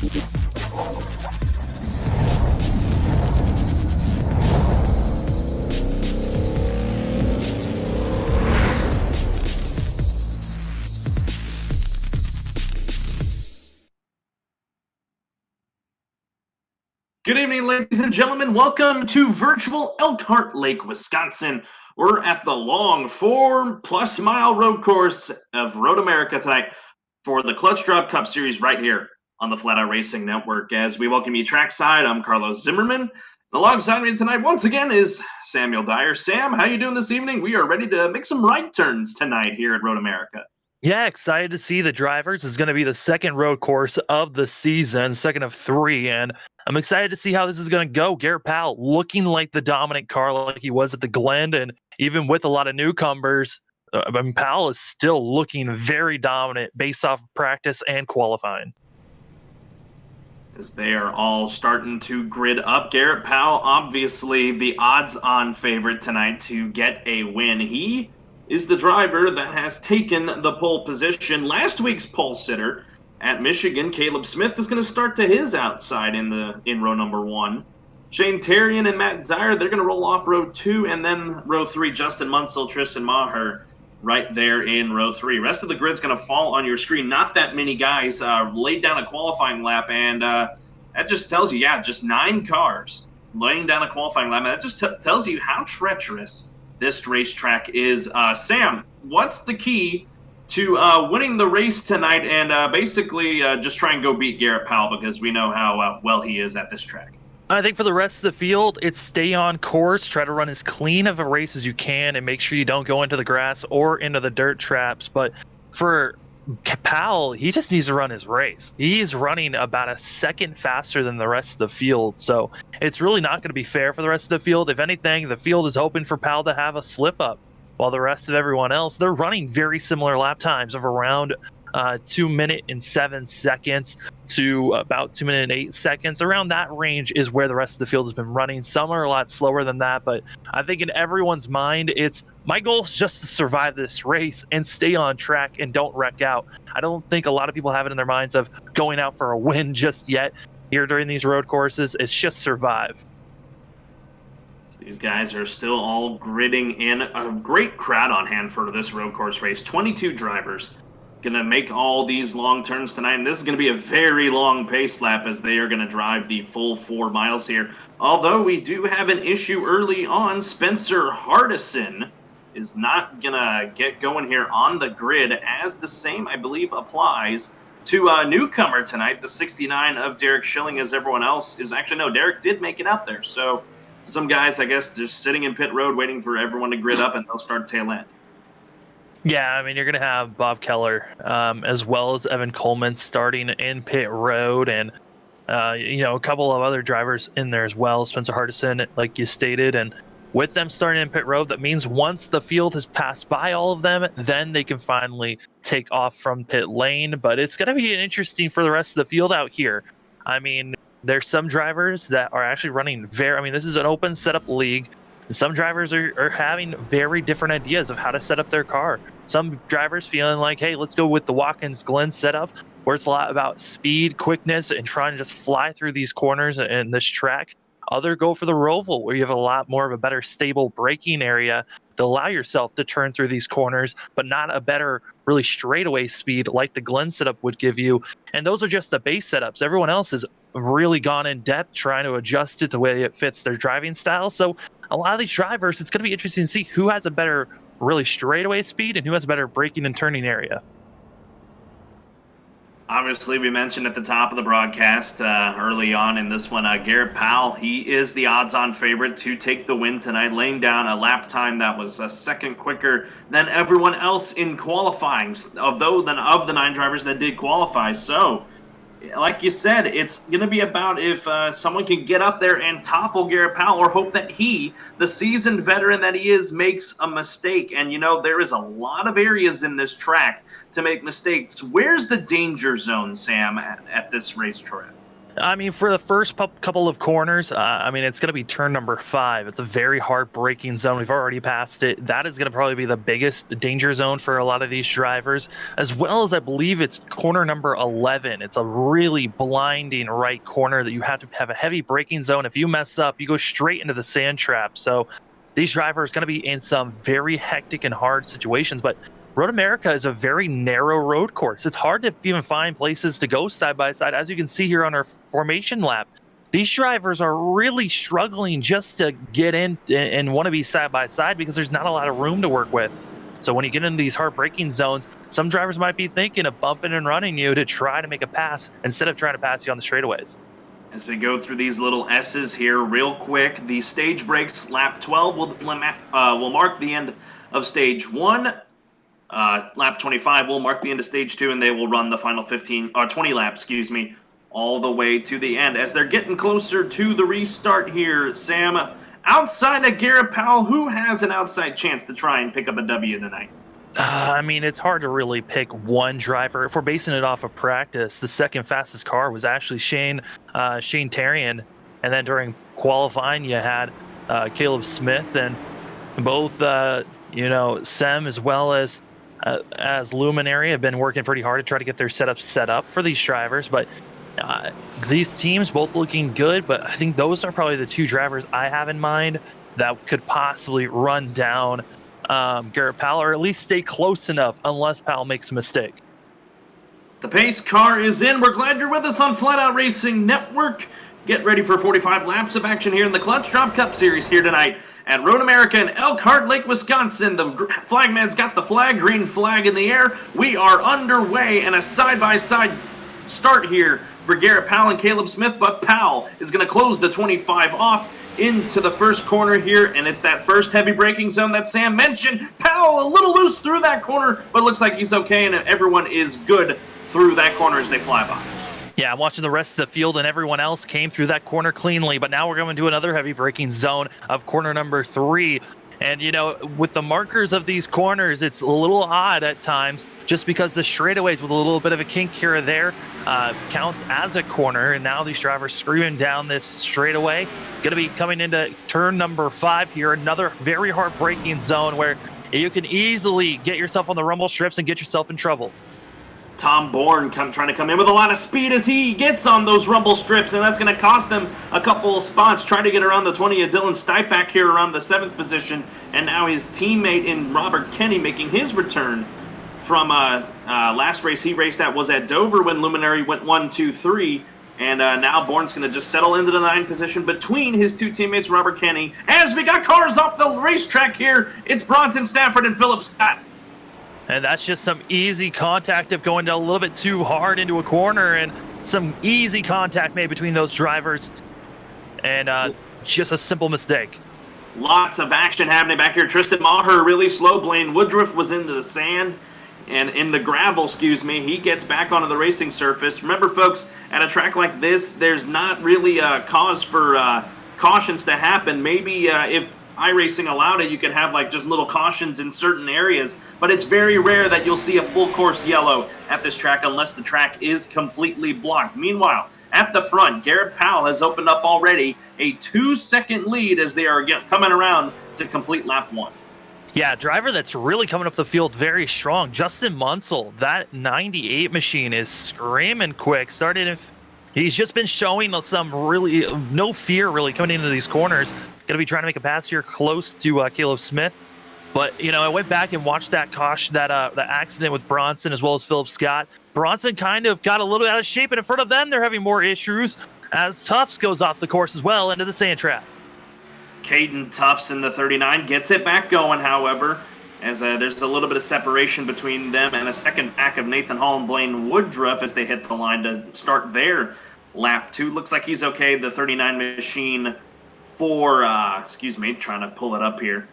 Good evening, ladies and gentlemen. Welcome to virtual Elkhart Lake, Wisconsin. We're at the long 4+ mile road course of Road America tonight for the Clutch Drop Cup Series right here on the Flatout Racing Network. As we welcome you trackside, I'm Carlos Zimmerman. And alongside me tonight, once again, is Samuel Dyer. Sam, how you doing this evening? We are ready to make some right turns tonight here at Road America. Yeah, excited to see the drivers. It's going to be the second road course of the season, second of 3, and I'm excited to see how this is going to go. Garrett Powell looking like the dominant car like he was at the Glen, and even with a lot of newcomers, Powell is still looking very dominant based off of practice and qualifying. As they are all starting to grid up. Garrett Powell, obviously the odds-on favorite tonight to get a win. He is the driver that has taken the pole position. Last week's pole sitter at Michigan, Caleb Smith, is going to start to his outside in row number 1. Shane Terrian and Matt Dyer, they're going to roll off row 2, and then row 3, Justin Munsell, Tristan Maher right there in row 3. Rest of the grid's going to fall on your screen. Not that many guys laid down a qualifying lap, and that just tells you, just 9 cars laying down a qualifying lap. And that just tells you how treacherous this racetrack is. Sam, what's the key to winning the race tonight and basically just try and go beat Garrett Powell, because we know how well he is at this track? I think for the rest of the field, it's stay on course, try to run as clean of a race as you can, and make sure you don't go into the grass or into the dirt traps. But for Powell, he just needs to run his race. He's running about a second faster than the rest of the field, so it's really not going to be fair for the rest of the field. If anything, the field is hoping for Powell to have a slip up, while the rest of everyone else, they're running very similar lap times of around 2 minutes and 7 seconds to about 2 minutes and 8 seconds. Around that range is where the rest of the field has been running. Some are a lot slower than that, but I think in everyone's mind, it's my goal is just to survive this race and stay on track and don't wreck out. I don't think a lot of people have it in their minds of going out for a win just yet here during these road courses. It's just survive. These guys are still all gridding in. A great crowd on hand for this road course race. 22 drivers going to make all these long turns tonight, and this is going to be a very long pace lap as they are going to drive the full 4 miles here. Although we do have an issue early on. Spencer Hardison is not going to get going here on the grid, as the same, I believe, applies to a newcomer tonight, the 69 of Derek Schilling, as everyone else is. Actually, no, Derek did make it out there, so some guys, I guess, just sitting in pit road waiting for everyone to grid up, and they'll start tail end. Yeah, I mean, you're going to have Bob Keller as well as Evan Coleman starting in pit road, and a couple of other drivers in there as well. Spencer Hardison, like you stated, and with them starting in pit road, that means once the field has passed by all of them, then they can finally take off from pit lane. But it's going to be interesting for the rest of the field out here. I mean, there's some drivers that are actually running this is an open setup league. Some drivers are having very different ideas of how to set up their car. Some drivers feeling like, hey, let's go with the Watkins Glen setup, where it's a lot about speed, quickness, and trying to just fly through these corners in this track. Other go for the Roval, where you have a lot more of a better stable braking area to allow yourself to turn through these corners, but not a better really straightaway speed like the Glen setup would give you. And those are just the base setups. Everyone else has really gone in depth trying to adjust it the way it fits their driving style. So a lot of these drivers, it's going to be interesting to see who has a better really straightaway speed and who has a better braking and turning area. Obviously, we mentioned at the top of the broadcast early on in this one, Garrett Powell, he is the odds-on favorite to take the win tonight, laying down a lap time that was a second quicker than everyone else in qualifying, of the 9 drivers that did qualify. So, like you said, it's going to be about if someone can get up there and topple Garrett Powell, or hope that he, the seasoned veteran that he is, makes a mistake. And, there is a lot of areas in this track to make mistakes. Where's the danger zone, Sam, at this racetrack? I mean, for the first couple of corners, I mean, it's going to be turn number 5. It's a very hard braking zone. We've already passed it. That is going to probably be the biggest danger zone for a lot of these drivers, as well as I believe it's corner number 11. It's a really blinding right corner that you have to have a heavy braking zone. If you mess up, you go straight into the sand trap. So these drivers are going to be in some very hectic and hard situations, but Road America is a very narrow road course. It's hard to even find places to go side by side. As you can see here on our formation lap, these drivers are really struggling just to get in and want to be side by side because there's not a lot of room to work with. So when you get into these hard braking zones, some drivers might be thinking of bumping and running you to try to make a pass instead of trying to pass you on the straightaways. As we go through these little S's here real quick, the stage breaks lap 12 will mark the end of stage 1. Lap 25 will mark the end of stage 2, and they will run the final 20 laps, all the way to the end. As they're getting closer to the restart here, Sam, outside of Garrett Powell, who has an outside chance to try and pick up a W tonight? I mean, it's hard to really pick one driver. If we're basing it off of practice, the second fastest car was actually Shane Terrian, and then during qualifying, you had Caleb Smith, and both Sem as well as Luminary have been working pretty hard to try to get their setup set up for these drivers. But these teams both looking good, but I think those are probably the two drivers I have in mind that could possibly run down Garrett Powell, or at least stay close enough unless Powell makes a mistake. The pace car is in. We're glad you're with us on Flatout Racing Network. Get ready for 45 laps of action here in the Clutch Drop Cup Series here tonight at Road America in Elkhart Lake, Wisconsin. The flagman's got the flag, green flag in the air. We are underway, and a side-by-side start here for Garrett Powell and Caleb Smith, but Powell is going to close the 25 off into the first corner here, and it's that first heavy braking zone that Sam mentioned. Powell a little loose through that corner, but looks like he's okay, and everyone is good through that corner as they fly by. Yeah, I'm watching the rest of the field, and everyone else came through that corner cleanly, but now we're going to another heavy braking zone of corner number 3. And, with the markers of these corners, it's a little odd at times just because the straightaways with a little bit of a kink here or there counts as a corner. And now these drivers screaming down this straightaway. Going to be coming into turn number 5 here, another very hard braking zone where you can easily get yourself on the rumble strips and get yourself in trouble. Tom Bourne trying to come in with a lot of speed as he gets on those rumble strips, and that's going to cost them a couple of spots. Trying to get around the 20 of Dylan Stipe back here around the 7th position, and now his teammate in Robert Kenny making his return from last race he raced at was at Dover when Luminary went 1, 2, 3, and now Bourne's going to just settle into the 9th position between his two teammates, Robert Kenny. As we got cars off the racetrack here, it's Bronson Stafford and Philip Scott. And that's just some easy contact of going a little bit too hard into a corner, and some easy contact made between those drivers. And just a simple mistake. Lots of action happening back here. Tristan Maher really slow. Blaine Woodruff was into the sand and in the gravel, he gets back onto the racing surface. Remember, folks, at a track like this, there's not really a cause for cautions to happen. Maybe if iRacing allowed it, you could have just little cautions in certain areas, but it's very rare that you'll see a full course yellow at this track unless the track is completely blocked. Meanwhile, at the front, Garrett Powell has opened up already a 2-second lead as they are coming around to complete lap 1. Yeah, driver that's really coming up the field very strong. Justin Munsell, that 98 machine is screaming quick. He's just been showing some really no fear really coming into these corners. Going to be trying to make a pass here close to Caleb Smith. But, I went back and watched that caution, that accident with Bronson as well as Philip Scott. Bronson kind of got a little out of shape, and in front of them, they're having more issues as Tufts goes off the course as well into the sand trap. Caden Tufts in the 39 gets it back going, however, as there's a little bit of separation between them and a second back of Nathan Hall and Blaine Woodruff as they hit the line to start their lap 2. Looks like he's okay. The 39 machine for, trying to pull it up here.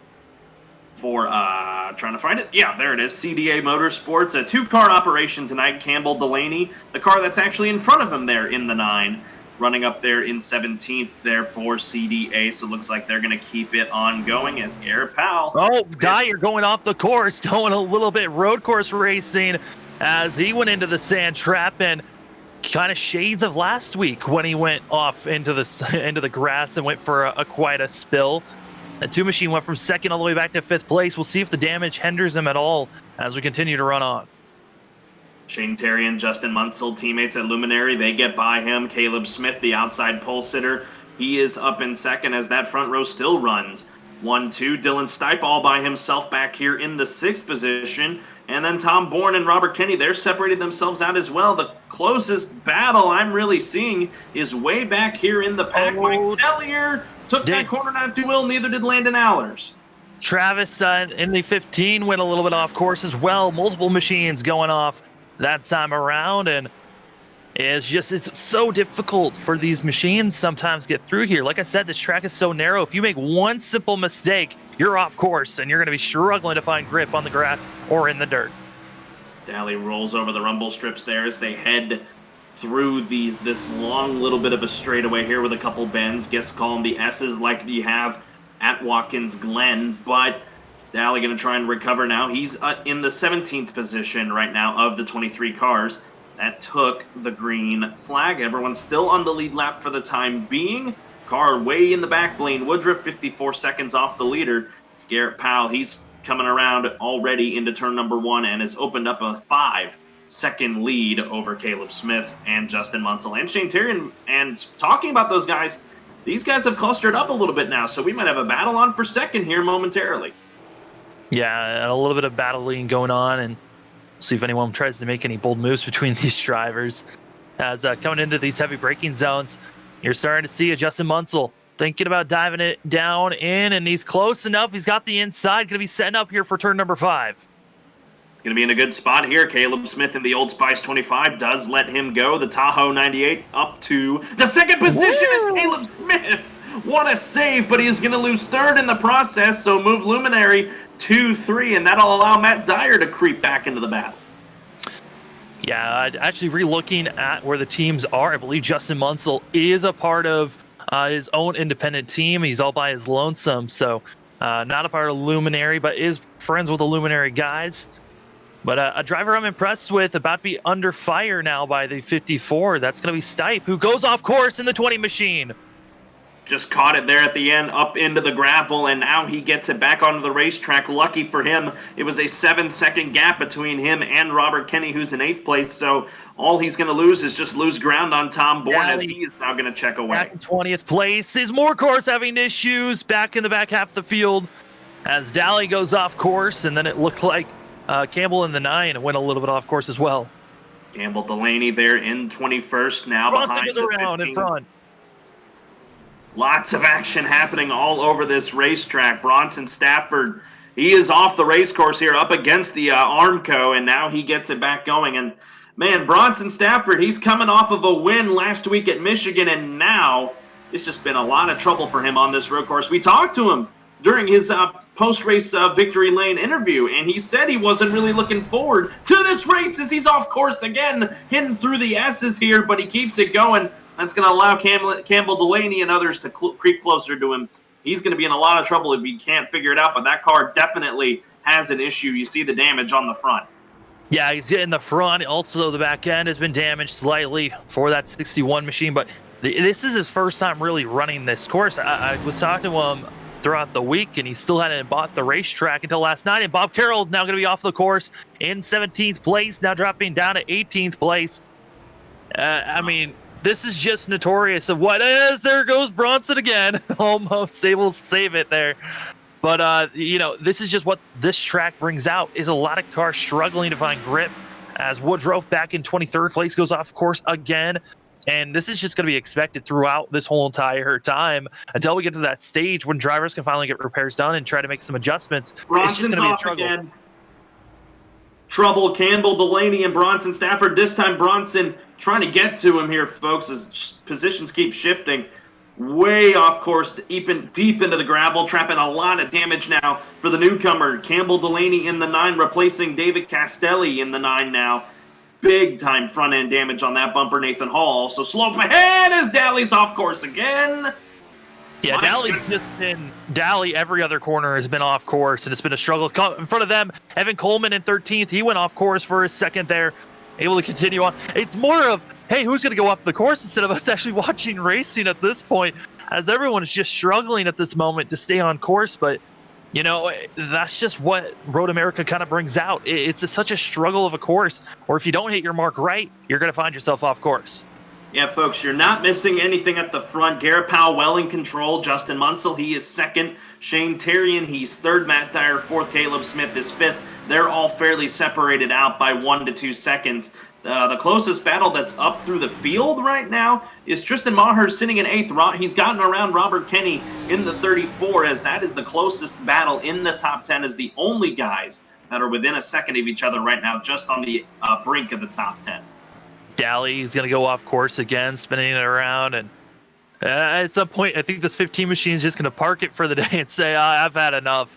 Trying to find it. Yeah, there it is. CDA Motorsports, a 2-car operation tonight. Campbell Delaney, the car that's actually in front of him there in the 9, running up there in 17th there for CDA. So it looks like they're going to keep it on going as Garrett Powell. Oh, Dyer going off the course, going a little bit road course racing as he went into the sand trap. And kind of shades of last week when he went off into the grass and went for quite a spill. The 2 machine went from second all the way back to 5th place. We'll see if the damage hinders him at all as we continue to run on. Shane Terry and Justin Munsell, teammates at Luminary, they get by him. Caleb Smith, the outside pole sitter, he is up in second as that front row still runs. 1-2, Dylan Stipe all by himself back here in the 6th position. And then Tom Bourne and Robert Kenny, they're separating themselves out as well. The closest battle I'm really seeing is way back here in the pack. Mike Tellier took that corner not too well, neither did Landon Allers. Travis in the 15 went a little bit off course as well. Multiple machines going off that time around, and it's so difficult for these machines sometimes to get through here. Like I said, this track is so narrow. If you make one simple mistake, you're off course, and you're going to be struggling to find grip on the grass or in the dirt. Daly rolls over the rumble strips there as they head through this long little bit of a straightaway here with a couple bends. Guess call them the S's like you have at Watkins Glen, but Daly going to try and recover now. He's in the 17th position right now of the 23 cars that took the green flag. Everyone's still on the lead lap for the time being. Car way in the back. Blaine Woodruff, 54 seconds off the leader. It's Garrett Powell. He's coming around already into turn number 1 and has opened up a 5-second lead over Caleb Smith and Justin Munsell and Shane Terry. And talking about those guys, these guys have clustered up a little bit now, so we might have a battle on for second here momentarily. Yeah, a little bit of battling going on, and see if anyone tries to make any bold moves between these drivers. As coming into these heavy braking zones, you're starting to see a Justin Munsell thinking about diving it down in, and he's close enough. He's got the inside, going to be setting up here for turn number 5. Going to be in a good spot here. Caleb Smith in the Old Spice 25 does let him go. The Tahoe 98 up to the second position is Caleb Smith. What a save, but he's going to lose third in the process, so move Luminary 2-3, and that'll allow Matt Dyer to creep back into the battle. Yeah, actually re-looking at where the teams are, I believe Justin Munsell is a part of his own independent team. He's all by his lonesome, so not a part of Luminary, but is friends with the Luminary guys. But a driver I'm impressed with, about to be under fire now by the 54, that's going to be Stipe, who goes off course in the 20 machine. Just caught it there at the end, up into the gravel, and now he gets it back onto the racetrack. Lucky for him, it was a 7-second gap between him and Robert Kenny, who's in 8th place, so all he's going to lose is just lose ground on Tom Bourne as he is now going to check away. Back in 20th place. Is more course having issues back in the back half of the field as Daly goes off course, and then it looked like Campbell in the 9 went a little bit off course as well. Campbell Delaney there in 21st, now Bronson behind goes the around 15. in front. Lots of action happening all over this racetrack. Bronson Stafford, he is off the race course here up against the Armco, and now he gets it back going. And, man, Bronson Stafford, he's coming off of a win last week at Michigan, and now it's just been a lot of trouble for him on this road course. We talked to him during his post-race victory lane interview, and he said he wasn't really looking forward to this race as he's off course again, hitting through the S's here, but he keeps it going. That's going to allow Campbell Delaney and others to creep closer to him. He's going to be in a lot of trouble if he can't figure it out, but that car definitely has an issue. You see the damage on the front. Yeah, he's hitting the front. Also, the back end has been damaged slightly for that 61 machine, but this is his first time really running this course. I was talking to him throughout the week, and he still hadn't bought the racetrack until last night, and Bob Carroll now going to be off the course in 17th place, now dropping down to 18th place. I mean, this is just notorious of what is. There goes Bronson again. Almost able to save it there. But, this is just what this track brings out is a lot of cars struggling to find grip as Woodruff back in 23rd place goes off course again. And this is just going to be expected throughout this whole entire time until we get to that stage when drivers can finally get repairs done and try to make some adjustments. Bronson's it's just going to be a off struggle. Again. Trouble, Campbell, Delaney, and Bronson Stafford. This time Bronson trying to get to him here, folks, as positions keep shifting. Way off course, deep into the gravel, trapping a lot of damage now for the newcomer. Campbell Delaney in the 9, replacing David Castelli in the 9 now. Big time front end damage on that bumper. Nathan Hall. So slope ahead as Daly's off course again. Yeah, Daly every other corner has been off course, and it's been a struggle. In front of them, Evan Coleman in 13th. He went off course for his second there. able to continue on. It's more of, hey, who's going to go off the course instead of us actually watching racing at this point, as everyone is just struggling at this moment to stay on course. But that's just what Road America kind of brings out. It's such a struggle of a course, or if you don't hit your mark right, you're going to find yourself off course. Yeah, folks, you're not missing anything at the front. Garrett Powell well in control. Justin Munsell, he is second. Shane Terrian, he's third. Matt Dyer, fourth. Caleb Smith is fifth. They're all fairly separated out by 1 to 2 seconds. The closest battle that's up through the field right now is Tristan Maher sitting in eighth. He's gotten around Robert Kenny in the 34, as that is the closest battle in the top 10, as the only guys that are within a second of each other right now, just on the brink of the top 10. Dally is going to go off course again, spinning it around. And at some point, I think this 15 machine is just going to park it for the day and say, I've had enough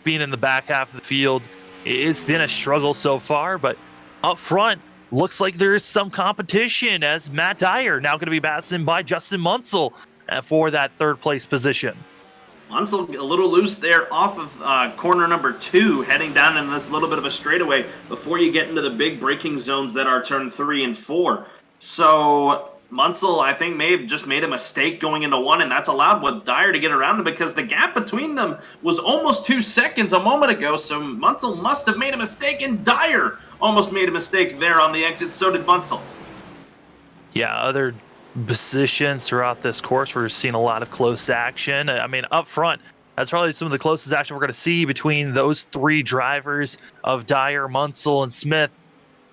being in the back half of the field. It's been a struggle so far, but up front, looks like there's some competition, as Matt Dyer now going to be passing by Justin Munsell for that third place position. Munsell a little loose there off of corner number 2, heading down in this little bit of a straightaway before you get into the big braking zones that are turn 3 and 4. So Munsell, I think, may have just made a mistake going into 1, and that's allowed Dyer to get around him, because the gap between them was almost 2 seconds a moment ago. So Munsell must have made a mistake, and Dyer almost made a mistake there on the exit. So did Munsell. Yeah, other positions throughout this course, we're seeing a lot of close action. I mean, up front, that's probably some of the closest action we're going to see between those 3 drivers of Dyer, Munsell, and Smith.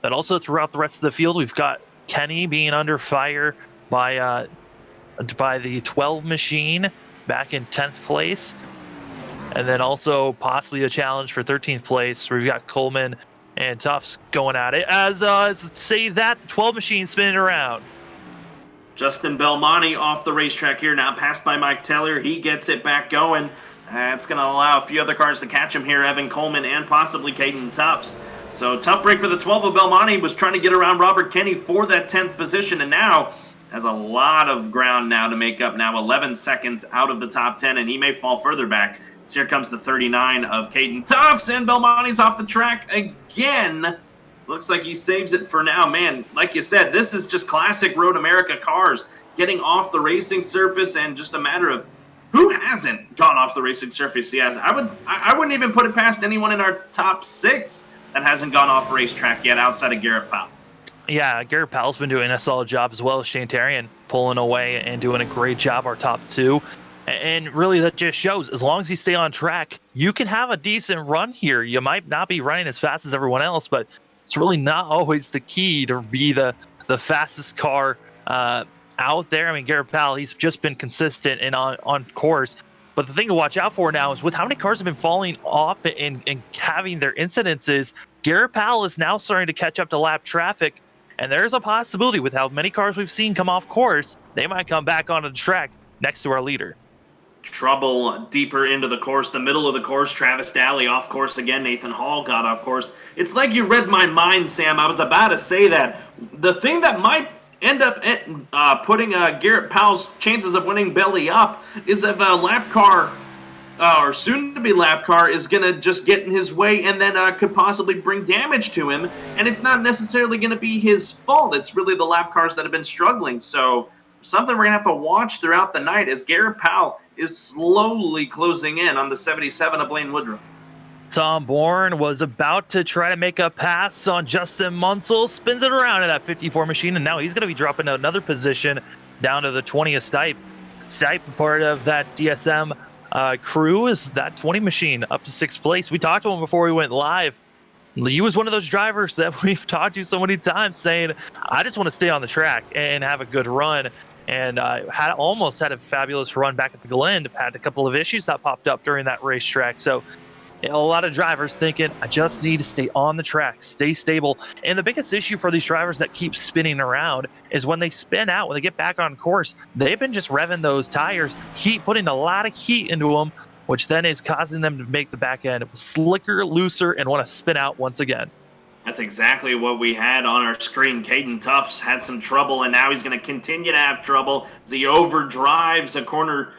And also throughout the rest of the field, we've got Kenny being under fire by the 12 machine back in 10th place. And then also possibly a challenge for 13th place. We've got Coleman and Tufts going at it, as say that the 12 machine spinning around. Justin Belmonte off the racetrack here now, passed by Mike Teller. He gets it back going. It's going to allow a few other cars to catch him here, Evan Coleman and possibly Caden Tufts. So tough break for the 12 of Belmonte. Was trying to get around Robert Kenny for that 10th position, and now has a lot of ground now to make up. Now 11 seconds out of the top 10, and he may fall further back. So here comes the 39 of Caden Tufts, and Belmonte's off the track again. Looks like he saves it for now. Man, like you said, this is just classic Road America cars getting off the racing surface, and just a matter of who hasn't gone off the racing surface yet. I wouldn't even put it past anyone in our top 6 that hasn't gone off racetrack yet outside of Garrett Powell. Yeah, Garrett Powell's been doing a solid job, as well as Shane Terrian pulling away and doing a great job, our top 2. And really, that just shows, as long as you stay on track, you can have a decent run here. You might not be running as fast as everyone else, but it's really not always the key to be the fastest car out there. I mean, Garrett Powell, he's just been consistent and on course. But the thing to watch out for now is, with how many cars have been falling off and having their incidences, Garrett Powell is now starting to catch up to lap traffic. And there's a possibility, with how many cars we've seen come off course, they might come back onto the track next to our leader. Trouble deeper into the course, the middle of the course. Travis Daly off course again. Nathan Hall got off course. It's like you read my mind, Sam. I was about to say that. The thing that might end up putting Garrett Powell's chances of winning belly up is if a lap car, or soon-to-be lap car, is going to just get in his way and then could possibly bring damage to him. And it's not necessarily going to be his fault. It's really the lap cars that have been struggling. So something we're going to have to watch throughout the night, as Garrett Powell is slowly closing in on the 77 of Blaine Woodruff. Tom Bourne was about to try to make a pass on Justin Munsell, spins it around in that 54 machine, and now he's going to be dropping to another position down to the 20th Stipe. Stipe, part of that DSM crew, is that 20 machine up to 6th place. We talked to him before we went live. He was one of those drivers that we've talked to so many times saying, I just want to stay on the track and have a good run. And almost had a fabulous run back at the Glen. Had a couple of issues that popped up during that racetrack. So a lot of drivers thinking, I just need to stay on the track, stay stable. And the biggest issue for these drivers that keep spinning around is when they spin out, when they get back on course, they've been just revving those tires, putting a lot of heat into them, which then is causing them to make the back end slicker, looser, and want to spin out once again. That's exactly what we had on our screen. Caden Tufts had some trouble, and now he's going to continue to have trouble as he overdrives a corner.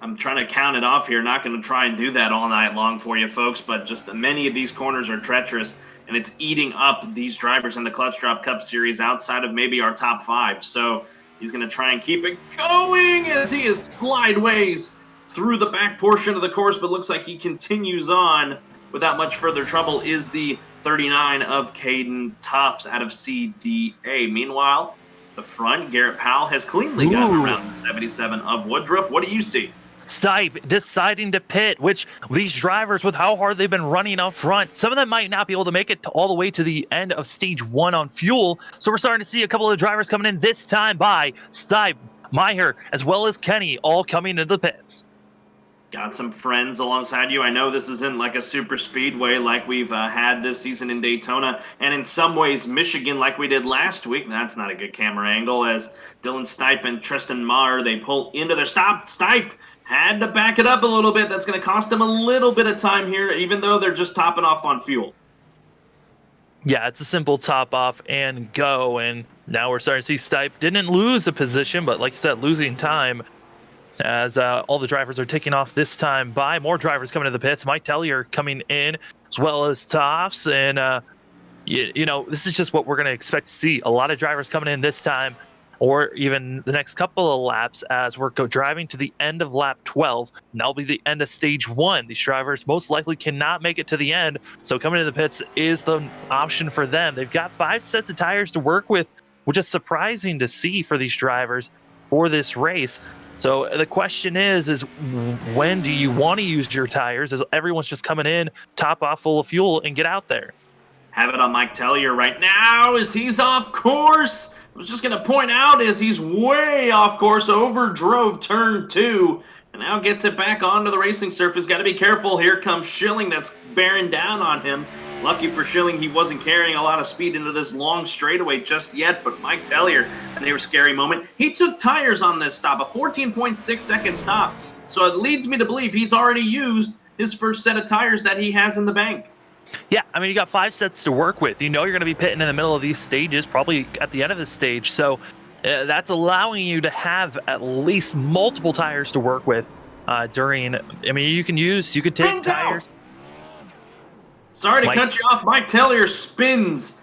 I'm trying to count it off here. Not going to try and do that all night long for you folks, but just many of these corners are treacherous. and it's eating up these drivers in the Clutch Drop Cup Series outside of maybe our top 5. So he's going to try and keep it going as he is slideways through the back portion of the course, but looks like he continues on without much further trouble. Is the 39 of Caden Tufts out of CDA. Meanwhile, the front, Garrett Powell has cleanly gotten around the 77 of Woodruff. What do you see? Stipe deciding to pit, which these drivers, with how hard they've been running up front, some of them might not be able to make it all the way to the end of stage 1 on fuel. So we're starting to see a couple of drivers coming in this time by Stipe, Meyer, as well as Kenny, all coming into the pits. Got some friends alongside you. I know this isn't like a super speedway like we've had this season in Daytona, and in some ways Michigan like we did last week. That's not a good camera angle as Dylan Stipe and Tristan Maher, they pull into their stop. Stipe had to back it up a little bit. That's going to cost them a little bit of time here, even though they're just topping off on fuel. Yeah, it's a simple top off and go, and now we're starting to see Stipe didn't lose a position, but like you said, losing time as all the drivers are taking off this time by more drivers coming to the pits. Mike Tellier coming in as well as Tofts, and you know, this is just what we're going to expect to see. A lot of drivers coming in this time, or even the next couple of laps as we're driving to the end of lap 12. And that'll be the end of stage 1. These drivers most likely cannot make it to the end, so coming to the pits is the option for them. They've got 5 sets of tires to work with, which is surprising to see for these drivers for this race. So the question is when do you want to use your tires as everyone's just coming in, top off full of fuel, and get out there? Have it on Mike Tellier right now as he's off course. I was just going to point out as he's way off course, overdrove turn 2, and now gets it back onto the racing surface. Got to be careful. Here comes Schilling that's bearing down on him. Lucky for Schilling, he wasn't carrying a lot of speed into this long straightaway just yet, but Mike Tellier, a near scary moment. He took tires on this stop, a 14.6 second stop. So it leads me to believe he's already used his first set of tires that he has in the bank. Yeah, I mean, you got 5 sets to work with. You know you're going to be pitting in the middle of these stages, probably at the end of the stage. So that's allowing you to have at least multiple tires to work with during. I mean, you could take tires. Sorry to cut you off. Mike Tellier spins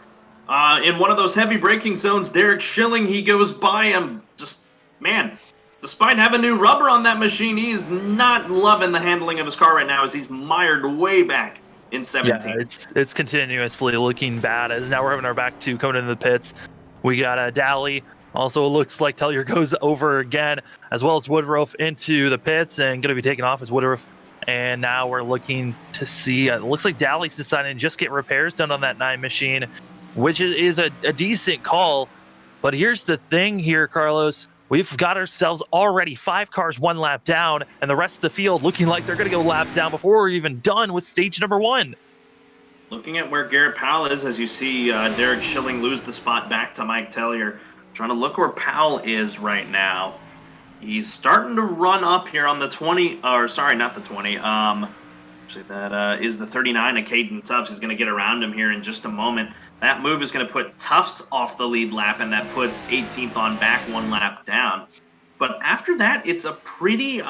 in one of those heavy braking zones. Derek Schilling, he goes by him. Just, man, despite having new rubber on that machine, he is not loving the handling of his car right now as he's mired way back in 17. Yeah, it's continuously looking bad as now we're having our back 2 coming into the pits. We got Daly. Also, it looks like Tellier goes over again, as well as Woodruff into the pits and going to be taken off as Woodruff. And now we're looking to see, it looks like Daly's deciding to just get repairs done on that 9 machine, which is a decent call. But here's the thing here, Carlos. We've got ourselves already 5 cars 1 lap down, and the rest of the field looking like they're going to go lap down before we're even done with stage number 1. Looking at where Garrett Powell is, as you see Derek Schilling lose the spot back to Mike Tellier. Trying to look where Powell is right now. He's starting to run up here on the 20, or sorry, not the 20. Actually, that is the 39 of Caden Tufts. He's going to get around him here in just a moment. That move is going to put Tufts off the lead lap, and that puts 18th on back 1 lap down. But after that, it's a pretty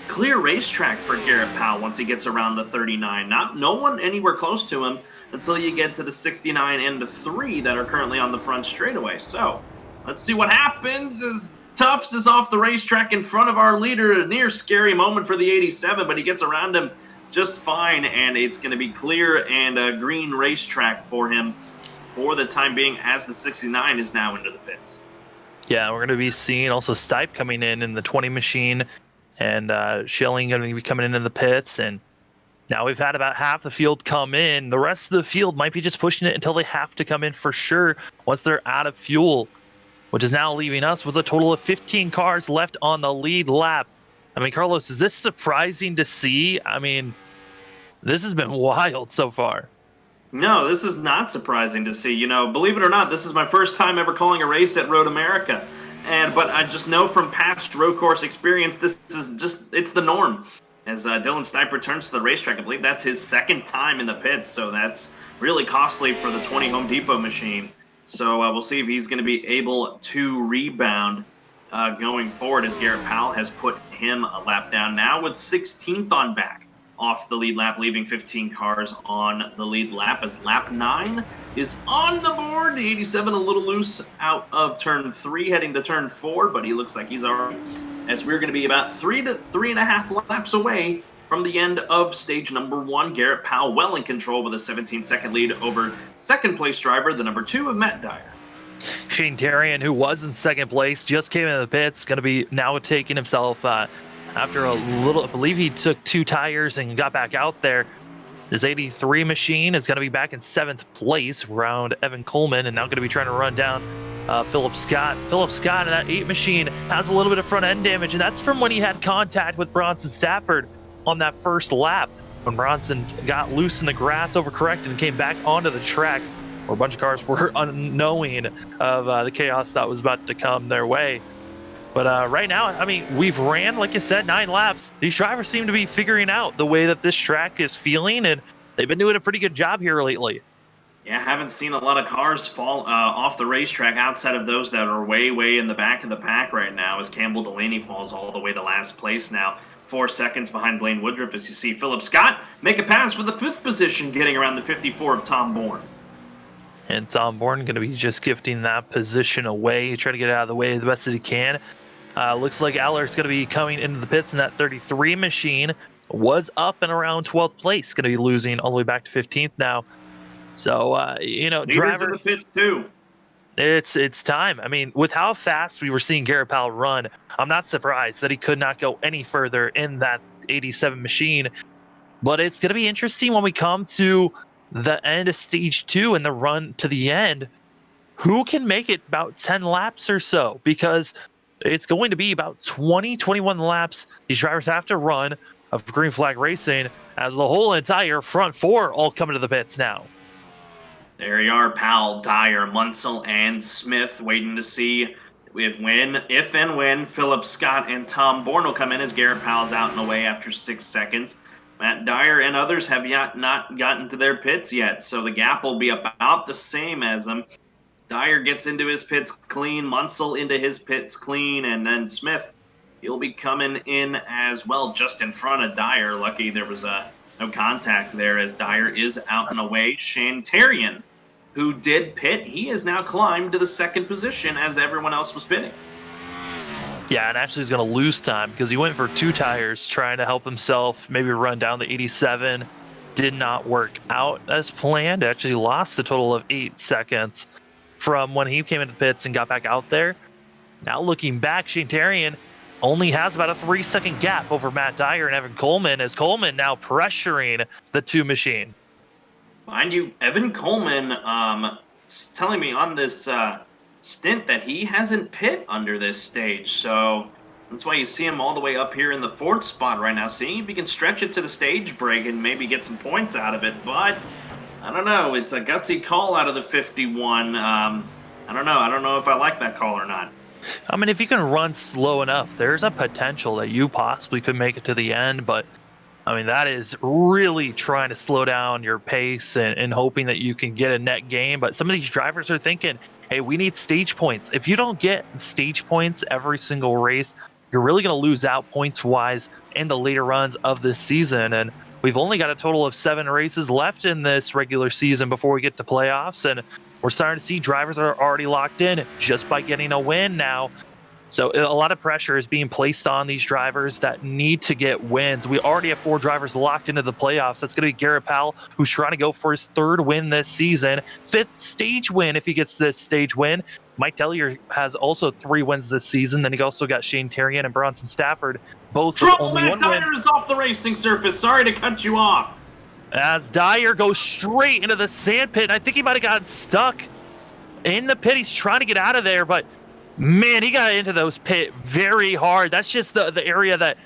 clear racetrack for Garrett Powell once he gets around the 39. No one anywhere close to him until you get to the 69 and the 3 that are currently on the front straightaway. So let's see what happens as Tufts is off the racetrack in front of our leader. A near scary moment for the 87, but he gets around him just fine, and it's going to be clear and a green racetrack for him for the time being as the 69 is now into the pits. Yeah, we're going to be seeing also Stipe coming in the 20 machine, and Schilling going to be coming into the pits. And now we've had about half the field come in. The rest of the field might be just pushing it until they have to come in for sure once they're out of fuel, which is now leaving us with a total of 15 cars left on the lead lap. I mean, Carlos, is this surprising to see? I mean, this has been wild so far. No, this is not surprising to see. You know, believe it or not, this is my first time ever calling a race at Road America. But I just know from past road course experience, this is just, it's the norm. As Dylan Stipe returns to the racetrack, I believe that's his 2nd time in the pits, so that's really costly for the 20 Home Depot machine. So we'll see if he's going to be able to rebound going forward as Garrett Powell has put him a lap down now with 16th on back. off the lead lap, leaving 15 cars on the lead lap as lap 9 is on the board. The 87 a little loose out of turn 3, heading to turn 4, but he looks like he's already, as we're going to be about 3 to 3.5 laps away from the end of stage number 1. Garrett Powell well in control with a 17-second lead over second place driver, the number 2 of Matt Dyer. Shane Terrian, who was in second place, just came into the pits, going to be now taking himself after a little, I believe he took 2 tires and got back out there. His 83 machine is going to be back in 7th place around Evan Coleman, and now going to be trying to run down Philip Scott. Philip Scott in that 8 machine has a little bit of front end damage, and that's from when he had contact with Bronson Stafford on that first lap when Bronson got loose in the grass, overcorrected, and came back onto the track where a bunch of cars were unknowing of the chaos that was about to come their way. But right now, I mean, we've ran, like you said, 9 laps. These drivers seem to be figuring out the way that this track is feeling, and they've been doing a pretty good job here lately. Yeah, haven't seen a lot of cars fall off the racetrack outside of those that are way, way in the back of the pack right now, as Campbell Delaney falls all the way to last place now. 4 seconds behind Blaine Woodruff as you see Philip Scott make a pass for the 5th position, getting around the 54 of Tom Bourne. And Tom Bourne going to be just gifting that position away, trying to get out of the way the best that he can. Looks like Aller's going to be coming into the pits in that 33 machine. Was up and around 12th place, going to be losing all the way back to 15th now. So, driver in the pits too. It's time. I mean, with how fast we were seeing Garrett Powell run, I'm not surprised that he could not go any further in that 87 machine. But it's going to be interesting when we come to the end of stage 2 and the run to the end. Who can make it about 10 laps or so? Because it's going to be about 21 laps these drivers have to run of Green Flag Racing as the whole entire front 4 all come into the pits now. There you are, Powell, Dyer, Munsell, and Smith waiting to see if and when Philip Scott and Tom Bourne will come in as Garrett Powell's out and away after 6 seconds. Matt Dyer and others have not gotten to their pits yet, so the gap will be about the same as them. Dyer gets into his pits clean, Munsell into his pits clean, and then Smith, he'll be coming in as well just in front of Dyer. Lucky there was no contact there as Dyer is out and away. Shane Terrian, who did pit, he has now climbed to the 2nd position as everyone else was pitting. Yeah, and actually he's going to lose time because he went for 2 tires trying to help himself maybe run down the 87. Did not work out as planned. Actually lost a total of 8 seconds from when he came into the pits and got back out there. Now looking back, Shane Terrian only has about a 3-second gap over Matt Dyer and Evan Coleman, as Coleman now pressuring the 2 machine. Mind you, Evan Coleman is telling me on this stint that he hasn't pit under this stage, so that's why you see him all the way up here in the 4th spot right now, seeing if he can stretch it to the stage break and maybe get some points out of it. But I don't know, it's a gutsy call out of the 51. I don't know if I like that call or not. I mean, if you can run slow enough, there's a potential that you possibly could make it to the end, but I mean, that is really trying to slow down your pace and hoping that you can get a net gain. But some of these drivers are thinking, hey, we need stage points. If you don't get stage points every single race, you're really going to lose out points-wise in the later runs of this season. And we've only got a total of 7 races left in this regular season before we get to playoffs. And we're starting to see drivers that are already locked in just by getting a win now. So a lot of pressure is being placed on these drivers that need to get wins. We already have 4 drivers locked into the playoffs. That's going to be Garrett Powell, who's trying to go for his 3rd win this season, 5th stage win if he gets this stage win. Mike Tellier has also 3 wins this season. Then he also got Shane Terrian and Bronson Stafford, both with only 1 win. Dyer is off the racing surface. Sorry to cut you off. As Dyer goes straight into the sand pit, and I think he might have gotten stuck in the pit. He's trying to get out of there, but man, he got into those pit very hard. That's just the area that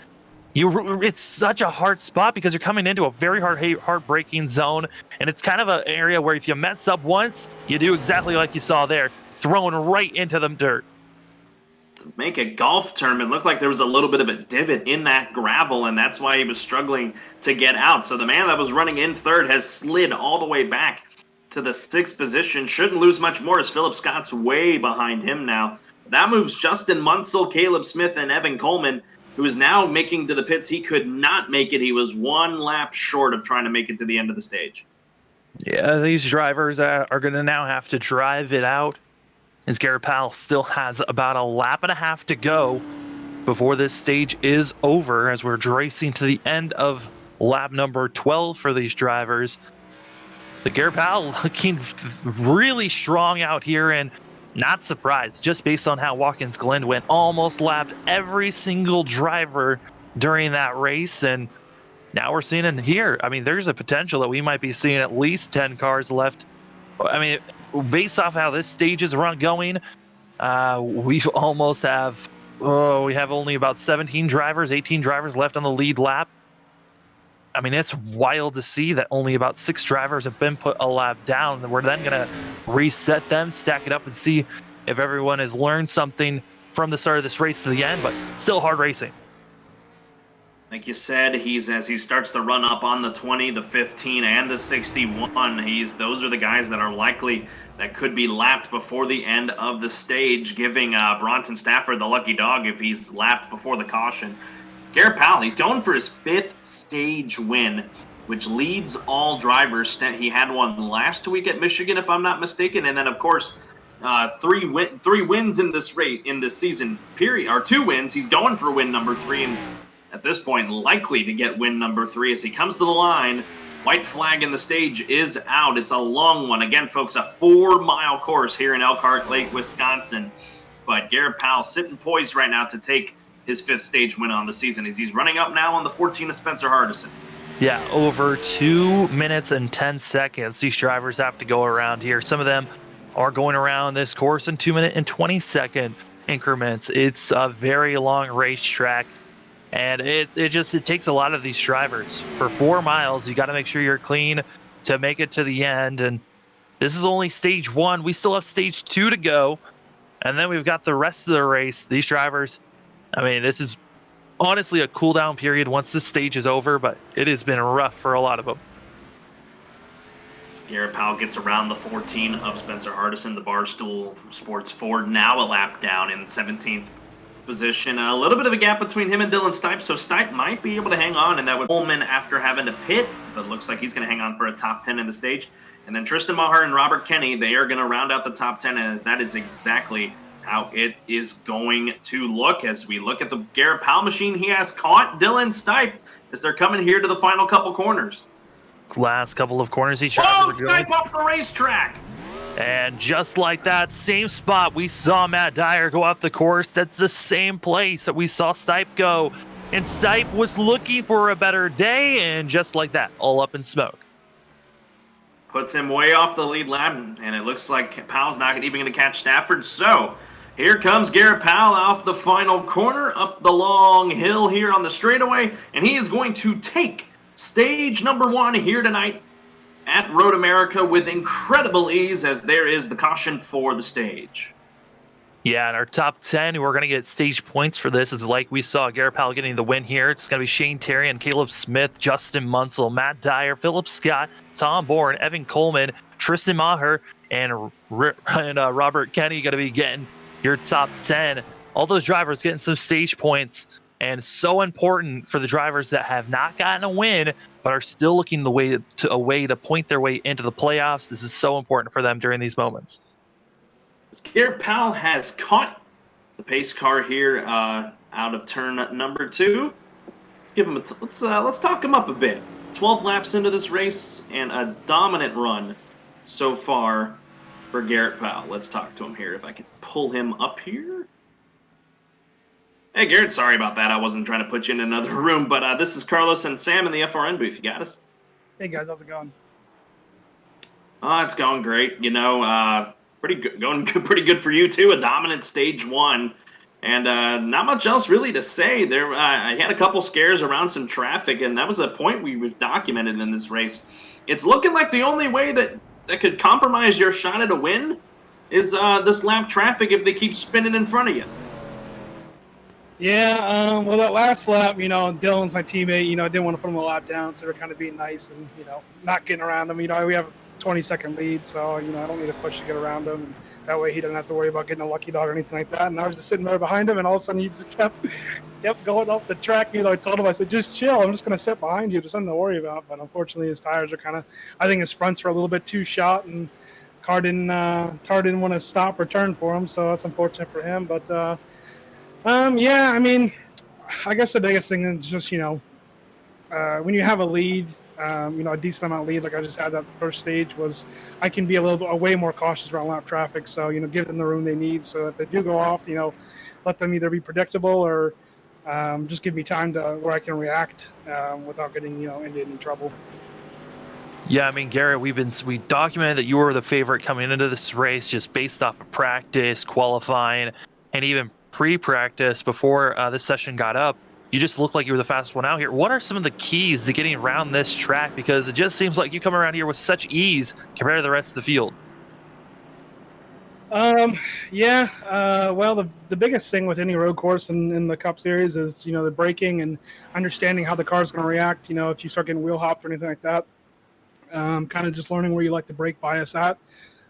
it's such a hard spot because you're coming into a very hard braking zone, and it's kind of an area where if you mess up once, you do exactly like you saw there, thrown right into the dirt. Make a golf term, it looked like there was a little bit of a divot in that gravel, and that's why he was struggling to get out. So the man that was running in 3rd has slid all the way back to the 6th position. Shouldn't lose much more as Philip Scott's way behind him now. That moves Justin Munsell, Caleb Smith, and Evan Coleman who is now making to the pits. He could not make it. He was one lap short of trying to make it to the end of the stage. Yeah, these drivers are going to now have to drive it out, as Garrett Powell still has about a lap and a half to go before this stage is over, as we're racing to the end of lap number 12 for these drivers. But Garrett Powell looking really strong out here, and not surprised, just based on how Watkins Glen went. Almost lapped every single driver during that race, and now we're seeing it here. I mean, there's a potential that we might be seeing at least 10 cars left. I mean, based off how this stage is going, we almost have, we have only about 17 drivers, 18 drivers left on the lead lap. I mean, it's wild to see that only about 6 drivers have been put a lap down. We're then going to reset them, stack it up, and see if everyone has learned something from the start of this race to the end, but still hard racing. Like you said, as he starts to run up on the 20, the 15, and the 61, those are the guys that are likely that could be lapped before the end of the stage, giving Bronton Stafford the lucky dog if he's lapped before the caution. Garrett Powell, he's going for his 5th stage win, which leads all drivers. He had one last week at Michigan, if I'm not mistaken, and then of course 3 wins in this race in this season period, or 2 wins. He's going for win number 3, and at this point likely to get win number 3 as he comes to the line. White flag in the stage is out. It's a long one. Again, folks, a 4-mile course here in Elkhart Lake, Wisconsin. But Garrett Powell sitting poised right now to take his 5th stage win on the season as he's running up now on the 14 of Spencer Hardison. Yeah, over 2 minutes and 10 seconds these drivers have to go around here. Some of them are going around this course in 2-minute and 20-second increments. It's a very long racetrack, and it takes a lot of these drivers. For 4 miles, you got to make sure you're clean to make it to the end, and this is only stage 1. We still have stage 2 to go, and then we've got the rest of the race. These drivers, I mean, this is honestly a cool down period once this stage is over, but it has been rough for a lot of them. Garrett Powell gets around the 14 of Spencer Hardison, the Barstool Sports Ford, now a lap down in 17th position. A little bit of a gap between him and Dylan Stipe, so Stipe might be able to hang on, and that would Coleman after having to pit, but looks like he's going to hang on for a top 10 in the stage. And then Tristan Maher and Robert Kenny, they are going to round out the top 10, and that is exactly how it is going to look. As we look at the Garrett Powell machine, he has caught Dylan Stipe as they're coming here to the final couple corners. Last couple of corners, these drivers are going. Stipe up the racetrack. And just like that, same spot we saw Matt Dyer go off the course. That's the same place that we saw Stipe go. And Stipe was looking for a better day, and just like that, all up in smoke. Puts him way off the lead lap, and it looks like Powell's not even going to catch Stafford. So here comes Garrett Powell off the final corner, up the long hill here on the straightaway, and he is going to take stage number 1 here tonight at Road America with incredible ease, as there is the caution for the stage. Yeah, and our top 10 who are going to get stage points for this is like we saw Garrett Powell getting the win here. It's going to be Shane Terry and Caleb Smith, Justin Munsell, Matt Dyer, Philip Scott, Tom Bourne, Evan Coleman, Tristan Maher, and Robert Kenny going to be getting your top 10. All those drivers getting some stage points, and so important for the drivers that have not gotten a win but are still looking a way to point their way into the playoffs. This is so important for them during these moments. Garrett Powell has caught the pace car here out of turn number 2. Let's give him let's talk him up a bit. 12 laps into this race and a dominant run so far for Garrett Powell. Let's talk to him here. If I can pull him up here. Hey, Garrett, sorry about that. I wasn't trying to put you in another room, but this is Carlos and Sam in the FRN booth. You got us? Hey, guys. How's it going? It's going great. You know, pretty good, going pretty good for you, too. A dominant stage 1. And not much else really to say. I had a couple scares around some traffic, and that was a point we've documented in this race. It's looking like the only way that could compromise your shot at a win is this lap traffic if they keep spinning in front of you. Yeah, well, that last lap, Dylan's my teammate. I didn't want to put him a lap down, so we're kind of being nice and, not getting around him. We have 20-second lead, so I don't need to push to get around him. And that way, he doesn't have to worry about getting a lucky dog or anything like that. And I was just sitting there behind him, and all of a sudden, he just kept going up the track. I told him, I said, just chill. I'm just going to sit behind you. There's nothing to worry about. But unfortunately, his tires are I think his fronts were a little bit too shot, and car didn't want to stop or turn for him. So that's unfortunate for him. But yeah, I mean, I guess the biggest thing is just when you have a lead, a decent amount of lead, like I just had that first stage, was I can be way more cautious around lap traffic. So, give them the room they need. So if they do go off, let them either be predictable or just give me time where I can react without getting, into any trouble. Yeah, I mean, Garrett, we documented that you were the favorite coming into this race just based off of practice, qualifying, and even pre-practice before this session got up. You just looked like you were the fastest one out here. What are some of the keys to getting around this track? Because it just seems like you come around here with such ease compared to the rest of the field. Yeah. Well, the biggest thing with any road course in the Cup Series is, the braking and understanding how the car's going to react. If you start getting wheel hopped or anything like that, kind of just learning where you like the brake bias at.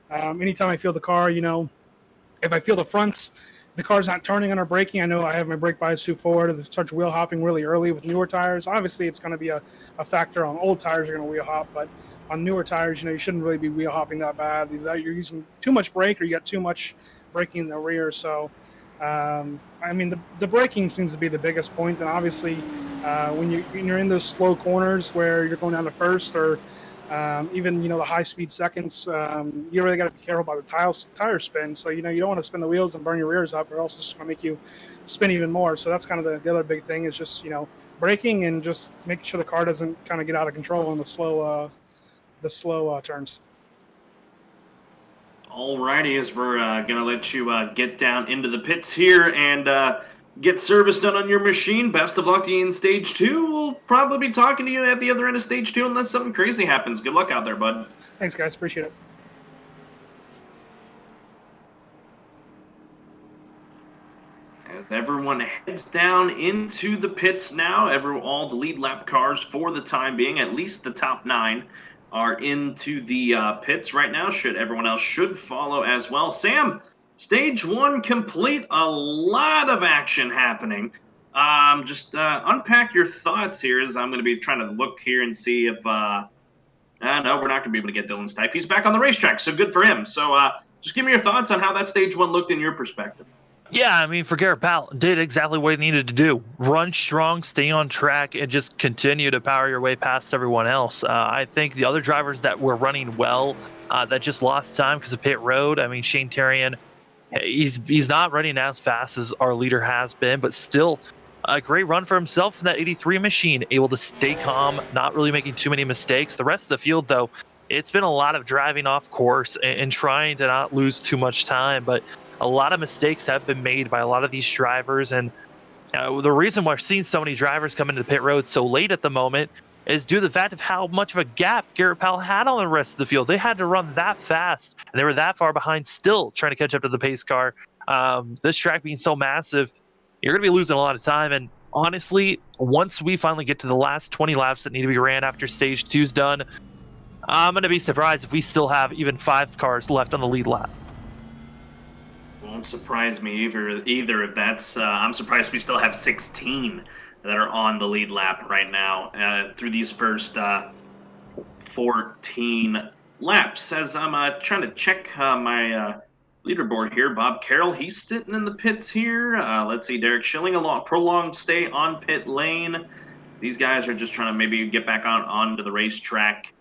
Anytime I feel the car, if I feel the fronts, the car's not turning under braking, I know I have my brake bias too forward. If it starts wheel hopping really early with newer tires, obviously it's going to be a factor. On old tires, you're going to wheel hop, but on newer tires, you shouldn't really be wheel hopping that bad. Either you're using too much brake or you got too much braking in the rear. So, I mean, the braking seems to be the biggest point. And obviously, when you're in those slow corners where you're going down to first or even the high speed seconds, you really got to be careful about the tire spin. So you don't want to spin the wheels and burn your rears up, or else it's going to make you spin even more. So that's kind of the other big thing is just braking and just making sure the car doesn't kind of get out of control on the slow turns. Alrighty, as we're gonna let you get down into the pits here and get service done on your machine. Best of luck to you in stage 2. We'll probably be talking to you at the other end of stage 2 unless something crazy happens. Good luck out there, bud. Thanks, guys. Appreciate it. As everyone heads down into the pits now, all the lead lap cars for the time being, at least the top 9, are into the pits right now. Everyone else should follow as well. Sam, stage 1 complete. A lot of action happening. Just unpack your thoughts here as I'm going to be trying to look here and see if no, we're not going to be able to get Dylan's type. He's back on the racetrack, so good for him. So just give me your thoughts on how that stage 1 looked in your perspective. Yeah, I mean, for Garrett Powell, did exactly what he needed to do. Run strong, stay on track, and just continue to power your way past everyone else. I think the other drivers that were running well, that just lost time because of pit road, I mean, Shane Terrian, he's not running as fast as our leader has been, but still a great run for himself in that 83 machine, able to stay calm, not really making too many mistakes. The rest of the field, though, it's been a lot of driving off course and trying to not lose too much time, but a lot of mistakes have been made by a lot of these drivers, and the reason why we're seeing so many drivers come into the pit road so late at the moment is due to the fact of how much of a gap Garrett Powell had on the rest of the field. They had to run that fast, and they were that far behind still trying to catch up to the pace car. This track being so massive, you're going to be losing a lot of time, and honestly, once we finally get to the last 20 laps that need to be ran after stage 2's done, I'm going to be surprised if we still have even 5 cars left on the lead lap. Won't surprise me either if that's I'm surprised we still have 16 that are on the lead lap right now through these first 14 laps. As I'm trying to check my leaderboard here, Bob Carroll, he's sitting in the pits here. Let's see, Derek Schilling, a prolonged stay on pit lane. These guys are just trying to maybe get back onto the racetrack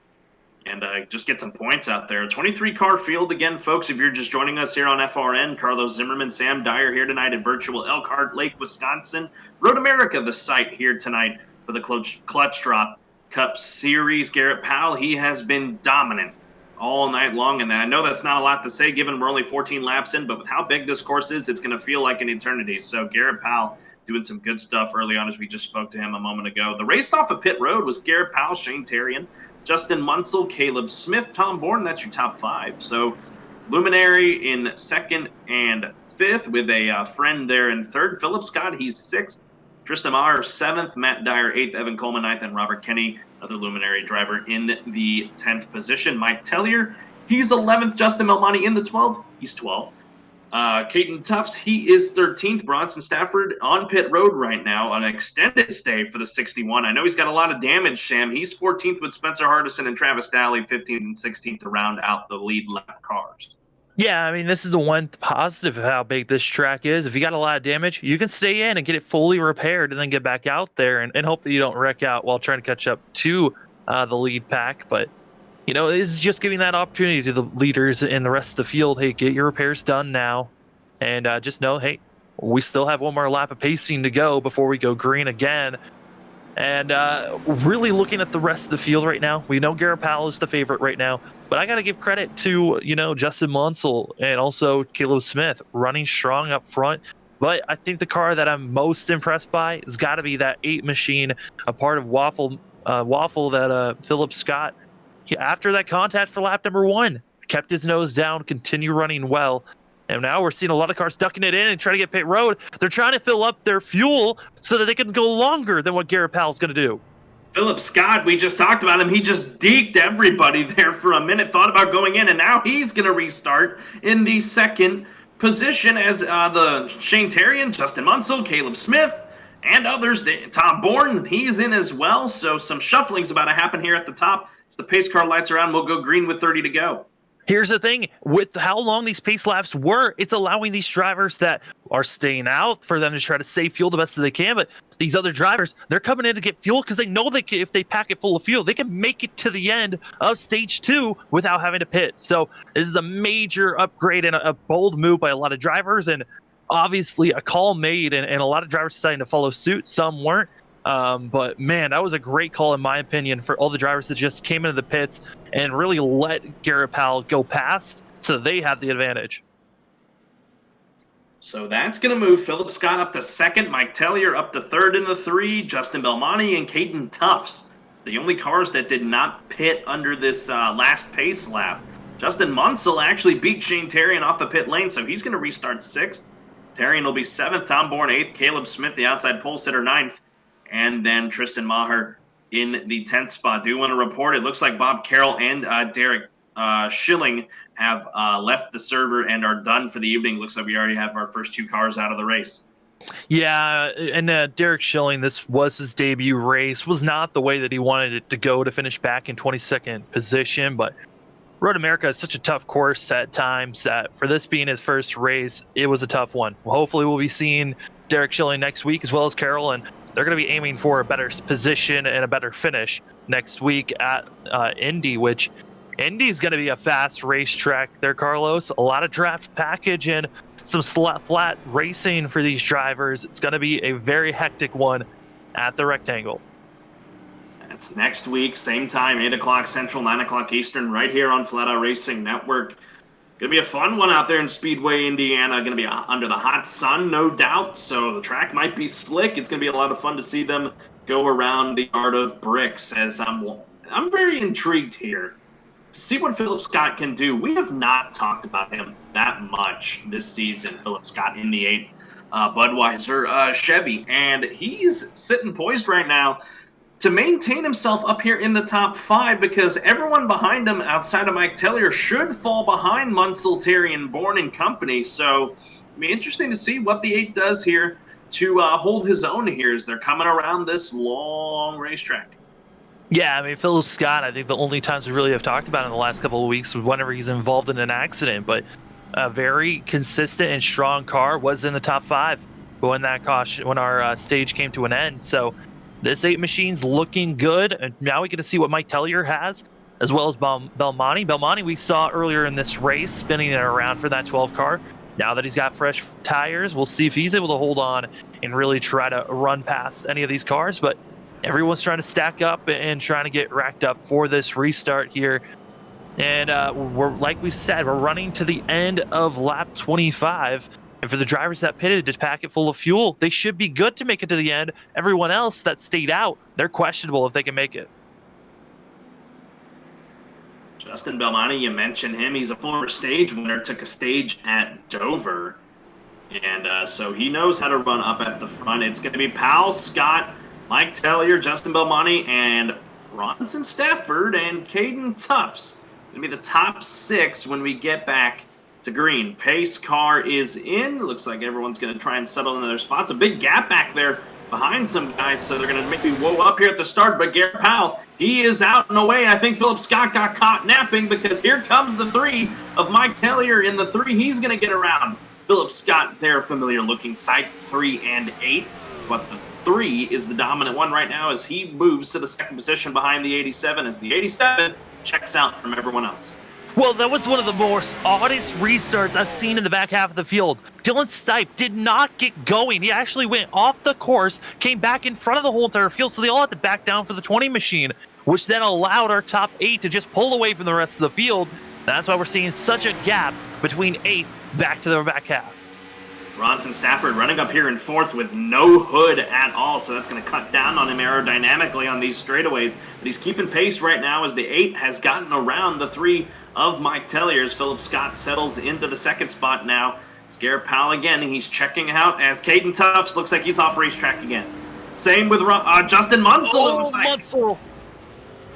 and just get some points out there. 23-car field again, folks. If you're just joining us here on FRN, Carlos Zimmerman, Sam Dyer here tonight at virtual Elkhart Lake, Wisconsin. Road America, the site here tonight for the Clutch Drop Cup Series. Garrett Powell, he has been dominant all night long, and I know that's not a lot to say given we're only 14 laps in, but with how big this course is, it's going to feel like an eternity. So Garrett Powell doing some good stuff early on as we just spoke to him a moment ago. The race off of pit road was Garrett Powell, Shane Terrian, Justin Munsell, Caleb Smith, Tom Bourne. That's your top 5. So Luminary in 2nd and 5th with a friend there in 3rd. Philip Scott, he's 6th. Tristan Maher 7th, Matt Dyer 8th, Evan Coleman 9th, and Robert Kenny, another luminary driver, in the 10th position. Mike Tellier, he's 11th. Justin Melmani in the 12th. He's 12th. Caden Tufts, he is 13th. Bronson Stafford on pit road right now, an extended stay for the 61. I know he's got a lot of damage, Sam. He's 14th with Spencer Hardison and Travis Daly, 15th and 16th to round out the lead lap cars. Yeah, I mean, this is the one positive of how big this track is. If you got a lot of damage, you can stay in and get it fully repaired and then get back out there and hope that you don't wreck out while trying to catch up to the lead pack. But it's just giving that opportunity to the leaders and the rest of the field. Hey, get your repairs done now. And just know, hey, we still have one more lap of pacing to go before we go green again. And really looking at the rest of the field right now, we know Garrett Powell is the favorite right now. But I got to give credit to, Justin Munsell and also Caleb Smith running strong up front. But I think the car that I'm most impressed by has got to be that 8 machine, a part of Waffle that Philip Scott, after that contact for lap number 1, kept his nose down, continue running well. And now we're seeing a lot of cars ducking it in and trying to get pit road. They're trying to fill up their fuel so that they can go longer than what Garrett Powell's going to do. Philip Scott, we just talked about him. He just deked everybody there for a minute, thought about going in, and now he's going to restart in the 2nd position as the Shane Terrian, Justin Munsell, Caleb Smith, and others. Tom Bourne, he's in as well. So some shuffling's about to happen here at the top. As the pace car lights around, we'll go green with 30 to go. Here's the thing, with how long these pace laps were, it's allowing these drivers that are staying out for them to try to save fuel the best that they can. But these other drivers, they're coming in to get fuel because they know that if they pack it full of fuel, they can make it to the end of stage 2 without having to pit. So this is a major upgrade and a bold move by a lot of drivers, and obviously a call made, and a lot of drivers deciding to follow suit. Some weren't. But man, that was a great call in my opinion for all the drivers that just came into the pits and really let Garrett Powell go past so they had the advantage. So that's going to move Philip Scott up to 2nd, Mike Tellier up to 3rd in the 3, Justin Belmonte and Caden Tufts, the only cars that did not pit under this last pace lap. Justin Munsell actually beat Shane Terrian off the pit lane, so he's going to restart 6th. Terrian will be 7th, Tom Bourne 8th, Caleb Smith, the outside pole sitter, 9th. And then Tristan Maher in the 10th spot. Do want to report, it looks like Bob Carroll and Derek Schilling have left the server and are done for the evening. Looks like we already have our first 2 cars out of the race. Yeah, and Derek Schilling, this was his debut race. Was not the way that he wanted it to go to finish back in 22nd position. But Road America is such a tough course at times that for this being his first race, it was a tough one. Well, hopefully we'll be seeing Derek Schilling next week as well as Carroll, and they're going to be aiming for a better position and a better finish next week at Indy, which Indy's going to be a fast racetrack there, Carlos. A lot of draft package and some flat racing for these drivers. It's going to be a very hectic one at the Rectangle. That's next week, same time, 8 o'clock Central, 9 o'clock Eastern, right here on Flatout Racing Network. Going to be a fun one out there in Speedway, Indiana. Going to be under the hot sun, no doubt. So the track might be slick. It's going to be a lot of fun to see them go around the Art of Bricks. As I'm very intrigued here to see what Philip Scott can do. We have not talked about him that much this season, Philip Scott in the 8 Budweiser Chevy. And he's sitting poised right now to maintain himself up here in the top 5, because everyone behind him outside of Mike Tellier should fall behind Munsell, Terry, and Bourne and company. So it'll be interesting to see what the 8 does here to hold his own here as they're coming around this long racetrack. Yeah, I mean, Philip Scott, I think the only times we really have talked about in the last couple of weeks was whenever he's involved in an accident, but a very consistent and strong car was in the top 5 when our stage came to an end. So this 8 machine's looking good, and now we get to see what Mike Tellier has, as well as Belmonte. Belmonte we saw earlier in this race spinning it around for that 12 car. Now that he's got fresh tires, we'll see if he's able to hold on and really try to run past any of these cars. But everyone's trying to stack up and trying to get racked up for this restart here. And we're, like we said, we're running to the end of lap 25. And for the drivers that pitted to pack it full of fuel, they should be good to make it to the end. Everyone else that stayed out, they're questionable if they can make it. Justin Belmonte, you mentioned him. He's a former stage winner, took a stage at Dover. And so he knows how to run up at the front. It's going to be Powell, Scott, Mike Tellier, Justin Belmonte, and Ronson Stafford and Caden Tufts. Going to be the top 6 when we get back to green. Pace car is in. Looks like everyone's going to try and settle into their spots. A big gap back there behind some guys, so they're going to maybe whoa up here at the start. But Garrett Powell, he is out and away. I think Philip Scott got caught napping because here comes the 3 of Mike Tellier. In the 3, he's going to get around Philip Scott there, familiar looking sight 3 and 8. But the 3 is the dominant one right now as he moves to the second position behind the 87 as the 87 checks out from everyone else. Well, that was one of the most oddest restarts I've seen in the back half of the field. Dylan Stipe did not get going. He actually went off the course, came back in front of the whole entire field, so they all had to back down for the 20 machine, which then allowed our top 8 to just pull away from the rest of the field. That's why we're seeing such a gap between 8th back to the back half. Ronson Stafford running up here in 4th with no hood at all, so that's going to cut down on him aerodynamically on these straightaways. But he's keeping pace right now as the 8 has gotten around the 3 of Mike Tellier as Philip Scott settles into the second spot now. It's Garrett Powell again. He's checking out as Caden Tufts looks like he's off racetrack again. Same with Justin Munsell, it looks like.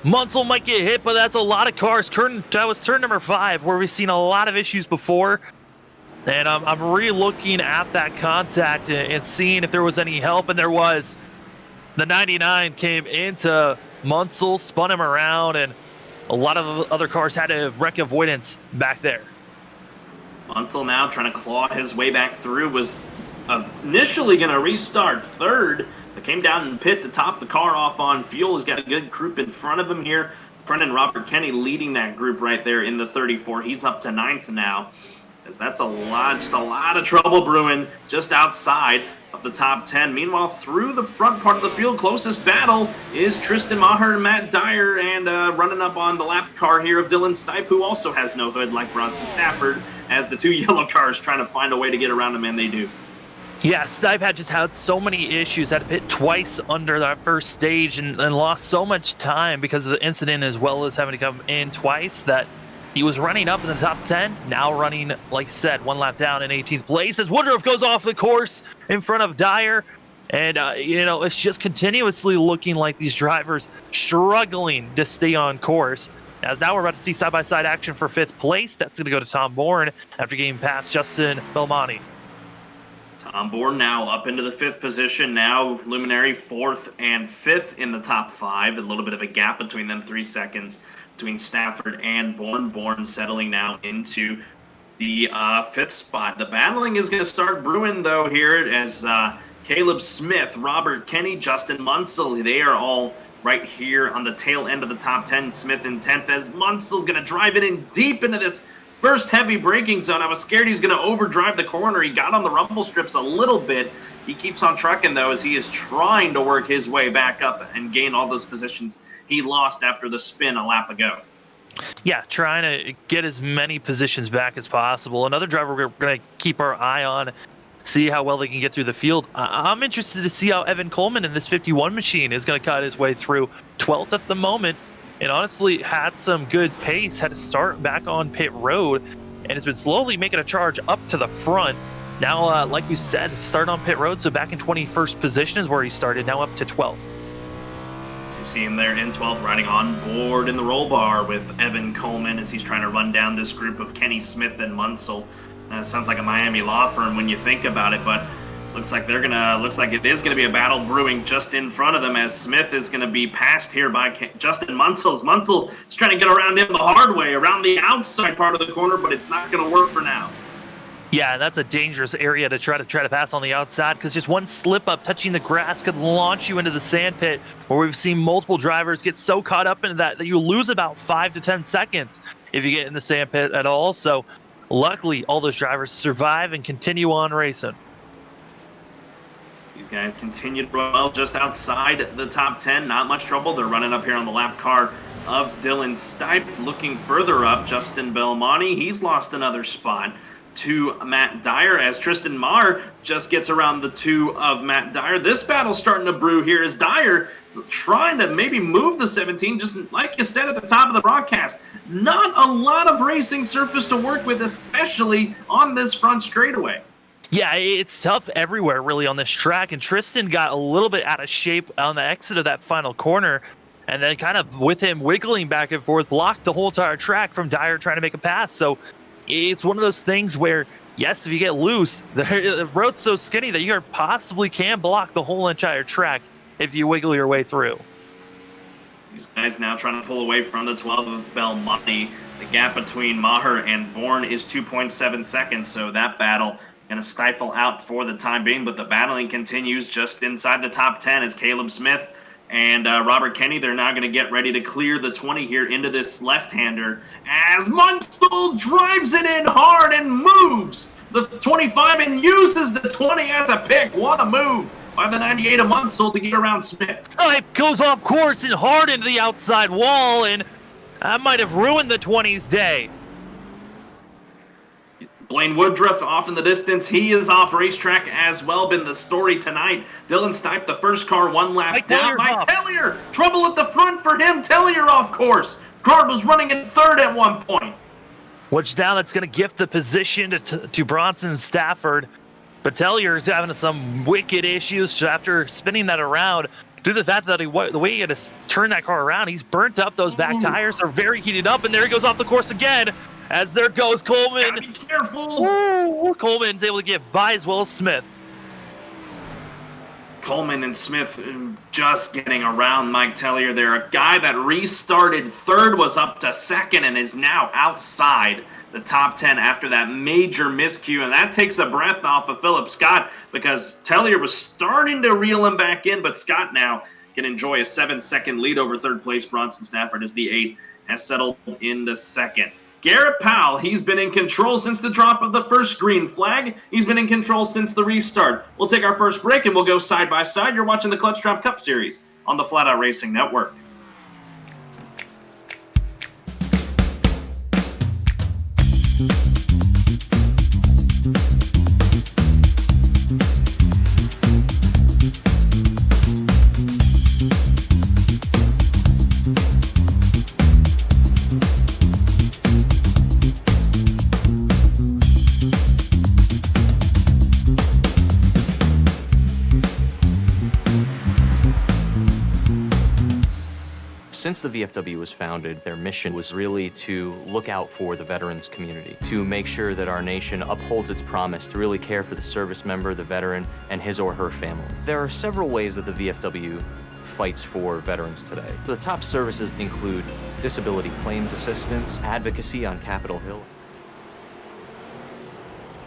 Munsell might get hit, but that's a lot of cars. That was turn number 5, where we've seen a lot of issues before. And I'm re-looking at that contact and seeing if there was any help, and there was. The 99 came into Munsell, spun him around, and a lot of other cars had to wreck avoidance back there. Munsell now trying to claw his way back through, was initially going to restart 3rd, but came down and pit to top the car off on fuel. He's got a good group in front of him here. Brendan Robert Kenny leading that group right there in the 34. He's up to 9th now. As that's just a lot of trouble brewing just outside of the top 10. Meanwhile, through the front part of the field, closest battle is Tristan Maher and Matt Dyer, and running up on the lap car here of Dylan Stipe, who also has no hood like Bronson Stafford, as the 2 yellow cars trying to find a way to get around him, and they do. Yeah, Stipe had just had so many issues, had to pit twice under that first stage and lost so much time because of the incident, as well as having to come in twice, that he was running up in the top 10, now running, like I said, 1 lap down in 18th place as Woodruff goes off the course in front of Dyer. And, it's just continuously looking like these drivers struggling to stay on course. As now we're about to see side-by-side action for 5th place. That's going to go to Tom Bourne after getting past Justin Belmonte. Tom Bourne now up into the 5th position. Now Luminary 4th and 5th in the top 5. A little bit of a gap between them, 3 seconds. Between Stafford and Bourne. Bourne settling now into the 5th spot. The battling is going to start brewing, though, here as Caleb Smith, Robert Kenny, Justin Munsell, they are all right here on the tail end of the top 10. Smith in 10th as Munsell's going to drive it in deep into this first heavy braking zone. I was scared he's going to overdrive the corner. He got on the rumble strips a little bit. He keeps on trucking, though, as he is trying to work his way back up and gain all those positions he lost after the spin a lap ago. Yeah, trying to get as many positions back as possible. Another driver we're going to keep our eye on, see how well they can get through the field. I'm interested to see how Evan Coleman in this 51 machine is going to cut his way through. 12th at the moment, and honestly had some good pace, had to start back on pit road, and has been slowly making a charge up to the front. Now, like you said, start on pit road, so back in 21st position is where he started, now up to 12th. You see him there in 12th, riding on board in the roll bar with Evan Coleman as he's trying to run down this group of Kenny Smith and Munsell. Sounds like a Miami law firm when you think about it, but looks like it is gonna be a battle brewing just in front of them as Smith is gonna be passed here by Justin Munsell. Munsell is trying to get around him the hard way, around the outside part of the corner, but it's not gonna work for now. Yeah, that's a dangerous area to try to pass on the outside, because just one slip up touching the grass could launch you into the sand pit, where we've seen multiple drivers get so caught up into that you lose about 5 to 10 seconds if you get in the sand pit at all. So luckily, all those drivers survive and continue on racing. These guys continue to run well just outside the top 10. Not much trouble. They're running up here on the lap car of Dylan Stipe. Looking further up, Justin Belmonte. He's lost another spot to Matt Dyer as Tristan Maher just gets around the 2 of Matt Dyer. This battle's starting to brew here as Dyer is trying to maybe move the 17, just like you said at the top of the broadcast. Not a lot of racing surface to work with, especially on this front straightaway. Yeah, it's tough everywhere really on this track, and Tristan got a little bit out of shape on the exit of that final corner, and then kind of with him wiggling back and forth, blocked the whole entire track from Dyer trying to make a pass. So it's one of those things where, yes, if you get loose, the road's so skinny that you possibly can block the whole entire track if you wiggle your way through. These guys now trying to pull away from the 12 of Belmonte. The gap between Maher and Bourne is 2.7 seconds, so that battle going to stifle out for the time being, but the battling continues just inside the top 10 as Caleb Smith and Robert Kenny, they're now going to get ready to clear the 20 here into this left-hander as Munsell drives it in hard and moves the 25 and uses the 20 as a pick. What a move by the 98 of Munsell to get around Smith. Stipe goes off course and hard into the outside wall, and that might have ruined the 20's day. Blaine Woodruff off in the distance. He is off racetrack as well. Been the story tonight. Dylan Stipe, the first car, one lap down. Mike Tellier, trouble at the front for him. Tellier off course. Car was running in third at one point. Which now that's going to gift the position to Bronson Stafford. But Tellier's having some wicked issues after spinning that around. Due to the fact that the way he had to turn that car around, he's burnt up those back tires. Are very heated up, and there he goes off the course again. As there goes Coleman. Gotta be careful. Ooh, Coleman's able to get by as well as Smith. Coleman and Smith just getting around Mike Tellier there. A guy that restarted third was up to second and is now outside the top 10 after that major miscue. And that takes a breath off of Philip Scott because Tellier was starting to reel him back in, but Scott now can enjoy a 7-second lead over third place. Bronson Stafford as the 8 has settled into second. Garrett Powell, he's been in control since the drop of the first green flag. He's been in control since the restart. We'll take our first break and we'll go side by side. You're watching the Clutch Drop Cup Series on the Flatout Racing Network. Since the VFW was founded, their mission was really to look out for the veterans community, to make sure that our nation upholds its promise to really care for the service member, the veteran, and his or her family. There are several ways that the VFW fights for veterans today. The top services include disability claims assistance, advocacy on Capitol Hill.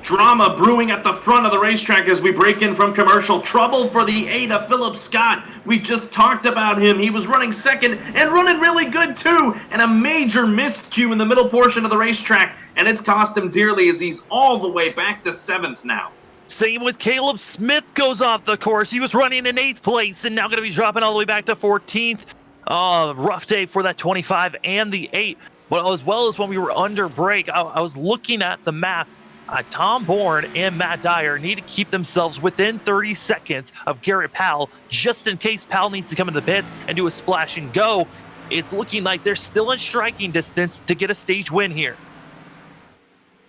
Drama brewing at the front of the racetrack as we break in from commercial. Trouble for the 8 of Philip Scott. We just talked about him. He was running second and running really good too. And a major miscue in the middle portion of the racetrack. And it's cost him dearly as he's all the way back to 7th now. Same with Caleb Smith goes off the course. He was running in 8th place and now going to be dropping all the way back to 14th. Rough day for that 25 and the 8. But as well as when we were under break, I was looking at the map. Tom Bourne and Matt Dyer need to keep themselves within 30 seconds of Garrett Powell, just in case Powell needs to come into the pits and do a splash and go. It's looking like they're still in striking distance to get a stage win here.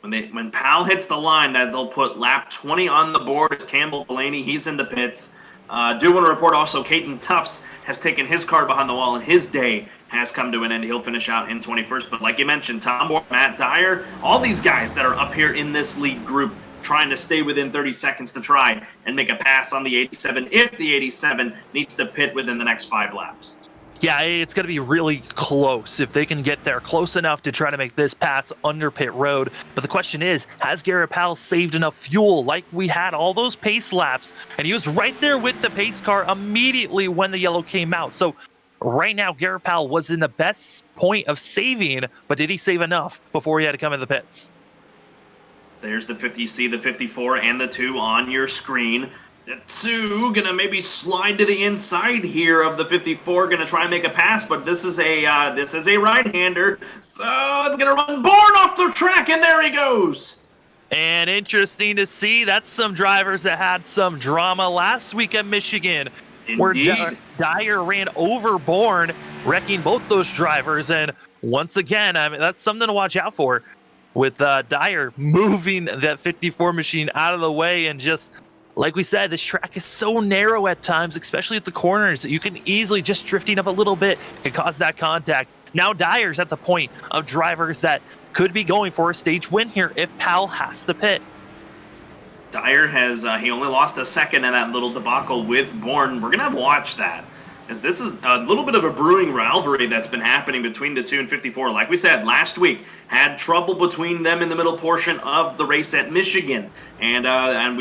When Powell hits the line, that they'll put lap 20 on the board. It's Campbell Delaney. He's in the pits. Do want to report also Caden Tufts has taken his car behind the wall, and his day has come to an end. He'll finish out in 21st. But like you mentioned, Tom Bourne, Matt Dyer, all these guys that are up here in this lead group trying to stay within 30 seconds to try and make a pass on the 87 if the 87 needs to pit within the next 5 laps. Yeah, it's going to be really close if they can get there close enough to try to make this pass under pit road. But the question is, has Garrett Powell saved enough fuel like we had all those pace laps? And he was right there with the pace car immediately when the yellow came out. So right now, Garrett Powell was in the best point of saving, but did he save enough before he had to come in the pits? There's the 50, you see the 54 and the 2 on your screen. The 2 gonna maybe slide to the inside here of the 54, gonna try and make a pass, but this is a right-hander, so it's gonna run Bourne off the track, and there he goes. And interesting to see, that's some drivers that had some drama last week at Michigan. Indeed. Where Dyer ran over Bourne, wrecking both those drivers. And once again, I mean, that's something to watch out for. with Dyer moving that 54 machine out of the way. And just like we said, this track is so narrow at times, especially at the corners, that you can easily just drifting up a little bit can cause that contact. Now Dyer's at the point of drivers that could be going for a stage win here if Powell has to pit. Dyer has, he only lost a second in that little debacle with Bourne. We're going to have to watch that, as this is a little bit of a brewing rivalry that's been happening between the 2 and 54. Like we said, last week, had trouble between them in the middle portion of the race at Michigan. And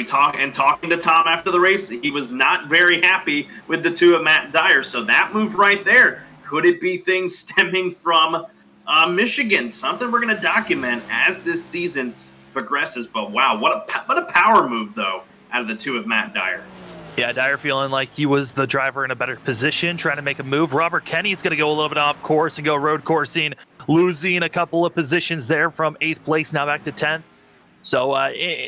talking to Tom after the race, he was not very happy with the 2 of Matt Dyer. So that move right there, could it be things stemming from Michigan? Something we're going to document as this season progresses. But wow, what a power move, though, out of the 2 of Matt Dyer. Yeah, Dyer feeling like he was the driver in a better position, trying to make a move. Robert Kenny's going to go a little bit off course and go road coursing, losing a couple of positions there from 8th place now back to 10th. So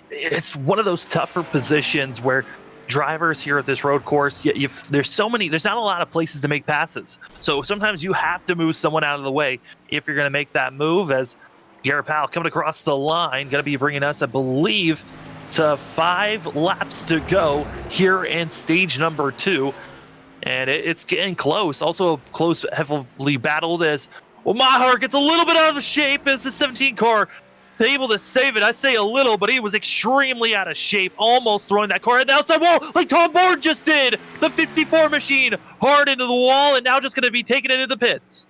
it's one of those tougher positions where drivers here at this road course, there's not a lot of places to make passes. So sometimes you have to move someone out of the way if you're going to make that move. As Garrett Powell coming across the line, going to be bringing us, I believe, to 5 laps to go here in stage number 2. And it's getting close. Also close, heavily battled as Maher gets a little bit out of the shape as the 17 car able to save it. I say a little, but he was extremely out of shape, almost throwing that car at the outside wall like Tom Bourne just did. The 54 machine hard into the wall, and now just going to be taking it into the pits.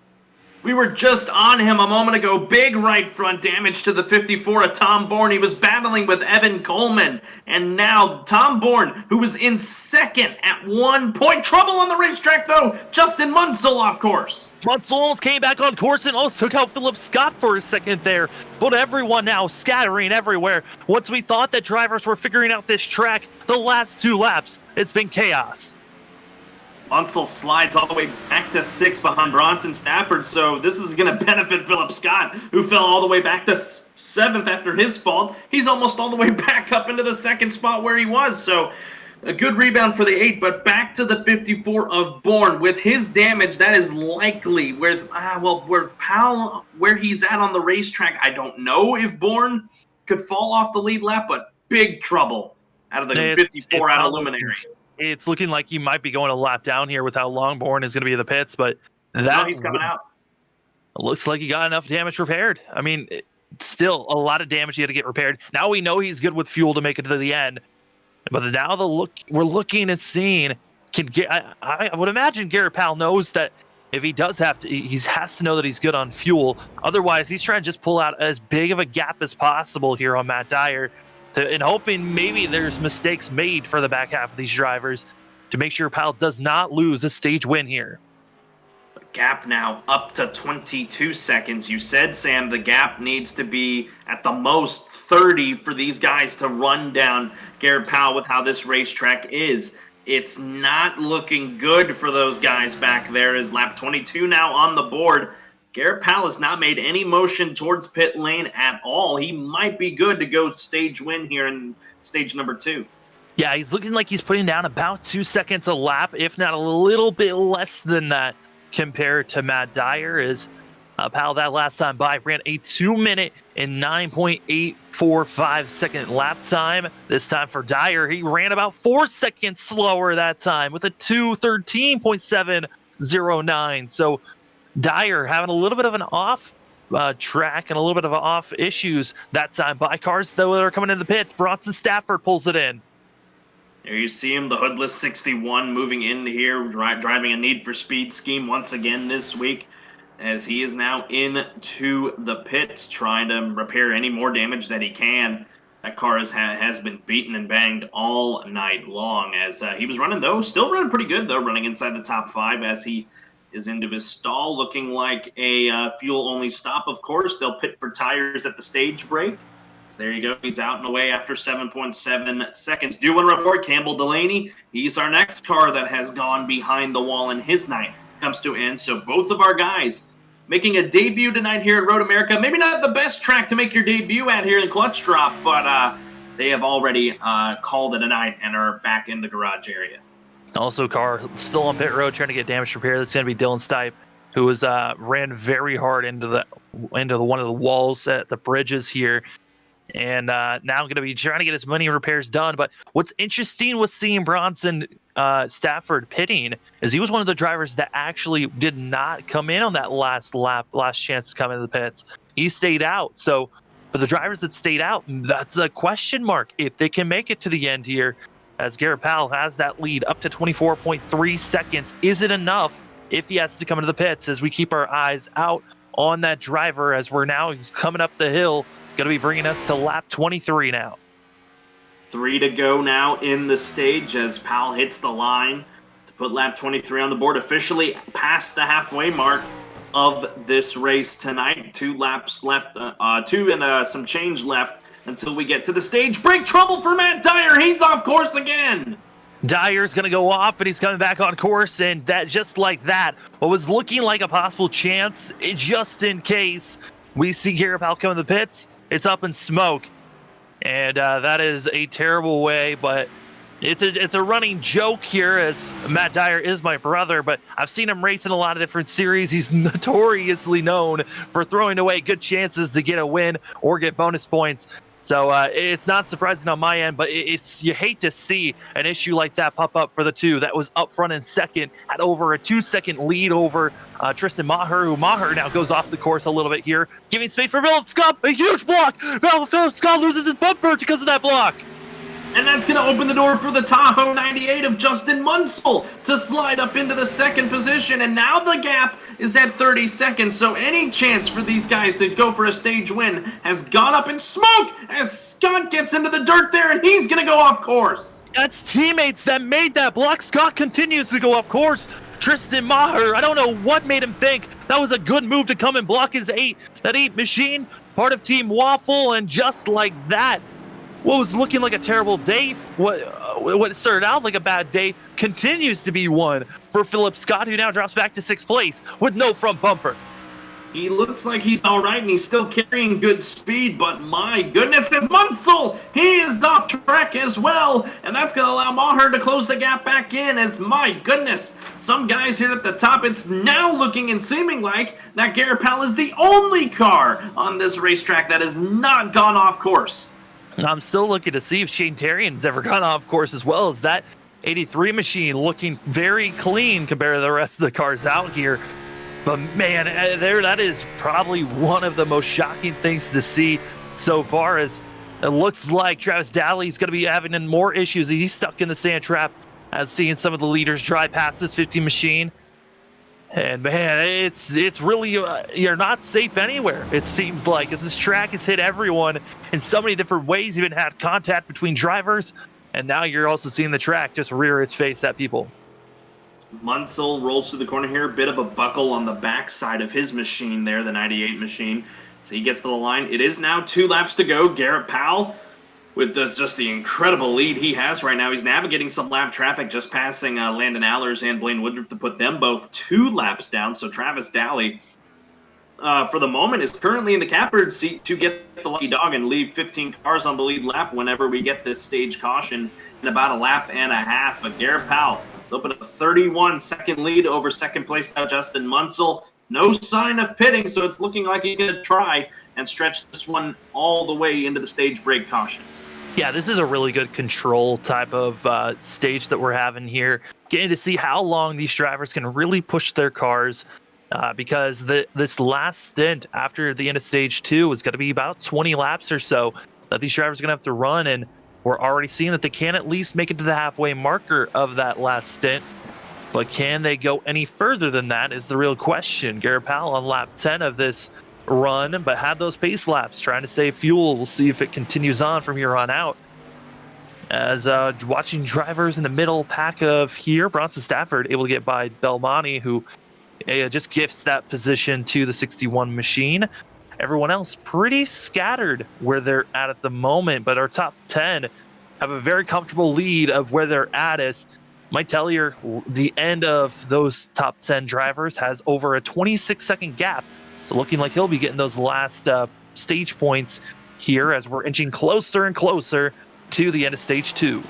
We were just on him a moment ago. Big right front damage to the 54 of Tom Bourne. He was battling with Evan Coleman. And now Tom Bourne, who was in second at one point. Trouble on the racetrack, though. Justin Munsell off course. Munsell almost came back on course and almost took out Philip Scott for a second there. But everyone now scattering everywhere. Once we thought that drivers were figuring out this track, the last 2 laps, it's been chaos. Munsell slides all the way back to 6th behind Bronson Stafford, so this is going to benefit Philip Scott, who fell all the way back to 7th after his fault. He's almost all the way back up into the 2nd spot where he was, so a good rebound for the 8, but back to the 54 of Bourne. With his damage, that is likely where Powell, where he's at on the racetrack. I don't know if Bourne could fall off the lead lap, but big trouble out of the 54 out of Luminary. It's looking like he might be going a lap down here with how long Bourne is going to be in the pits, but he's coming out. It looks like he got enough damage repaired. I mean, still a lot of damage he had to get repaired. Now we know he's good with fuel to make it to the end, but now we're looking and seeing I would imagine Garrett Powell knows that if he does have to, he has to know that he's good on fuel. Otherwise, he's trying to just pull out as big of a gap as possible here on Matt Dyer. And hoping maybe there's mistakes made for the back half of these drivers to make sure Powell does not lose a stage win here. The gap now up to 22 seconds. You said, Sam, the gap needs to be at the most 30 for these guys to run down Garrett Powell with how this racetrack is. It's not looking good for those guys back there as lap 22 now on the board. Garrett Powell has not made any motion towards pit lane at all. He might be good to go stage win here in stage number 2. Yeah, he's looking like he's putting down about 2 seconds a lap, if not a little bit less than that compared to Matt Dyer. As Powell that last time by ran a 2-minute and 9.845 second lap time. This time for Dyer, he ran about 4 seconds slower that time with a 2:13.709. So Dyer having a little bit of an off track and a little bit of off issues that time by cars, though, that are coming in the pits. Bronson Stafford pulls it in. There you see him, the hoodless 61 moving in here, driving a Need for Speed scheme once again this week, as he is now into the pits trying to repair any more damage that he can. That car has been beaten and banged all night long, as he was running, though, still running pretty good, though, running inside the top 5 as he is into his stall, looking like a fuel-only stop. Of course, they'll pit for tires at the stage break. So there you go. He's out and away after 7.7 seconds. Do want to report Campbell Delaney. He's our next car that has gone behind the wall, and his night comes to an end. So both of our guys making a debut tonight here at Road America. Maybe not the best track to make your debut at here in Clutch Drop, but they have already called it a night and are back in the garage area. Also, car still on pit road trying to get damage repair. That's going to be Dylan Stipe. who was ran very hard into one of the walls at the bridges here, and now going to be trying to get as many repairs done. But what's interesting with seeing Bronson Stafford pitting is he was one of the drivers that actually did not come in on that last chance to come into the pits. He stayed out. So for the drivers that stayed out, that's a question mark if they can make it to the end here, as Garrett Powell has that lead up to 24.3 seconds. Is it enough if he has to come into the pits, as we keep our eyes out on that driver as he's coming up the hill, going to be bringing us to lap 23 now. 3 to go now in the stage as Powell hits the line to put lap 23 on the board, officially past the halfway mark of this race tonight. 2 laps left, 2 and some change left until we get to the stage break. Trouble for Matt Dyer. He's off course again. Dyer's going to go off, and he's coming back on course, and that just like that, what was looking like a possible chance, just in case we see Garrett Powell come in the pits, it's up in smoke. And that is a terrible way, but it's a running joke here, as Matt Dyer is my brother, but I've seen him race in a lot of different series. He's notoriously known for throwing away good chances to get a win or get bonus points. So it's not surprising on my end, but you hate to see an issue like that pop up for the two that was up front in second, had over a 2-second lead over Tristan Maher, who Maher now goes off the course a little bit here, giving space for Philip Scott, a huge block. Philip Scott loses his bumper because of that block. And that's going to open the door for the Tahoe 98 of Justin Munsell to slide up into the second position. And now the gap is at 30 seconds. So any chance for these guys to go for a stage win has gone up in smoke as Scott gets into the dirt there, and he's going to go off course. That's teammates that made that block. Scott continues to go off course. Tristan Maher, I don't know what made him think that was a good move to come and block his 8. That 8 machine, part of Team Waffle, and just like that, what was looking like a terrible day, what started out like a bad day, continues to be one for Philip Scott, who now drops back to 6th place with no front bumper. He looks like he's all right, and he's still carrying good speed, but my goodness, it's Munsell! He is off track as well, and that's going to allow Maher to close the gap back in, as my goodness, some guys here at the top, it's now looking and seeming like that Garrett Powell is the only car on this racetrack that has not gone off course. I'm still looking to see if Shane Terrian's ever gone off course, as well as that 83 machine looking very clean compared to the rest of the cars out here. But man, that is probably one of the most shocking things to see so far, as it looks like Travis Daly's going to be having more issues. He's stuck in the sand trap, as seeing some of the leaders drive past this 50 machine. And man, it's really, you're not safe anywhere, it seems like, as this track has hit everyone in so many different ways. Even had contact between drivers, and now you're also seeing the track just rear its face at people. Munsell rolls through the corner here, bit of a buckle on the backside of his machine there, the 98 machine. So he gets to the line. It is now 2 laps to go. Garrett Powell, with just the incredible lead he has right now, he's navigating some lap traffic, just passing Landon Allers and Blaine Woodruff to put them both 2 laps down. So Travis Daly, for the moment, is currently in the catbird seat to get the lucky dog and leave 15 cars on the lead lap whenever we get this stage caution in about a lap and a half. But Garrett Powell is open up a 31-second lead over second place now Justin Munsell. No sign of pitting, so it's looking like he's going to try and stretch this one all the way into the stage break caution. Yeah, this is a really good control type of stage that we're having here. Getting to see how long these drivers can really push their cars, because this last stint after the end of stage 2 is going to be about 20 laps or so that these drivers are going to have to run, and we're already seeing that they can at least make it to the halfway marker of that last stint. But can they go any further than that is the real question. Garrett Powell on lap 10 of this run, but had those pace laps trying to save fuel. We'll see if it continues on from here on out. As watching drivers in the middle pack of here, Bronson Stafford able to get by Belmonte, who just gifts that position to the 61 machine. Everyone else pretty scattered where they're at the moment, but our top 10 have a very comfortable lead of where they're at. As Mike Tellier, the end of those top 10 drivers, has over a 26-second gap. So looking like he'll be getting those last stage points here as we're inching closer and closer to the end of stage 2.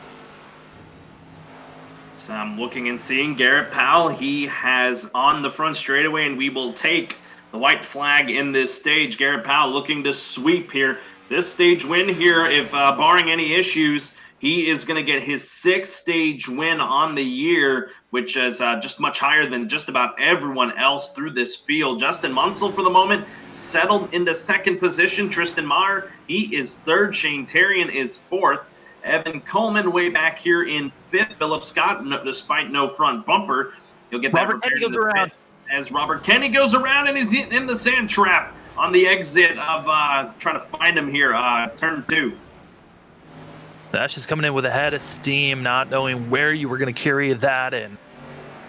So I'm looking and seeing Garrett Powell. He has on the front straightaway, and we will take the white flag in this stage. Garrett Powell looking to sweep here. This stage win here, if barring any issues, he is going to get his 6th stage win on the year, which is just much higher than just about everyone else through this field. Justin Munsell, for the moment, settled into 2nd position. Tristan Maher, he is 3rd. Shane Terrian is 4th. Evan Coleman way back here in 5th. Philip Scott, despite no front bumper, he'll get that Robert Kenny repaired goes around. as Robert Kenny goes around and is in the sand trap on the exit of trying to find him here, turn 2. That's just coming in with a head of steam, not knowing where you were going to carry that in.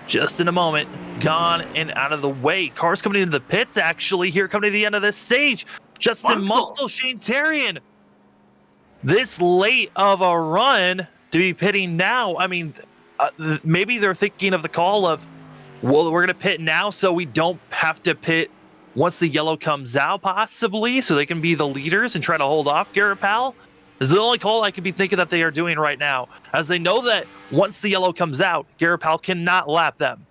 Just in a moment, gone and out of the way. Cars coming into the pits, actually, here coming to the end of this stage. Justin Munsell, Shane Terrian. This late of a run to be pitting now. I mean, maybe they're thinking of the call of, well, we're going to pit now so we don't have to pit once the yellow comes out, possibly, so they can be the leaders and try to hold off Garrett Powell. This is the only call I could be thinking that they are doing right now, as they know that once the yellow comes out, Garrett Powell cannot lap them.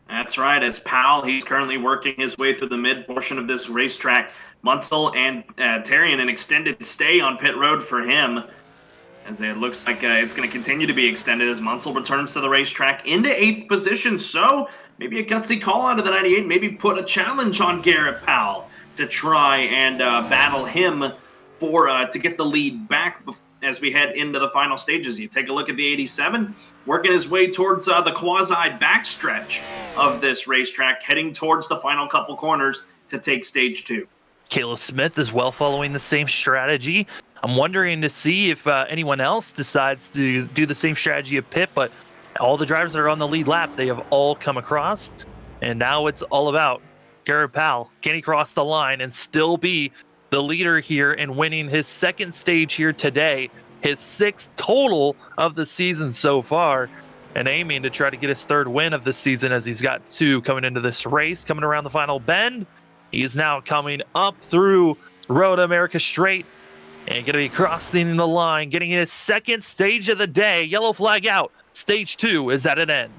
That's right. As Powell, he's currently working his way through the mid portion of this racetrack. Munsell and Terrian, an extended stay on pit road for him, as it looks like it's going to continue to be extended as Munsell returns to the racetrack into 8th position. So maybe a gutsy call out of the 98, maybe put a challenge on Garrett Powell to try and battle him for to get the lead back as we head into the final stages. You take a look at the 87, working his way towards the quasi backstretch of this racetrack, heading towards the final couple corners to take stage 2. Caleb Smith is well following the same strategy. I'm wondering to see if anyone else decides to do the same strategy of pit, but all the drivers that are on the lead lap, they have all come across, and now it's all about Garrett Powell. Can he cross the line and still be the leader here and winning his 2nd stage here today, his 6th total of the season so far, and aiming to try to get his 3rd win of the season, as he's got 2 coming into this race. Coming around the final bend, he's now coming up through Road America Straight and going to be crossing the line, getting his 2nd stage of the day. Yellow flag out. Stage 2 is at an end.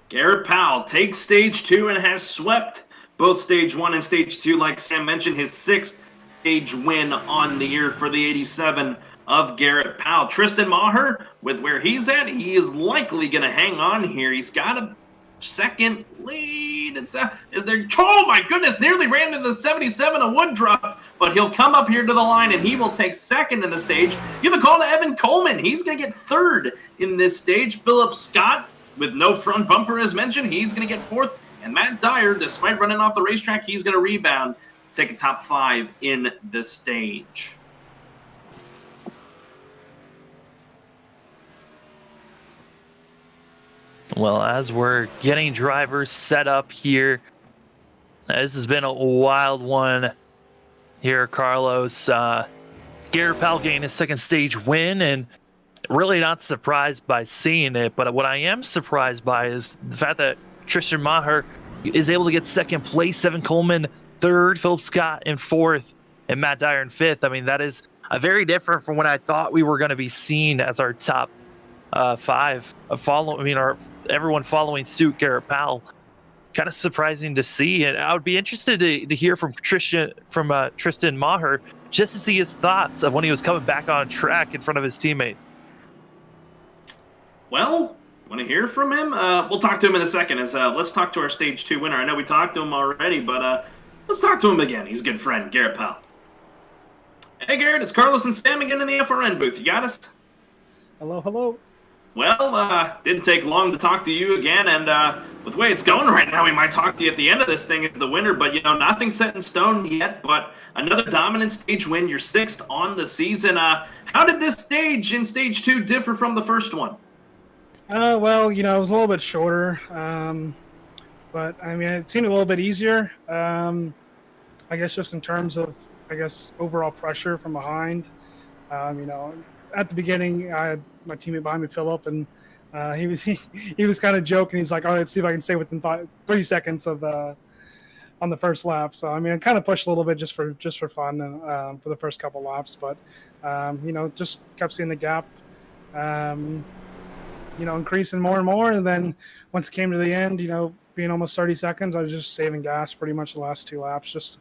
Garrett Powell takes stage 2 and has swept both stage 1 and stage 2. Like Sam mentioned, his 6th stage win on the year for the 87 of Garrett Powell. Tristan Maher, with where he's at, he is likely going to hang on here. He's got a 2nd lead. Oh my goodness, nearly ran into the 77 of Woodruff, but he'll come up here to the line and he will take 2nd in the stage. Give a call to Evan Coleman. He's going to get 3rd in this stage. Philip Scott, with no front bumper as mentioned, he's going to get 4th. And Matt Dyer, despite running off the racetrack, he's going to rebound, take a top 5 in the stage. Well, as we're getting drivers set up here, this has been a wild one here, Carlos. Garrett Powell getting his 2nd stage win, and really not surprised by seeing it. But what I am surprised by is the fact that Tristan Maher is able to get 2nd place, Evan Coleman 3rd, Philip Scott in 4th, and Matt Dyer in 5th. I mean, that is a very different from what I thought we were going to be seen as our top 5. Everyone following suit Garrett Powell. Kind of surprising to see, and I would be interested to hear from Tristan Maher, just to see his thoughts of when he was coming back on track in front of his teammate. Well, want to hear from him? We'll talk to him in a second. Let's talk to our stage 2 winner. I know we talked to him already, but let's talk to him again. He's a good friend, Garrett Powell. Hey, Garrett, it's Carlos and Sam again in the FRN booth. You got us? Hello, hello. Well, didn't take long to talk to you again, and with the way it's going right now, we might talk to you at the end of this thing as the winner, but, nothing set in stone yet, but another dominant stage win, your 6th on the season. How did this stage in stage 2 differ from the first one? Well, it was a little bit shorter, but, it seemed a little bit easier, I guess just in terms of, overall pressure from behind. At the beginning, I had my teammate behind me, Philip, and he was kind of joking. He's like, "All right, let's see if I can stay within 3 seconds of on the first lap." So I kind of pushed a little bit just for fun for the first couple laps, but just kept seeing the gap. increasing more and more. And then once it came to the end, being almost 30 seconds, I was just saving gas pretty much the last 2 laps,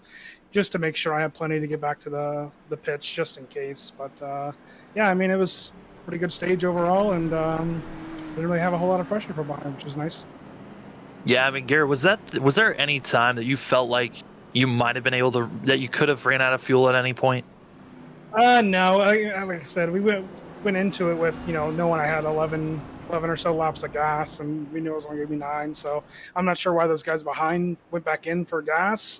just to make sure I had plenty to get back to the pits just in case. But yeah, I mean, it was a pretty good stage overall, and didn't really have a whole lot of pressure from behind, which was nice. Yeah, I mean, Garrett, was there any time that you felt like you might have been able to, that you could have ran out of fuel at any point? No, like I said, we went into it with knowing I had 11 or so laps of gas, and we knew it was only gonna be 9. So I'm not sure why those guys behind went back in for gas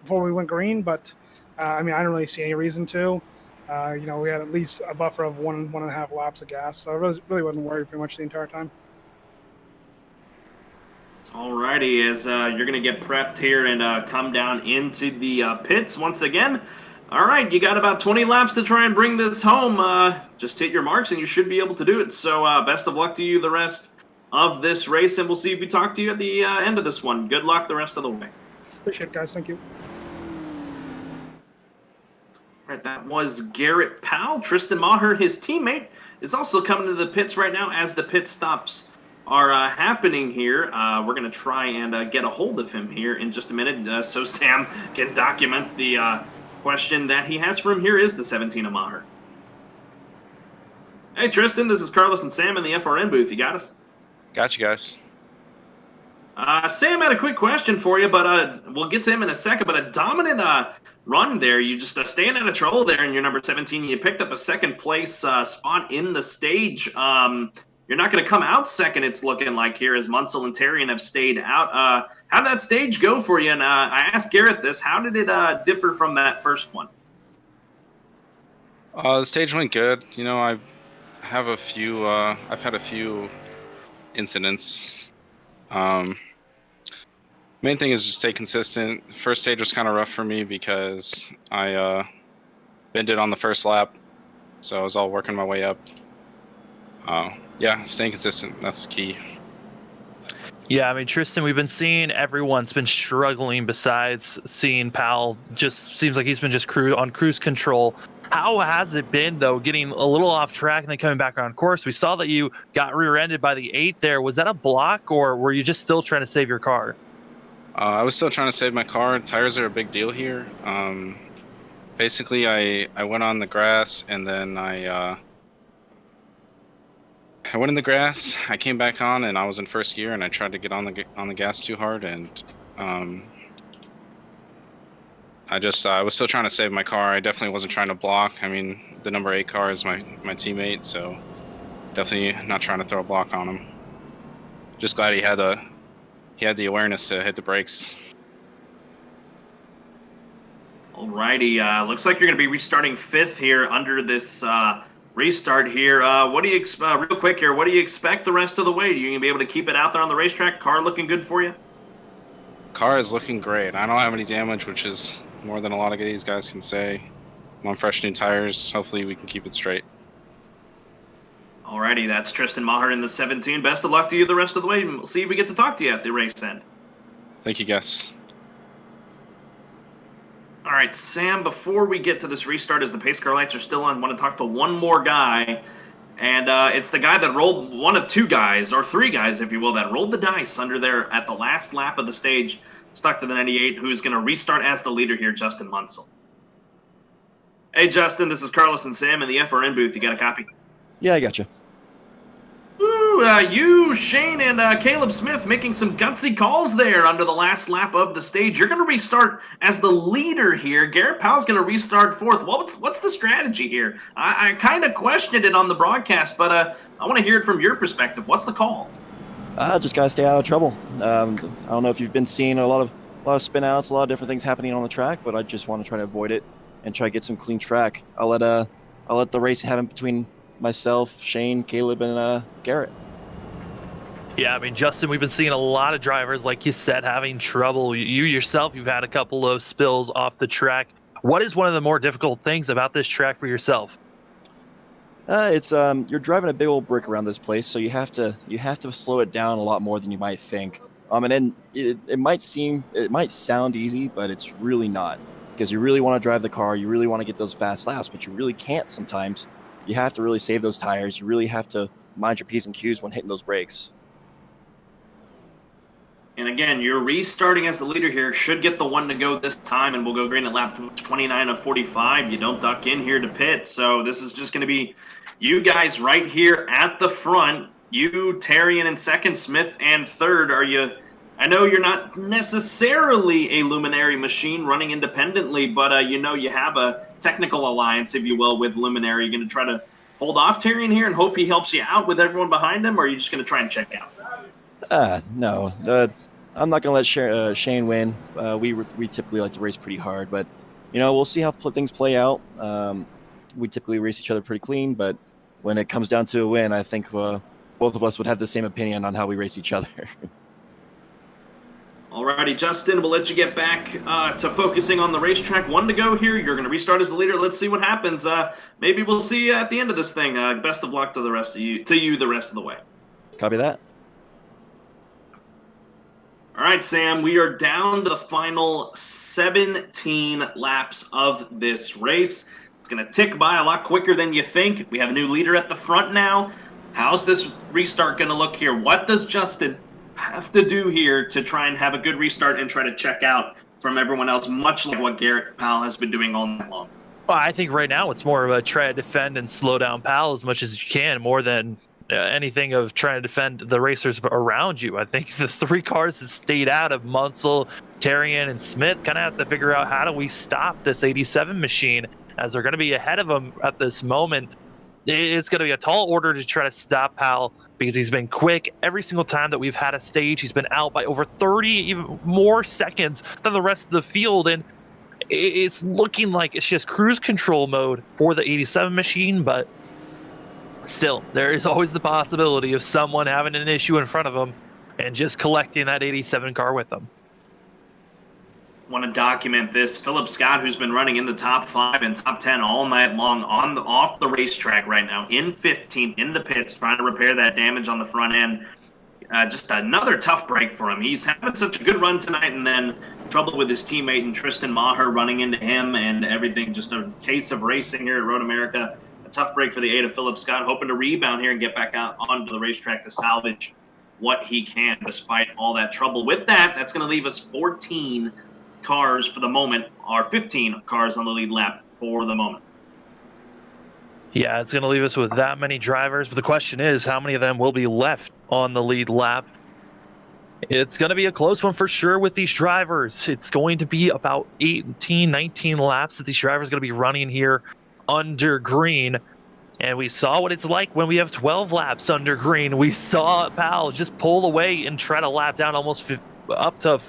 before we went green, but I mean, I don't really see any reason to. We had at least a buffer of 1.5 laps of gas, so I really wasn't worried pretty much the entire time. Alrighty, as you're going to get prepped here and come down into the pits once again. All right, you got about 20 laps to try and bring this home. Just hit your marks and you should be able to do it. So best of luck to you the rest of this race, and we'll see if we talk to you at the end of this one. Good luck the rest of the way. Appreciate it, guys. Thank you. All right, that was Garrett Powell. Tristan Maher, his teammate, is also coming to the pits right now as the pit stops are happening here. We're going to try and get a hold of him here in just a minute so Sam can document the question that he has for him. Here is the 17 of Maher. Hey, Tristan, this is Carlos and Sam in the FRN booth. You got us? Got you guys. Sam had a quick question for you, but we'll get to him in a second. But a dominant run there. You just staying out of trouble there in your number 17. You picked up a second place spot in the stage. You're not going to come out second, it's looking like here, as Munsell and Terrian have stayed out. How did that stage go for you? And I asked Garrett this. How did it differ from that first one? The stage went good. I've had a few incidents. Main thing is just stay consistent. First stage was kind of rough for me because I bended on the first lap, so I was all working my way up. Yeah, staying consistent, that's the key. Yeah, I mean, Tristan, we've been seeing everyone's been struggling besides seeing Powell. Just seems like he's been just on cruise control. How has it been, though, getting a little off track and then coming back on course? We saw that you got rear-ended by the 8 there. Was that a block, or were you just still trying to save your car? I was still trying to save my car. Tires are a big deal here. Basically, I went on the grass, and then I went in the grass. I came back on, and I was in first gear, and I tried to get on the gas too hard, and I was still trying to save my car. I definitely wasn't trying to block. I mean, the number 8 car is my teammate, so definitely not trying to throw a block on him. Just glad he had the awareness to hit the brakes. Alrighty, looks like you're going to be restarting 5th here under this restart here. What do you real quick here? What do you expect the rest of the way? Are you gonna be able to keep it out there on the racetrack? Car looking good for you? Car is looking great. I don't have any damage, which is more than a lot of these guys can say. I'm on fresh new tires. Hopefully we can keep it straight. Alrighty, that's Tristan Maher in the 17. Best of luck to you the rest of the way. We'll see if we get to talk to you at the race end. Thank you, guys. All right, Sam, before we get to this restart, as the pace car lights are still on, I want to talk to one more guy. And it's the guy that rolled, one of 2 guys, or 3 guys, if you will, that rolled the dice under there at the last lap of the stage, stuck to the 98, who's going to restart as the leader here, Justin Munsell. Hey, Justin, this is Carlos and Sam in the FRN booth. You got a copy? Yeah, I got you. Ooh, you, Shane, and Caleb Smith making some gutsy calls there under the last lap of the stage. You're going to restart as the leader here. Garrett Powell's going to restart 4th. What's the strategy here? I kind of questioned it on the broadcast, but I want to hear it from your perspective. What's the call? Just got to stay out of trouble. I don't know if you've been seeing a lot of spin outs, a lot of different things happening on the track, but I just want to try to avoid it and try to get some clean track. I'll let the race happen between myself, Shane, Caleb, and Garrett. Yeah, I mean, Justin, we've been seeing a lot of drivers, like you said, having trouble. You yourself, you've had a couple of spills off the track. What is one of the more difficult things about this track for yourself? It's you're driving a big old brick around this place, so you have to slow it down a lot more than you might think. And then it might sound easy, but it's really not, because you really want to drive the car, you really want to get those fast laps, but you really can't sometimes. You have to really save those tires. You really have to mind your P's and Q's when hitting those brakes. And again, you're restarting as the leader here. Should get the one to go this time, and we'll go green at lap 29 of 45. You don't duck in here to pit. So this is just going to be you guys right here at the front. You, Tarian in second, Smith and third. Are you? I know you're not necessarily a Luminary machine running independently, but you know you have a technical alliance, if you will, with Luminary. You're going to try to hold off Tarian here and hope he helps you out with everyone behind him, or are you just going to try and check out? No. I'm not going to let Shane win. We typically like to race pretty hard, but, you know, we'll see how things play out. We typically race each other pretty clean, but when it comes down to a win, I think both of us would have the same opinion on how we race each other. Alrighty, Justin, we'll let you get back to focusing on the racetrack. One to go here. You're going to restart as the leader. Let's see what happens. Maybe we'll see you at the end of this thing. Best of luck to the rest of you the rest of the way. Copy that. All right, Sam, we are down to the final 17 laps of this race. It's going to tick by a lot quicker than you think. We have a new leader at the front now. How's this restart going to look here? What does Justin have to do here to try and have a good restart and try to check out from everyone else, much like what Garrett Powell has been doing all night long? Well, I think right now it's more of a try to defend and slow down Powell as much as you can, more than anything of trying to defend the racers around you. I think the three cars that stayed out of Munsell, Tarian, and Smith kind of have to figure out how do we stop this 87 machine, as they're going to be ahead of them at this moment. It's going to be a tall order to try to stop Powell because he's been quick. Every single time that we've had a stage, he's been out by over 30 even more seconds than the rest of the field, and it's looking like it's just cruise control mode for the 87 machine, but still, there is always the possibility of someone having an issue in front of them and just collecting that 87 car with them. Want to document this. Philip Scott, who's been running in the top 5 and top 10 all night long off the racetrack right now, in 15 in the pits, trying to repair that damage on the front end. Just another tough break for him. He's having such a good run tonight, and then trouble with his teammate and Tristan Maher running into him and everything. Just a case of racing here at Road America. A tough break for the 8 of Philip Scott, hoping to rebound here and get back out onto the racetrack to salvage what he can despite all that trouble. With that, that's going to leave us 14 cars for the moment, or 15 cars on the lead lap for the moment. Yeah, it's going to leave us with that many drivers, but the question is, how many of them will be left on the lead lap? It's going to be a close one for sure with these drivers. It's going to be about 18, 19 laps that these drivers are going to be running here under green. And we saw what it's like when we have 12 laps under green. We saw Powell just pull away and try to lap down almost up to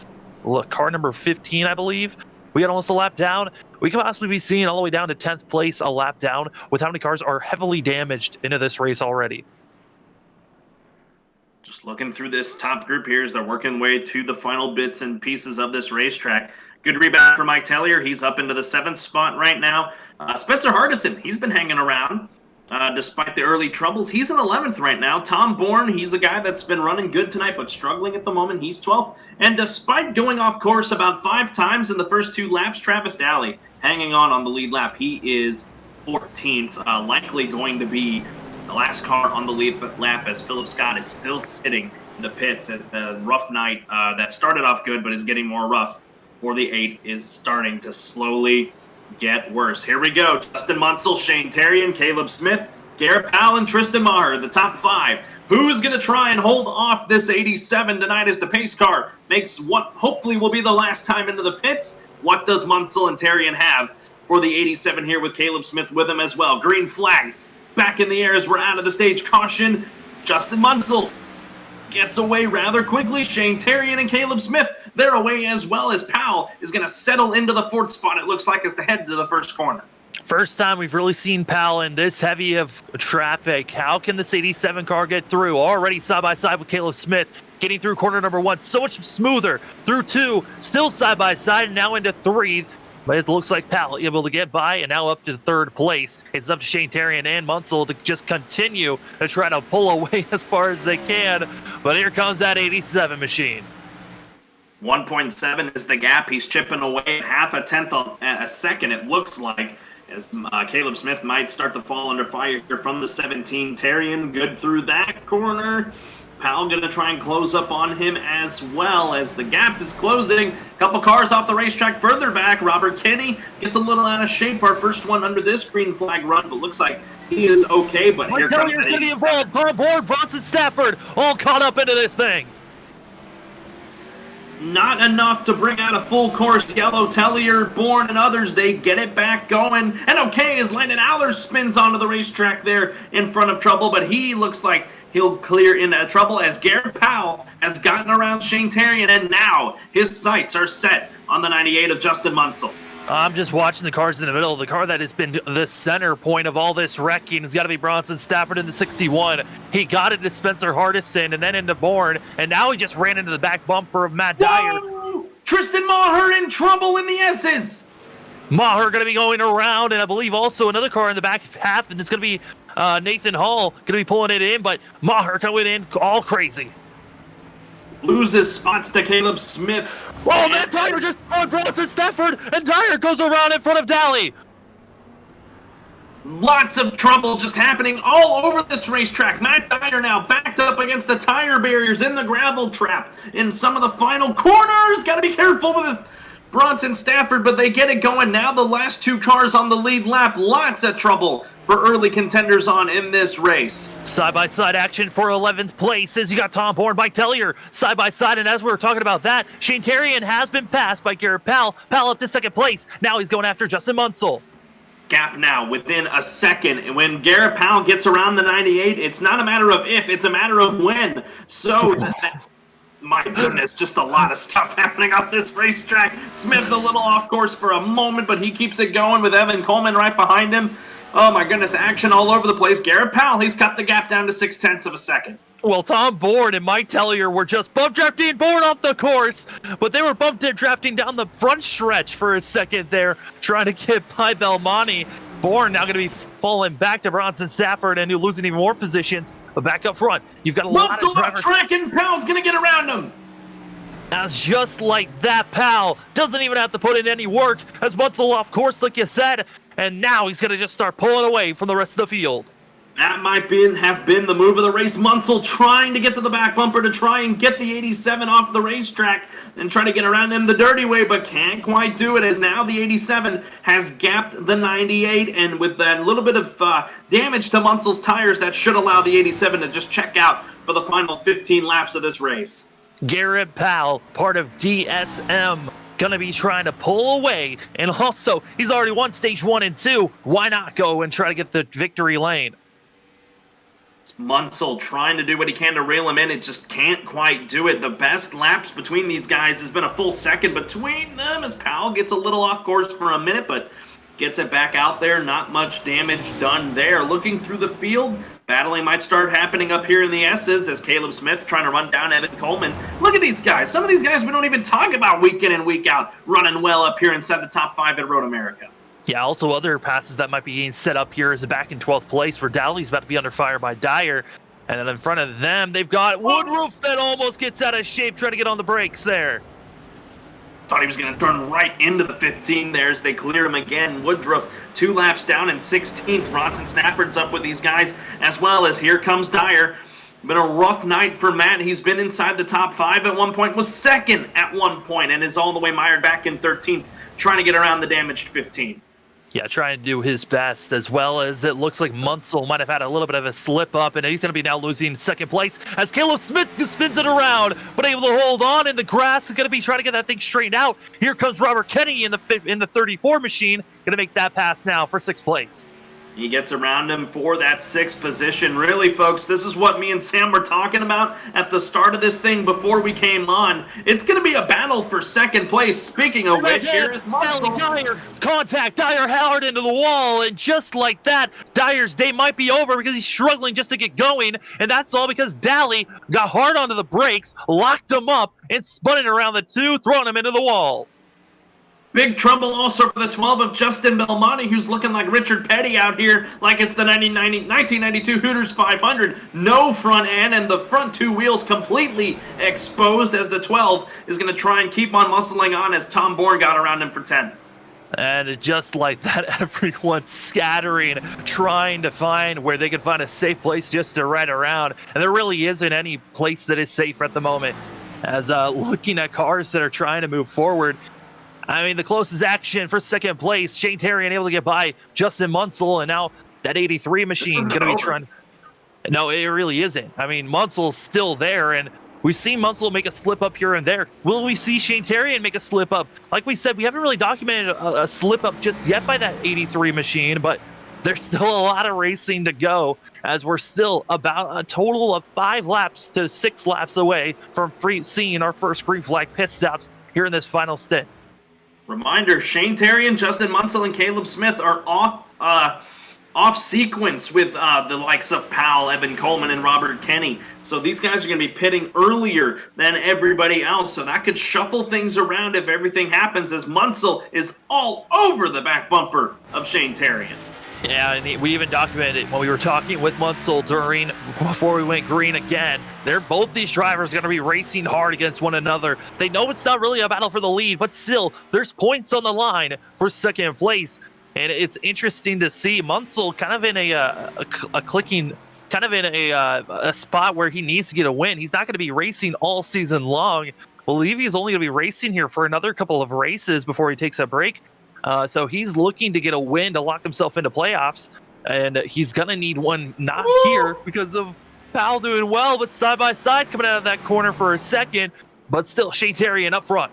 car number 15, I believe. We got almost a lap down. We could possibly be seeing all the way down to 10th place, a lap down, with how many cars are heavily damaged into this race already. Just looking through this top group here as they're working way to the final bits and pieces of this racetrack. Good rebound for Mike Tellier. He's up into the 7th spot right now. Spencer Hardison, he's been hanging around despite the early troubles. He's in 11th right now. Tom Bourne, he's a guy that's been running good tonight but struggling at the moment. He's 12th. And despite going off course about 5 times in the first 2 laps, Travis Daly hanging on the lead lap. He is 14th, likely going to be the last car on the lead lap as Philip Scott is still sitting in the pits as the rough night that started off good but is getting more rough for the 8 is starting to slowly get worse. Here we go. Justin Munsell, Shane Tarian, Caleb Smith, Garrett Powell, and Tristan Maher, the top 5. Who's going to try and hold off this 87 tonight as the pace car makes what hopefully will be the last time into the pits? What does Munsell and Tarian have for the 87 here with Caleb Smith with him as well? Green flag back in the air as we're out of the stage. Caution, Justin Munsell gets away rather quickly. Shane Tarian and Caleb Smith, they're away as well, as Powell is going to settle into the 4th spot, it looks like, as to head to the first corner. First time we've really seen Powell in this heavy of traffic. How can this 87 car get through? Already side by side with Caleb Smith, getting through corner number 1, so much smoother. Through 2, still side by side, and now into 3. But it looks like Powell able to get by and now up to 3rd place. It's up to Shane Tarian and Munsell to just continue to try to pull away as far as they can. But here comes that 87 machine. 1.7 is the gap. He's chipping away half a tenth a second, it looks like. as Caleb Smith might start to fall under fire here from the 17. Terrian good through that corner. Powell going to try and close up on him as well as the gap is closing. Couple cars off the racetrack further back. Robert Kenny gets a little out of shape. Our first one under this green flag run, but looks like he is okay. But here comes the going to be involved. On board, Bronson Stafford all caught up into this thing. Not enough to bring out a full course. Yellow, Tellier, Bourne, and others, they get it back going. And okay, as Landon Aller spins onto the racetrack there in front of trouble, but he looks like he'll clear into trouble as Garrett Powell has gotten around Shane Terrian, and now his sights are set on the 98 of Justin Munsell. I'm just watching the cars in the middle. The car that has been the center point of all this wrecking has got to be Bronson Stafford in the 61. He got it to Spencer Hardison and then into Bourne, and now he just ran into the back bumper of Matt Dyer. Whoa! Tristan Maher in trouble in the S's. Maher going to be going around, and I believe also another car in the back half, and it's going to be Nathan Hall going to be pulling it in, but Maher coming in all crazy. Loses spots to Caleb Smith. Oh, Matt Dyer just on Bronson Stafford, and Dyer goes around in front of Daly. Lots of trouble just happening all over this racetrack. Matt Dyer now backed up against the tire barriers in the gravel trap in some of the final corners. Got to be careful with Bronson Stafford, but they get it going. Now the last two cars on the lead lap. Lots of trouble for early contenders on in this race. Side-by-side action for 11th place as you got Tom Bourne by Tellier side-by-side, and as we were talking about that, Shane Terrian has been passed by Garrett Powell. Powell up to second place. Now he's going after Justin Munsell. Gap now within a second. And when Garrett Powell gets around the 98, it's not a matter of if, it's a matter of when. So my goodness, just a lot of stuff happening on this racetrack. Smith a little off course for a moment, but he keeps it going with Evan Coleman right behind him. Oh my goodness, action all over the place. Garrett Powell, he's cut the gap down to 0.6 of a second. Well, Tom Bourne and Mike Tellier were just bump drafting Bourne off the course, but they were bump drafting down the front stretch for a second there, trying to get by Belmonte. Bourne now going to be falling back to Bronson Stafford and losing even more positions. But back up front, you've got a lot of drivers. Track and Powell's going to get around him. As just like that, Powell doesn't even have to put in any work as Munsell off course, like you said, and now he's going to just start pulling away from the rest of the field. That might have been the move of the race. Munsell trying to get to the back bumper to try and get the 87 off the racetrack and try to get around him the dirty way, but can't quite do it as now the 87 has gapped the 98, and with that little bit of damage to Munsell's tires, that should allow the 87 to just check out for the final 15 laps of this race. Garrett Powell, part of DSM, going to be trying to pull away, and also he's already won stage 1 and 2. Why not go and try to get the victory lane? Munsell trying to do what he can to reel him in. It just can't quite do it. The best laps between these guys has been a full second between them as Powell gets a little off course for a minute, but gets it back out there. Not much damage done there. Looking through the field, battling might start happening up here in the S's as Caleb Smith trying to run down Evan Coleman. Look at these guys. Some of these guys we don't even talk about week in and week out running well up here inside the top 5 at Road America. Yeah, also other passes that might be getting set up here is back in 12th place where Daly's about to be under fire by Dyer. And then in front of them, they've got Woodruff that almost gets out of shape trying to get on the brakes there. Thought he was going to turn right into the 15 there as they clear him again. Woodruff 2 laps down in 16th. Bronson Stafford's up with these guys as well as here comes Dyer. Been a rough night for Matt. He's been inside the top 5 at one point, was second at one point, and is all the way mired back in 13th, trying to get around the damaged 15. Yeah, trying to do his best, as well as it looks like Munsell might have had a little bit of a slip up, and he's going to be now losing second place as Caleb Smith spins it around, but able to hold on in the grass. Is going to be trying to get that thing straightened out. Here comes Robert Kenny in the 34 machine, going to make that pass now for 6th place. He gets around him for that 6th position. Really, folks, this is what me and Sam were talking about at the start of this thing before we came on. It's going to be a battle for 2nd place. Speaking of which, here is Munsell. Dyer, contact, Dyer hard into the wall, and just like that, Dyer's day might be over because he's struggling just to get going, and that's all because Daly got hard onto the brakes, locked him up, and spun it around the 2, throwing him into the wall. Big trouble also for the 12 of Justin Belmonte, who's looking like Richard Petty out here, like it's the 1992 Hooters 500. No front end, and the front 2 wheels completely exposed as the 12 is going to try and keep on muscling on as Tom Bourne got around him for 10th. And just like that, everyone's scattering, trying to find where they can find a safe place just to ride around. And there really isn't any place that is safe at the moment. As looking at cars that are trying to move forward, I mean, the closest action for second place, Shane Terrian able to get by Justin Munsell, and now that 83 machine going to be trying. No, it really isn't. I mean, Munsell's still there, and we've seen Munsell make a slip up here and there. Will we see Shane Terrian make a slip up? Like we said, we haven't really documented a slip up just yet by that 83 machine, but there's still a lot of racing to go, as we're still about a total of 5 laps to 6 laps away from seeing our first green flag pit stops here in this final stint. Reminder, Shane Terrian, Justin Munsell, and Caleb Smith are off sequence with the likes of Powell, Evan Coleman, and Robert Kenny. So these guys are going to be pitting earlier than everybody else. So that could shuffle things around if everything happens, as Munsell is all over the back bumper of Shane Terrian. Yeah, and we even documented it when we were talking with Munsell before we went green again. Both these drivers going to be racing hard against one another. They know it's not really a battle for the lead, but still, there's points on the line for second place. And it's interesting to see Munsell kind of in a clicking, kind of in a spot where he needs to get a win. He's not going to be racing all season long. I believe he's only going to be racing here for another couple of races before he takes a break. So he's looking to get a win to lock himself into playoffs, and he's going to need one not here because of Powell doing well, but side by side coming out of that corner for a second, but still Shane Terrian up front.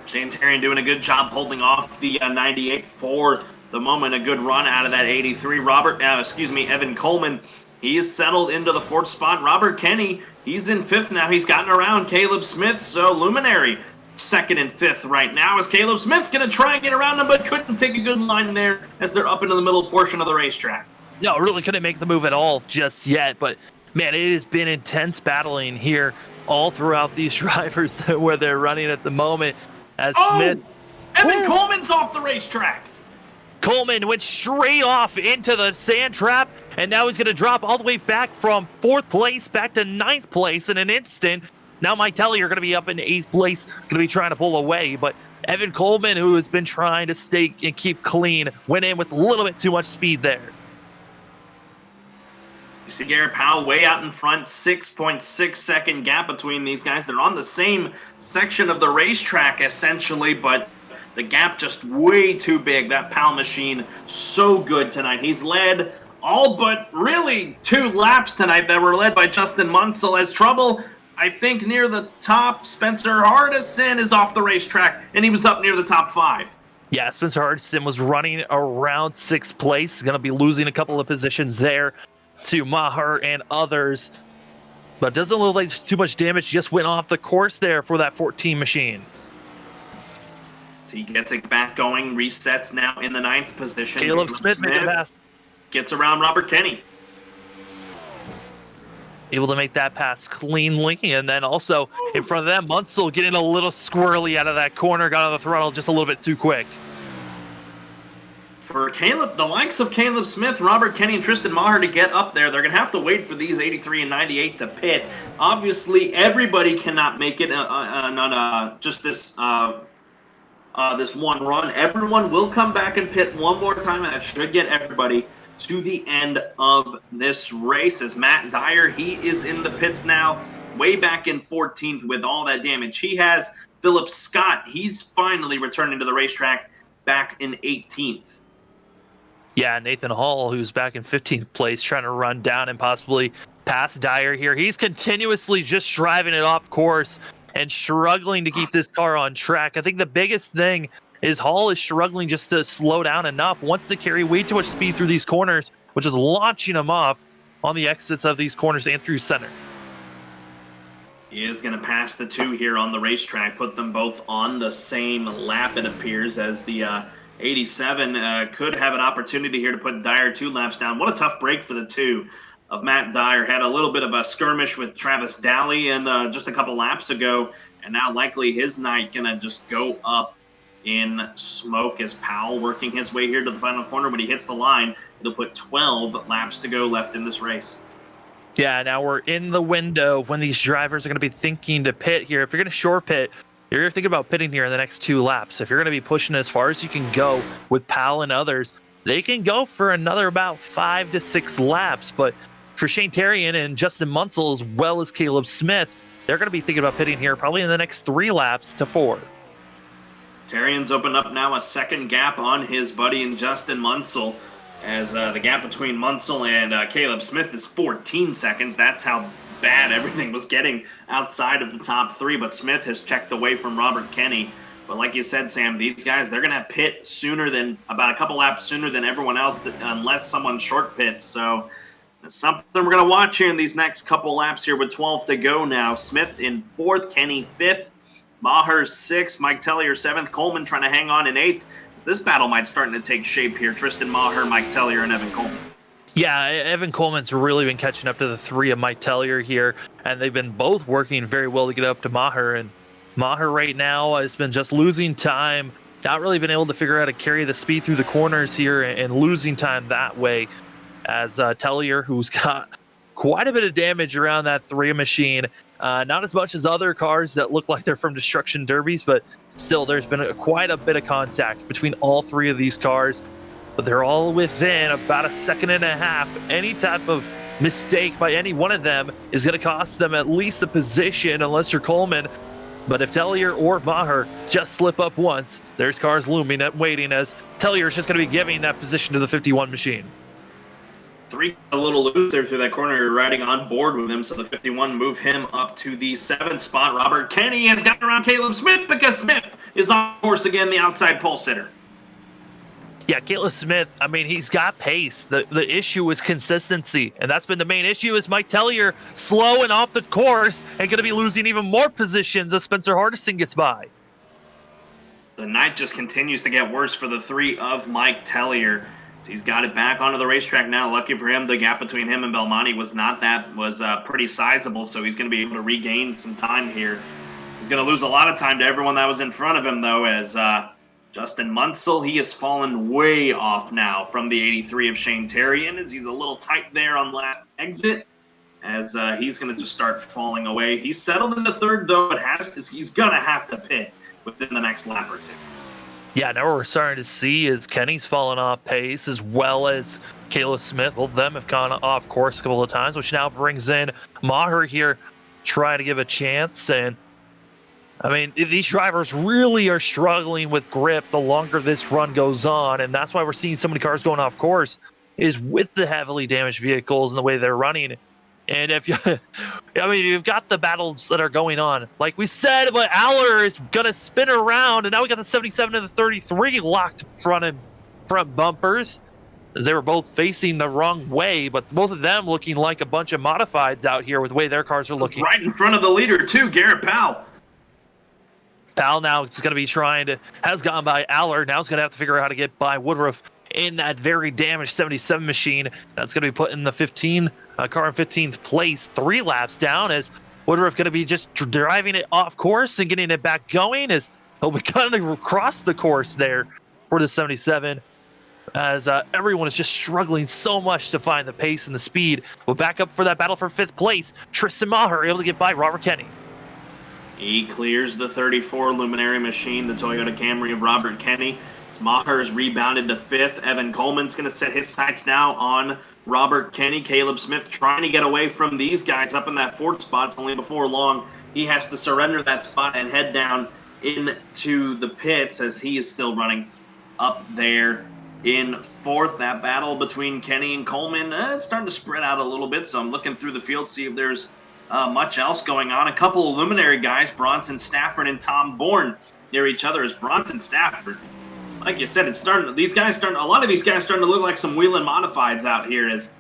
Shane Terrian doing a good job holding off the 98 for the moment. A good run out of that 83. Evan Coleman, he is settled into the 4th spot. Robert Kenny, he's in 5th now. He's gotten around Caleb Smith, so Luminary 2nd and 5th right now, as Caleb Smith's going to try and get around him, but couldn't take a good line there as they're up into the middle portion of the racetrack. No, really couldn't make the move at all just yet, but man, it has been intense battling here all throughout these drivers where they're running at the moment. As Smith, Evan Coleman's off the racetrack. Coleman went straight off into the sand trap, and now he's going to drop all the way back from 4th place back to 9th place in an instant. Now Mike Telly are going to be up in 8th place, going to be trying to pull away, but Evan Coleman, who has been trying to stay and keep clean, went in with a little bit too much speed there. You see Garrett Powell way out in front, 6.6 second gap between these guys. They're on the same section of the racetrack, essentially, but the gap just way too big. That Powell machine, so good tonight. He's led all but really 2 laps tonight that were led by Justin Munsell. As trouble, I think, near the top. Spencer Hardison is off the racetrack, and he was up near the top 5. Yeah, Spencer Hardison was running around 6th place. He's going to be losing a couple of positions there to Maher and others, but doesn't look like too much damage. Just went off the course there for that 14 machine. So he gets it back going, resets now in the 9th position. Caleb Smith made the pass. Gets around Robert Kenny. Able to make that pass cleanly, and then also in front of them, Munsell getting a little squirrely out of that corner, got on the throttle just a little bit too quick. For Caleb, the likes of Caleb Smith, Robert Kenny, and Tristan Maher to get up there, they're going to have to wait for these 83 and 98 to pit. Obviously, everybody cannot make it on just this this one run. Everyone will come back and pit one more time, and that should get everybody to the end of this race. As Matt Dyer, he is in the pits now, way back in 14th with all that damage he has. Philip Scott, he's finally returning to the racetrack back in 18th. Yeah, Nathan Hall, who's back in 15th place, trying to run down and possibly pass Dyer here. He's continuously just driving it off course and struggling to keep this car on track. I think the biggest thing is Hall is struggling just to slow down enough, wants to carry way too much speed through these corners, which is launching him off on the exits of these corners and through center. He is going to pass the 2 here on the racetrack, put them both on the same lap, it appears, as the 87 could have an opportunity here to put Dyer 2 laps down. What a tough break for the 2 of Matt Dyer. Had a little bit of a skirmish with Travis Daly and just a couple laps ago, and now likely his night going to just go up in smoke as Powell working his way here to the final corner. When he hits the line, they'll put 12 laps to go left in this race. Yeah, now we're in the window when these drivers are going to be thinking to pit here. If you're going to short pit, you're thinking about pitting here in the next 2 laps. If you're going to be pushing as far as you can go with Powell and others, they can go for another about 5 to 6 laps. But for Shane Terrian and Justin Munsell, as well as Caleb Smith, they're going to be thinking about pitting here probably in the next 3 laps to 4. Terrian's opened up now a second gap on his buddy and Justin Munsell, as the gap between Munsell and Caleb Smith is 14 seconds. That's how bad everything was getting outside of the top 3, but Smith has checked away from Robert Kenny. But like you said, Sam, these guys, they're going to pit sooner than, about a couple laps sooner than everyone else, unless someone short pits. So it's something we're going to watch here in these next couple laps here with 12 to go now. Smith in 4th, Kenny 5th, Maher 6th, Mike Tellier 7th, Coleman trying to hang on in 8th. This battle might start to take shape here. Tristan Maher, Mike Tellier, and Evan Coleman. Yeah, Evan Coleman's really been catching up to the 3 of Mike Tellier here, and they've been both working very well to get up to Maher. And Maher right now has been just losing time, not really been able to figure out how to carry the speed through the corners here and losing time that way, as Tellier, who's got quite a bit of damage around that 3 machine. Not as much as other cars that look like they're from Destruction Derbies, but still there's been quite a bit of contact between all 3 of these cars. But they're all within about a second and a half. Any type of mistake by any one of them is going to cost them at least the position, unless you're Coleman. But if Tellier or Maher just slip up once, there's cars looming and waiting, as Tellier is just going to be giving that position to the 51 machine. 3 a little loose there through that corner, riding on board with him, so the 51 move him up to the 7th spot. Robert Kenny has gotten around Caleb Smith because Smith is on course again, the outside pole sitter. Yeah, Caleb Smith, I mean, he's got pace. The issue is consistency, and that's been the main issue, is Mike Tellier slow and off the course and going to be losing even more positions as Spencer Hardison gets by. The night just continues to get worse for the 3 of Mike Tellier. So he's got it back onto the racetrack now. Lucky for him, the gap between him and Belmonte was pretty sizable, so he's going to be able to regain some time here. He's going to lose a lot of time to everyone that was in front of him, though, as Justin Munsell, he has fallen way off now from the 83 of Shane Terrian, as he's a little tight there on last exit, as he's going to just start falling away. He's settled into 3rd, though, but he's going to have to pit within the next lap or 2. Yeah, now what we're starting to see is Kenny's fallen off pace, as well as Caleb Smith. Both of them have gone off course a couple of times, which now brings in Maher here, trying to give a chance. And I mean, these drivers really are struggling with grip the longer this run goes on, and that's why we're seeing so many cars going off course, is with the heavily damaged vehicles and the way they're running. And if you, I mean, you've got the battles that are going on. Like we said, but Aller is going to spin around, and now we got the 77 and the 33 locked front bumpers, as they were both facing the wrong way, but both of them looking like a bunch of modifieds out here with the way their cars are looking. Right in front of the leader, too, Garrett Powell. Powell now is going to be has gone by Aller. Now he's going to have to figure out how to get by Woodruff in that very damaged 77 machine. That's going to be put in the car in 15th place, 3 laps down, as Woodruff going to be just driving it off course and getting it back going, as he'll be cutting across the course there for the 77, as everyone is just struggling so much to find the pace and the speed. We'll back up for that battle for 5th place. Tristan Maher able to get by Robert Kenny. He clears the 34 Luminary machine, the Toyota Camry of Robert Kenny. Maher is rebounded to 5th. Evan Coleman's going to set his sights now on Robert Kenny. Caleb Smith trying to get away from these guys up in that 4th spot. It's only before long he has to surrender that spot and head down into the pits, as he is still running up there in 4th. That battle between Kenny and Coleman, it's starting to spread out a little bit, so I'm looking through the field, see if there's much else going on. A couple of Luminary guys, Bronson Stafford and Tom Bourne, near each other, as Bronson Stafford, like you said, a lot of these guys starting to look like some wheel and modifieds out here, as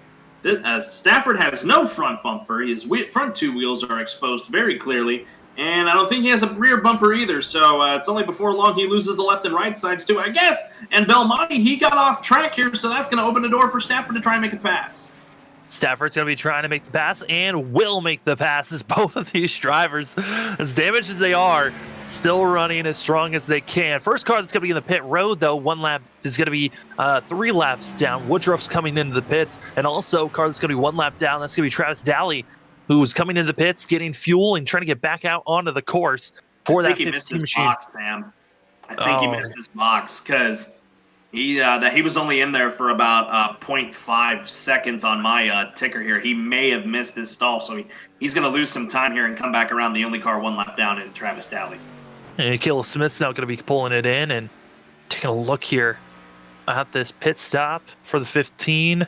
Stafford has no front bumper. His front 2 wheels are exposed very clearly, and I don't think he has a rear bumper either, so it's only before long he loses the left and right sides too, I guess. And Belmonte, he got off track here, so that's going to open the door for Stafford to try and make a pass. Stafford's going to be trying to make the pass and will make the pass, as both of these drivers, as damaged as they are, still running as strong as they can. First car that's going to be in the pit road, though, 1 lap is going to be 3 laps down. Woodruff's coming into the pits, and also car that's going to be 1 lap down, that's going to be Travis Daly, who's coming into the pits, getting fuel and trying to get back out onto the course. for I that think he missed 15 his machine. box, Sam. I think he missed his box because he was only in there for about 0.5 seconds on my ticker here. He may have missed his stall, so he's going to lose some time here and come back around the only car one lap down in Travis Dowley. And Caleb Smith's now going to be pulling it in and taking a look here at this pit stop for the 15.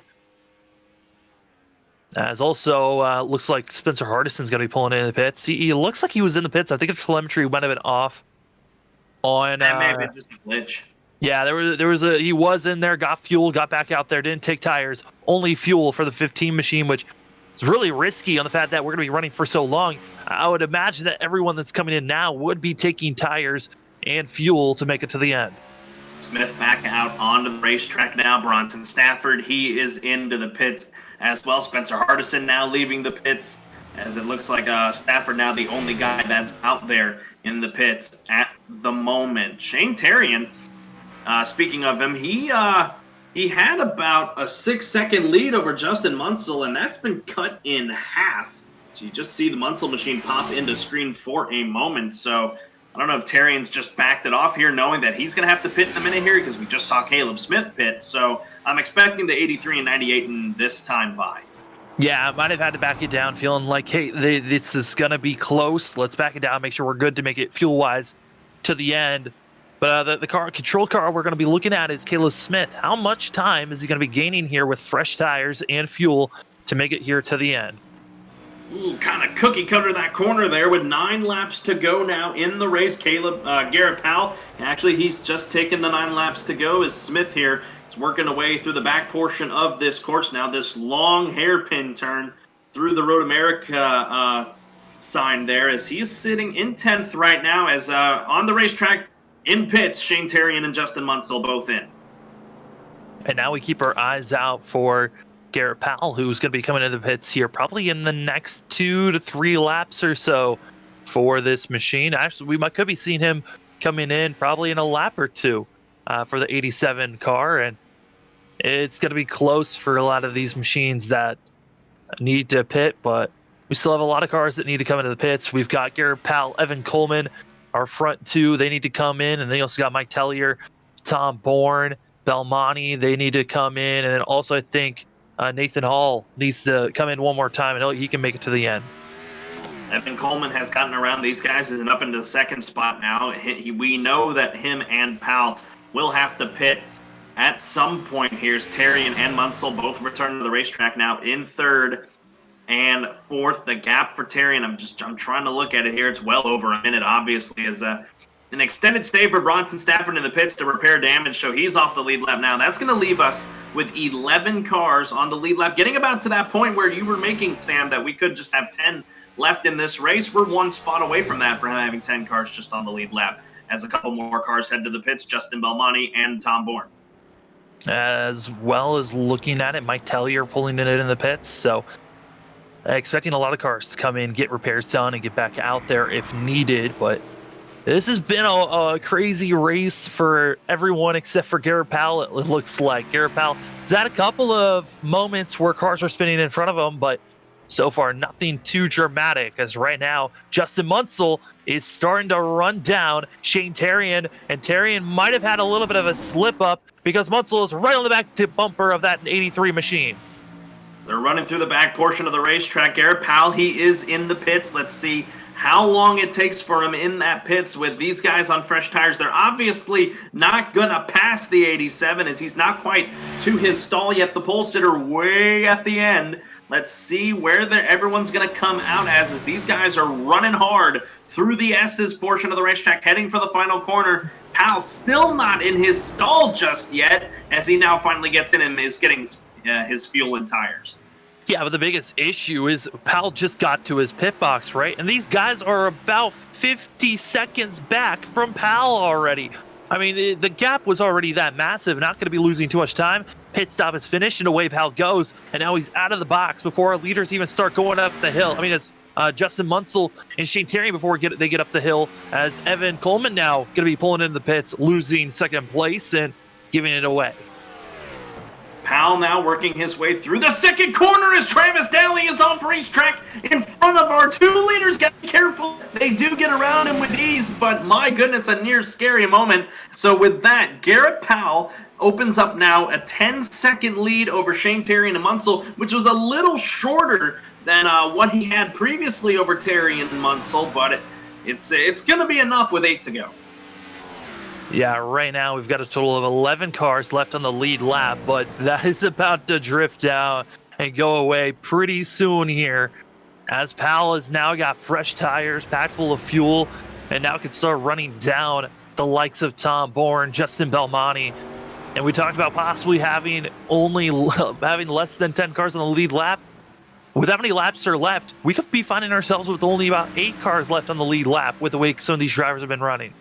As also looks like Spencer Hardison's going to be pulling in the pits. He looks like he was in the pits. I think the telemetry might have been off on. That may have been just a glitch. Yeah, he was in there, got fuel, got back out there, didn't take tires, only fuel for the 15 machine, which is really risky on the fact that we're going to be running for so long. I would imagine that everyone that's coming in now would be taking tires and fuel to make it to the end. Smith back out onto the racetrack now. Bronson Stafford, he is into the pits as well. Spencer Hardison now leaving the pits, as it looks like Stafford now the only guy that's out there in the pits at the moment. Shane Terrian, speaking of him, he had about a 6-second lead over Justin Munsell, and that's been cut in half. So you just see the Munsell machine pop into screen for a moment. So I don't know if Terrian's just backed it off here, knowing that he's going to have to pit in a minute here because we just saw Caleb Smith pit. So I'm expecting the 83 and 98 in this time by. Yeah, I might have had to back it down, feeling like, hey, this is going to be close. Let's back it down, make sure we're good to make it fuel-wise to the end. But the control car we're going to be looking at is Caleb Smith. How much time is he going to be gaining here with fresh tires and fuel to make it here to the end? Ooh, kind of cookie cutter that corner there with 9 laps to go now in the race. Garrett Powell, actually he's just taken the 9 laps to go as Smith here is working away through the back portion of this course now. This long hairpin turn through the Road America sign there as he's sitting in 10th right now as on the racetrack in pits, Shane Terrian and Justin Munsell both in. And now we keep our eyes out for Garrett Powell, who's going to be coming into the pits here probably in the next 2 to 3 laps or so for this machine. Actually, we could be seeing him coming in probably in a lap or 2 for the 87 car. And it's going to be close for a lot of these machines that need to pit, but we still have a lot of cars that need to come into the pits. We've got Garrett Powell, Evan Coleman, our front 2, they need to come in. And then you also got Mike Tellier, Tom Bourne, Belmonte, they need to come in. And then also I think Nathan Hall needs to come in one more time, and he can make it to the end. Evan Coleman has gotten around these guys and up into the second spot now. We know that him and Powell will have to pit at some point here. As Terrian and Munsell both return to the racetrack now in 3rd and 4th. The gap for Terrian, I'm trying to look at it here. It's well over a minute, obviously, as an extended stay for Bronson Stafford in the pits to repair damage, so he's off the lead lap now. That's going to leave us with 11 cars on the lead lap, getting about to that point where you were making, Sam, that we could just have 10 left in this race. We're 1 spot away from that for having 10 cars just on the lead lap, as a couple more cars head to the pits, Justin Belmonte and Tom Bourne. As well as looking at it, Mike Tellier pulling it in the pits, so expecting a lot of cars to come in, get repairs done, and get back out there if needed, but this has been a crazy race for everyone except for Garrett Powell, it looks like. Garrett Powell has had a couple of moments where cars are spinning in front of him, but so far nothing too dramatic, as right now Justin Munsell is starting to run down Shane Terrian, and Terrian might have had a little bit of a slip up because Munsell is right on the back tip bumper of that 83 machine. They're running through the back portion of the racetrack. Garrett Powell, he is in the pits. Let's see how long it takes for him in that pits with these guys on fresh tires. They're obviously not going to pass the 87 as he's not quite to his stall yet. The pole sitter way at the end. Let's see where everyone's going to come out as these guys are running hard through the S's portion of the racetrack, heading for the final corner. Powell still not in his stall just yet as he now finally gets in and is getting his fuel and tires. Yeah, but the biggest issue is Powell just got to his pit box, right? And these guys are about 50 seconds back from Powell already. I mean, the gap was already that massive, not going to be losing too much time. Pit stop is finished, and away Powell goes, and now he's out of the box before our leaders even start going up the hill. I mean, it's Justin Munsell and Shane Terrian before they get up the hill, as Evan Coleman now going to be pulling into the pits, losing second place and giving it away. Powell now working his way through the second corner as Travis Daly is off racetrack in front of our 2 leaders. Got to be careful. They do get around him with ease, but my goodness, a near scary moment. So with that, Garrett Powell opens up now a 10-second lead over Shane Terry and Munsell, which was a little shorter than what he had previously over Terry and Munsell, but it's going to be enough with 8 to go. Yeah, right now we've got a total of 11 cars left on the lead lap, but that is about to drift out and go away pretty soon here, as Powell has now got fresh tires, packed full of fuel, and now can start running down the likes of Tom Bourne, Justin Belmonte. And we talked about possibly having less than 10 cars on the lead lap. With how many laps are left, we could be finding ourselves with only about 8 cars left on the lead lap with the way some of these drivers have been running.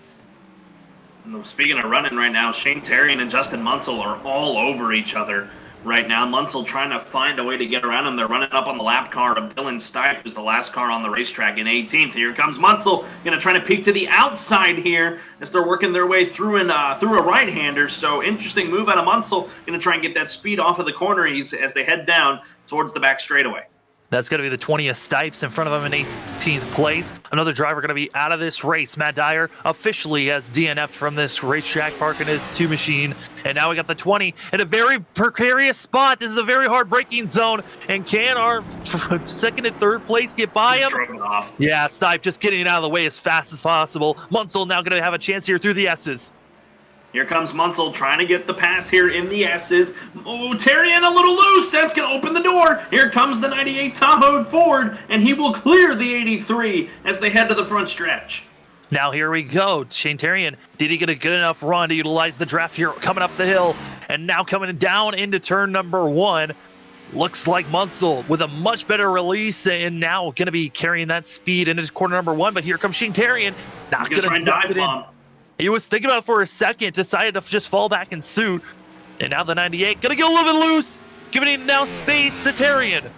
Speaking of running right now, Shane Terrian and Justin Munsell are all over each other right now. Munsell trying to find a way to get around him. They're running up on the lap car of Dylan Stipe, who's the last car on the racetrack in 18th. Here comes Munsell, going to try to peek to the outside here as they're working their way through through a right-hander. So interesting move out of Munsell. Going to try and get that speed off of the corner as they head down towards the back straightaway. That's going to be the 20th Stipes in front of him in 18th place. Another driver going to be out of this race. Matt Dyer officially has DNF'd from this racetrack, parking his 2 machine. And now we got the 20 in a very precarious spot. This is a very hard braking zone. And can our second and third place get by him? Off. Yeah, Stipe just getting out of the way as fast as possible. Munsell now going to have a chance here through the S's. Here comes Munsell trying to get the pass here in the S's. Oh, Terrian a little loose. That's going to open the door. Here comes the 98 Tahoe Ford, and he will clear the 83 as they head to the front stretch. Now here we go. Shane Terrian, did he get a good enough run to utilize the draft here coming up the hill? And now coming down into turn number 1. Looks like Munsell with a much better release and now going to be carrying that speed into corner number 1. But here comes Shane Terrian. Not going to dive it in. He was thinking about it for a second, decided to just fall back in suit. And now the 98 going to get a little bit loose, giving him now space to Terrian.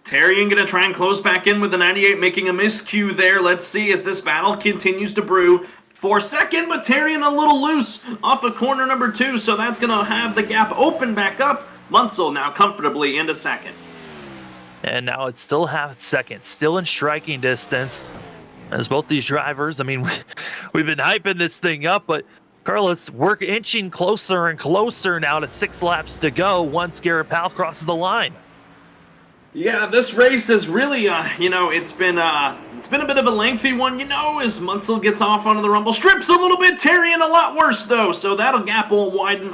Terrian going to try and close back in with the 98, making a miscue there. Let's see as this battle continues to brew for second, but Terrian a little loose off of corner number 2, so that's going to have the gap open back up. Munsell now comfortably into second. And now it's still half second, still in striking distance. As both these drivers, I mean, we've been hyping this thing up, but Carlos, we're inching closer and closer now to 6 laps to go once Garrett Powell crosses the line. Yeah, this race is really, it's been a bit of a lengthy one, as Munsell gets off onto the rumble strips a little bit. Terrian a lot worse though, so that'll gap will widen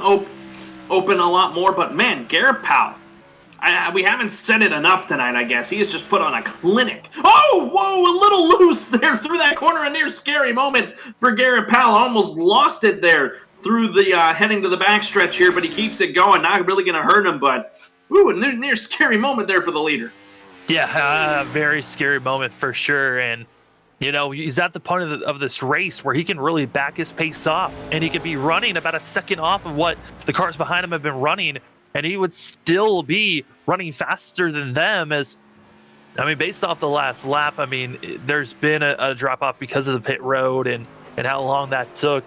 open a lot more. But man, Garrett Powell. We haven't said it enough tonight, I guess. He has just put on a clinic. Oh, whoa, a little loose there through that corner. A near scary moment for Garrett Powell. Almost lost it there through the heading to the backstretch here, but he keeps it going. Not really going to hurt him, but a near scary moment there for the leader. Yeah, a very scary moment for sure. And, he's at the point of this race where he can really back his pace off, and he could be running about a second off of what the cars behind him have been running. And he would still be running faster than them based off the last lap, there's been a drop-off because of the pit road and how long that took.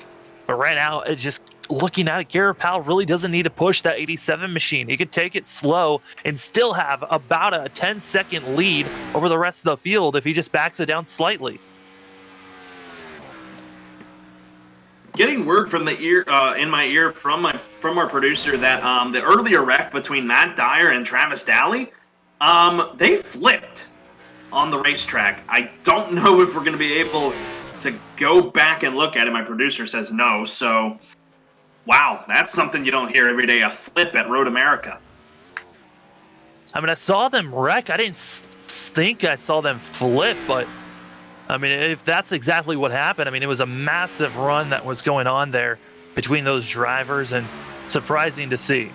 But right now, it's just looking at it, Garrett Powell really doesn't need to push that 87 machine. He could take it slow and still have about a 10-second lead over the rest of the field if he just backs it down slightly. Getting word from the ear in my ear from our producer that the earlier wreck between Matt Dyer and Travis Daly, they flipped on the racetrack. I don't know if we're going to be able to go back and look at it. My producer says no. So, wow, that's something you don't hear every day, a flip at Road America. I saw them wreck. I didn't think I saw them flip, but if that's exactly what happened, it was a massive run that was going on there between those drivers, and surprising to see.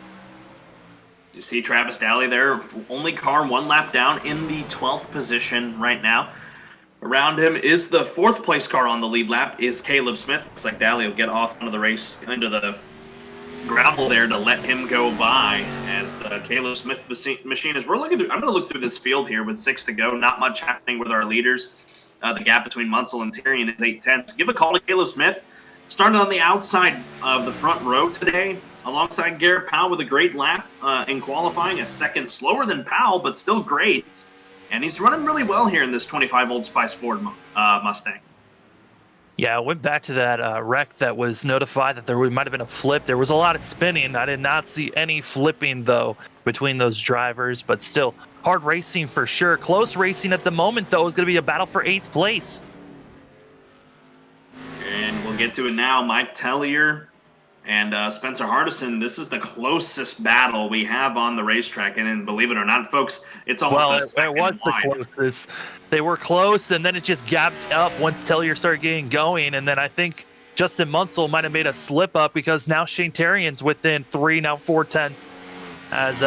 You see Travis Daly there, only car 1 lap down in the 12th position right now. Around him is the 4th place car on the lead lap is Caleb Smith. Looks like Daly will get off into the race, into the gravel there to let him go by as the Caleb Smith machine is. I'm going to look through this field here with 6 to go. Not much happening with our leaders. The gap between Munsell and Terrian is 8 tenths. Give a call to Caleb Smith. Started on the outside of the front row today. alongside Garrett Powell with a great lap in qualifying, a second slower than Powell, but still great. And he's running really well here in this 25 Old Spice Ford Mustang. Yeah, I went back to that wreck that was notified that there might have been a flip. There was a lot of spinning. I did not see any flipping, though, between those drivers. But still, hard racing for sure. Close racing at the moment, though, is going to be a battle for 8th place. And we'll get to it now. Mike Tellier and Spencer Hardison, this is the closest battle we have on the racetrack. And believe it or not, folks, it's almost it was the closest. They were close, and then it just gapped up once Tellier started getting going. And then I think Justin Munsell might have made a slip up because now Shane Terrian's within 3, now 4 tenths. As,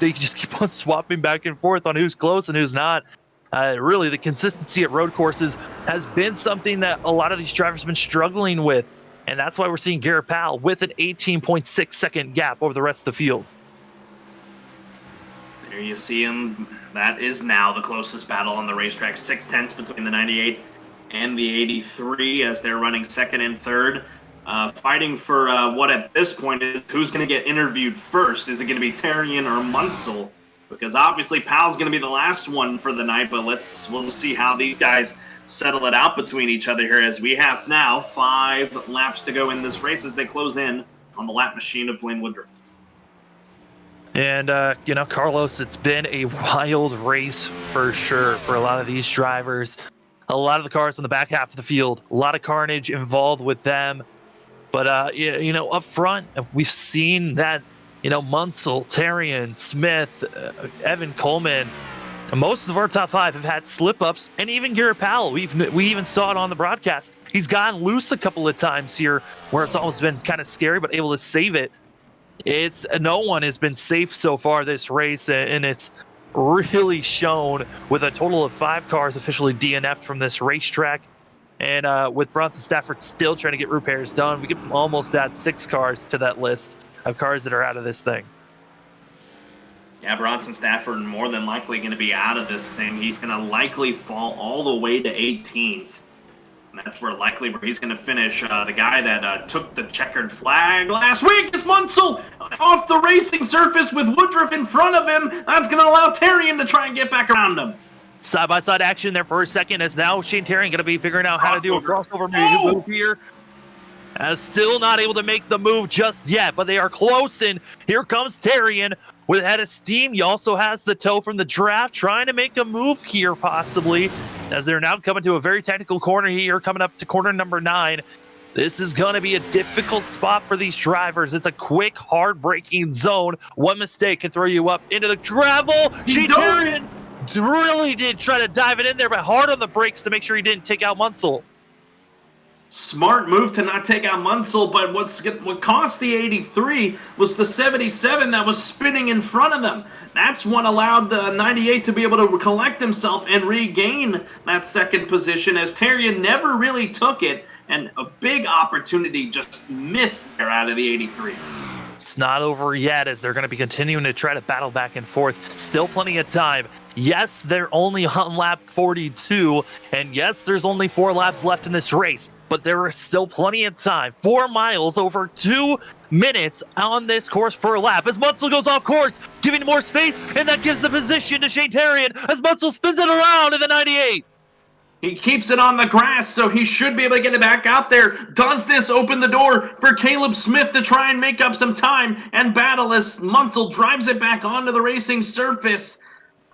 they just keep on swapping back and forth on who's close and who's not. Really, the consistency at road courses has been something that a lot of these drivers have been struggling with. And that's why we're seeing Garrett Powell with an 18.6 second gap over the rest of the field. There you see him. That is now the closest battle on the racetrack. 6 tenths between the 98 and the 83 as they're running second and third. Fighting for what at this point is who's going to get interviewed first. Is it going to be Terrian or Munsell? Because obviously Powell's going to be the last one for the night, but we'll see how these guys settle it out between each other here as we have now 5 laps to go in this race as they close in on the lap machine of Blaine Woodruff. And, Carlos, it's been a wild race for sure for a lot of these drivers. A lot of the cars in the back half of the field, a lot of carnage involved with them. But, up front, we've seen that, Munsell, Terrian, Smith, Evan Coleman, most of our top 5 have had slip-ups, and even Garrett Powell. We even saw it on the broadcast. He's gotten loose a couple of times here where it's almost been kind of scary, but able to save it. No one has been safe so far this race, and it's really shown with a total of 5 cars officially DNF'd from this racetrack. And with Bronson Stafford still trying to get repairs done, we could almost add 6 cars to that list of cars that are out of this thing. Yeah, Bronson Stafford more than likely going to be out of this thing. He's going to likely fall all the way to 18th. And that's where he's going to finish. The guy that took the checkered flag last week is Munsell off the racing surface with Woodruff in front of him. That's going to allow Terrian to try and get back around him. Side-by-side action there for a second as now Shane Terrian going to be figuring out how to do a crossover move here. Still not able to make the move just yet, but they are close, and here comes Terrian with a head of steam. He also has the tow from the draft, trying to make a move here possibly, as they're now coming to a very technical corner here, coming up to corner number 9. This is going to be a difficult spot for these drivers. It's a quick, hard-braking zone. One mistake can throw you up into the gravel. Shane Terrian really did try to dive it in there, but hard on the brakes to make sure he didn't take out Munsell. Smart move to not take out Munsell, but what cost the 83 was the 77 that was spinning in front of them. That's what allowed the 98 to be able to collect himself and regain that second position, as Terrian never really took it, and a big opportunity just missed there out of the 83. It's not over yet, as they're going to be continuing to try to battle back and forth. Still plenty of time. Yes, they're only on lap 42, and yes, there's only 4 laps left in this race, but there is still plenty of time. 4 miles, over 2 minutes on this course per lap, as Munsell goes off course, giving more space, and that gives the position to Shane Terrian as Munsell spins it around in the 98. He keeps it on the grass, so he should be able to get it back out there. Does this open the door for Caleb Smith to try and make up some time and battle as Munsell drives it back onto the racing surface?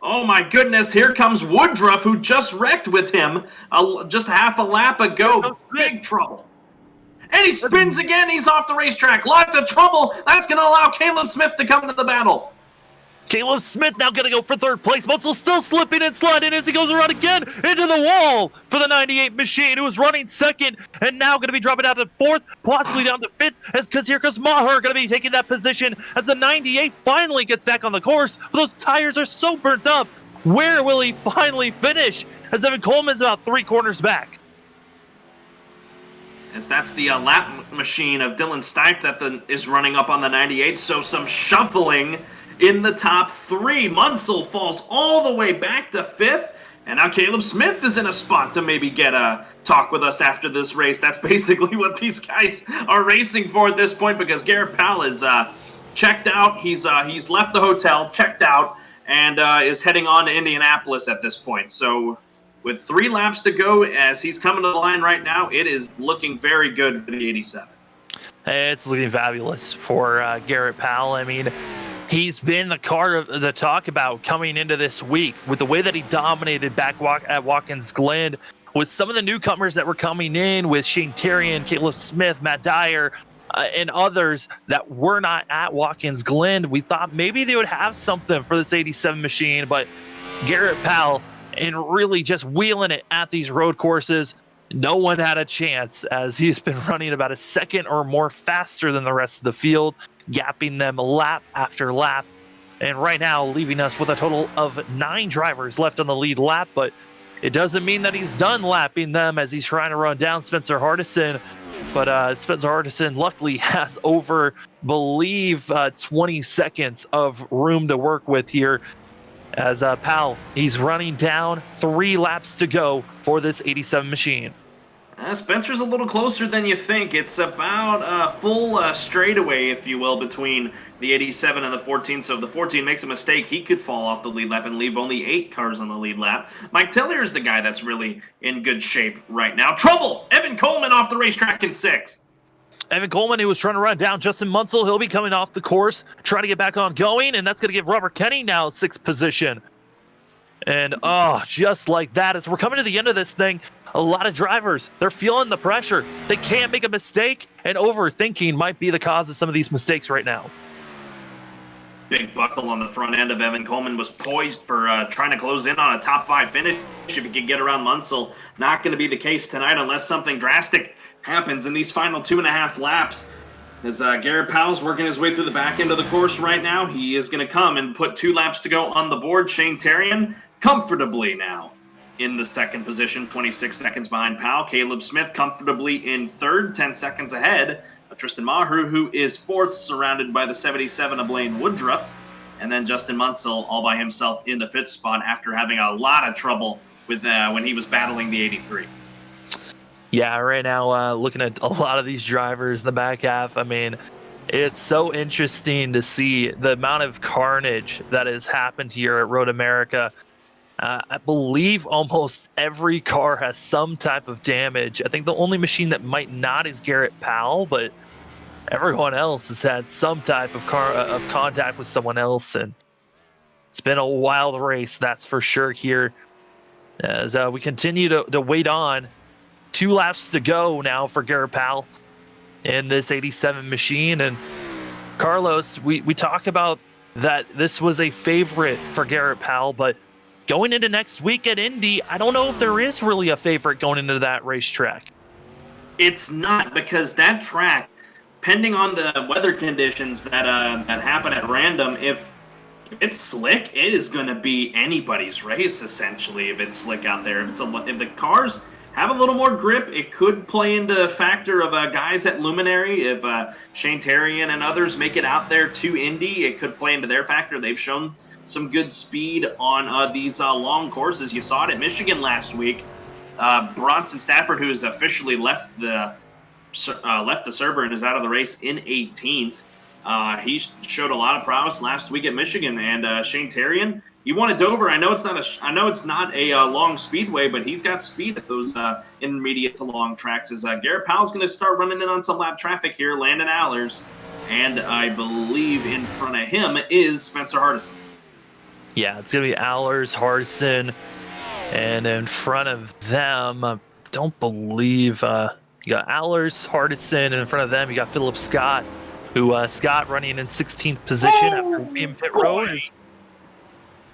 Oh my goodness, here comes Woodruff, who just wrecked with him just half a lap ago. Big trouble. And he spins again. He's off the racetrack. Lots of trouble. That's going to allow Caleb Smith to come into the battle. Caleb Smith now going to go for 3rd place. Munsell still slipping and sliding as he goes around again into the wall for the 98 machine, who was running 2nd and now going to be dropping down to 4th, possibly down to 5th, because here comes Maher going to be taking that position as the 98 finally gets back on the course. But those tires are so burnt up. Where will he finally finish? As Evan Coleman's about 3 corners back. As that's the lap machine of Dylan Stipe that is running up on the 98, so some shuffling in the top 3. Munsell falls all the way back to 5th, And now Caleb Smith is in a spot to maybe get a talk with us after this race. That's basically what these guys are racing for at this point, because Garrett Powell is checked out. He's left the hotel, checked out, and is heading on to Indianapolis at this point. So with 3 laps to go as he's coming to the line right now, it is looking very good for the 87. It's looking fabulous for Garrett Powell. I mean, he's been the car to talk about coming into this week with the way that he dominated back at Watkins Glen, with some of the newcomers that were coming in with Shane Terrian, Caleb Smith, Matt Dyer, and others that were not at Watkins Glen. We thought maybe they would have something for this 87 machine, but Garrett Powell, and really just wheeling it at these road courses, no one had a chance, as he's been running about a second or more faster than the rest of the field, gapping them lap after lap, and right now leaving us with a total of 9 drivers left on the lead lap. But it doesn't mean that he's done lapping them, as he's trying to run down Spencer Hardison. But Spencer Hardison luckily has over, believe, 20 seconds of room to work with here, as Powell, he's running down, 3 laps to go for this 87 machine. Spencer's a little closer than you think. It's about a full straightaway, if you will, between the 87 and the 14. So if the 14 makes a mistake, he could fall off the lead lap and leave only 8 cars on the lead lap. Mike Tillier is the guy that's really in good shape right now. Trouble! Evan Coleman off the racetrack in 6th. Evan Coleman, who was trying to run down Justin Munsell, he'll be coming off the course, trying to get back on going, and that's going to give Robert Kenny now 6th position. And, just like that, as we're coming to the end of this thing, a lot of drivers, they're feeling the pressure. They can't make a mistake, and overthinking might be the cause of some of these mistakes right now. Big buckle on the front end of Evan Coleman was poised for trying to close in on a top 5 finish if he could get around Munsell. Not going to be the case tonight unless something drastic happens in these final 2.5 laps. As Garrett Powell's working his way through the back end of the course right now, he is going to come and put 2 laps to go on the board. Shane Terrian comfortably now in the 2nd position, 26 seconds behind Powell. Caleb Smith comfortably in 3rd, 10 seconds ahead of Tristan Maher, who is 4th, surrounded by the 77 of Blaine Woodruff. And then Justin Munsell all by himself in the 5th spot after having a lot of trouble with when he was battling the 83. Yeah, right now, looking at a lot of these drivers in the back half, I mean, it's so interesting to see the amount of carnage that has happened here at Road America. I believe almost every car has some type of damage. I think the only machine that might not is Garrett Powell, but everyone else has had some type of contact with someone else, and it's been a wild race, that's for sure here. As we continue to wait on, 2 laps to go now for Garrett Powell in this 87 machine. And Carlos, we talk about that this was a favorite for Garrett Powell, but going into next week at Indy, I don't know if there is really a favorite going into that racetrack. It's not, because that track, depending on the weather conditions that happen at random, if it's slick, it is going to be anybody's race, essentially, if it's slick out there. If the cars have a little more grip, it could play into the factor of guys at Luminary. If Shane Terrian and others make it out there to Indy, it could play into their factor. They've shown some good speed on these long courses. You saw it at Michigan last week. Bronson Stafford, who has officially left the server and is out of the race in 18th. He showed a lot of prowess last week at Michigan. And Shane Terrian, he won at Dover. I know it's not a long speedway, but he's got speed at those intermediate to long tracks. As Garrett Powell's going to start running in on some lap traffic here, Landon Allers, and I believe in front of him is Spencer Hardison. Yeah, it's going to be Allers, Hardison, and in front of them, I don't believe you got Allers, Hardison, and in front of them you got Philip Scott, who Scott running in 16th position after being pit road.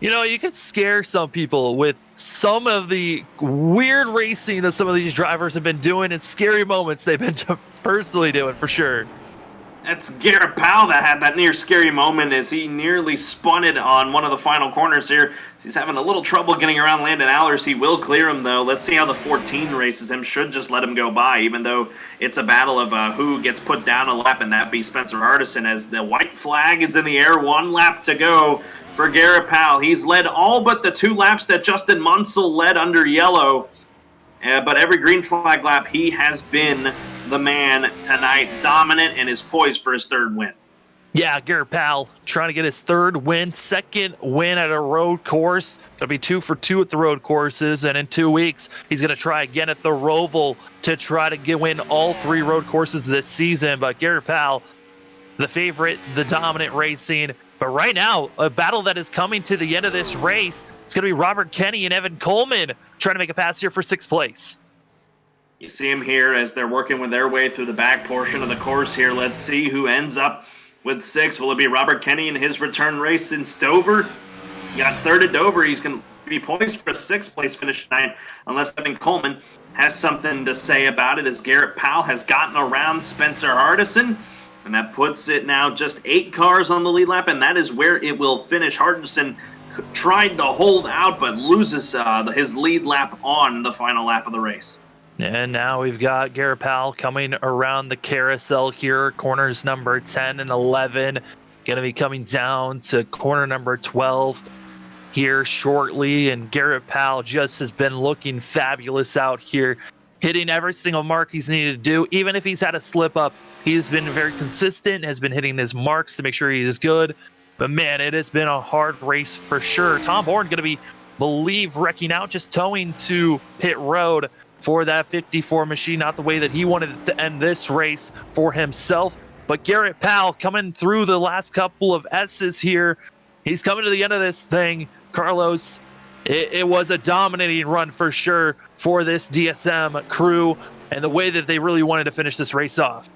You know, you could scare some people with some of the weird racing that some of these drivers have been doing, and scary moments they've been personally doing, for sure. That's Garrett Powell that had that near scary moment as he nearly spun it on one of the final corners here. He's having a little trouble getting around Landon Allers. He will clear him, though. Let's see how the 14 races him. Should just let him go by, even though it's a battle of who gets put down a lap, and that be Spencer Hardison as the white flag is in the air. 1 lap to go for Garrett Powell. He's led all but the 2 laps that Justin Munsell led under yellow. But every green flag lap, he has been the man tonight, dominant, and is poised for his 3rd win. Yeah, Garrett Powell trying to get his 3rd win, 2nd win at a road course. Going to be 2 for 2 at the road courses, and in 2 weeks, he's going to try again at the Roval to try to win all 3 road courses this season. But Garrett Powell, the favorite, the dominant racing. But right now, a battle that is coming to the end of this race, it's going to be Robert Kenny and Evan Coleman trying to make a pass here for 6th place. You see them here as they're working with their way through the back portion of the course here. Let's see who ends up with 6. Will it be Robert Kenny in his return race since Dover? He got 3rd at Dover. He's going to be poised for a 6th place finish tonight unless Evan Coleman has something to say about it, as Garrett Powell has gotten around Spencer Hardison. And that puts it now just 8 cars on the lead lap, and that is where it will finish. Hardison tried to hold out, but loses his lead lap on the final lap of the race. And now we've got Garrett Powell coming around the carousel here. Corners number 10 and 11. Going to be coming down to corner number 12 here shortly. And Garrett Powell just has been looking fabulous out here, hitting every single mark he's needed to do. Even if he's had a slip up, he's been very consistent, has been hitting his marks to make sure he is good. But man, it has been a hard race for sure. Tom Bourne going to be, wrecking out, just towing to pit road for that 54 machine, not the way that he wanted to end this race for himself. But Garrett Powell coming through the last couple of S's here. He's coming to the end of this thing. Carlos, it was a dominating run for sure for this DSM crew and the way that they really wanted to finish this race off.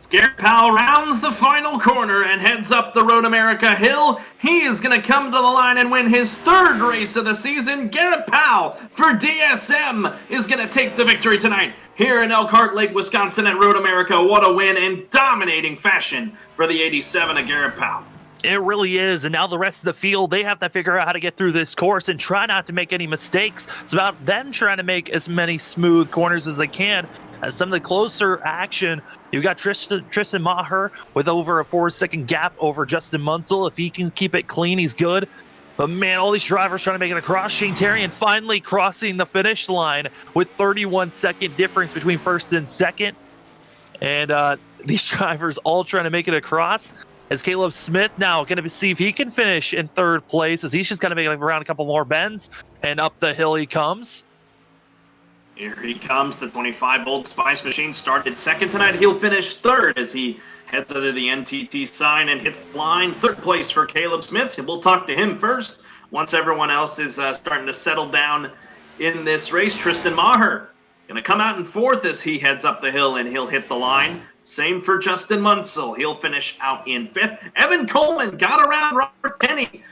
Garrett Powell rounds the final corner and heads up the Road America hill. He is going to come to the line and win his 3rd race of the season. Garrett Powell for DSM is going to take the victory tonight here in Elkhart Lake, Wisconsin at Road America. What a win in dominating fashion for the 87 of Garrett Powell. It really is, and now the rest of the field, they have to figure out how to get through this course and try not to make any mistakes. It's about them trying to make as many smooth corners as they can. As some of the closer action, you've got Tristan Maher with over a 4-second gap over Justin Munsell. If he can keep it clean, he's good. But man, all these drivers trying to make it across. Shane Terrian finally crossing the finish line with 31-second difference between 1st and 2nd. And these drivers all trying to make it across. As Caleb Smith now going to see if he can finish in 3rd place, as he's just going to make it around a couple more bends, and up the hill he comes. Here he comes, the 25 Old Spice machine started 2nd tonight. He'll finish 3rd as he heads under the NTT sign and hits the line. 3rd place for Caleb Smith. We'll talk to him first once everyone else is starting to settle down in this race. Tristan Maher going to come out in 4th as he heads up the hill, and he'll hit the line. Same for Justin Munsell. He'll finish out in 5th. Evan Coleman got around Robert Kenny.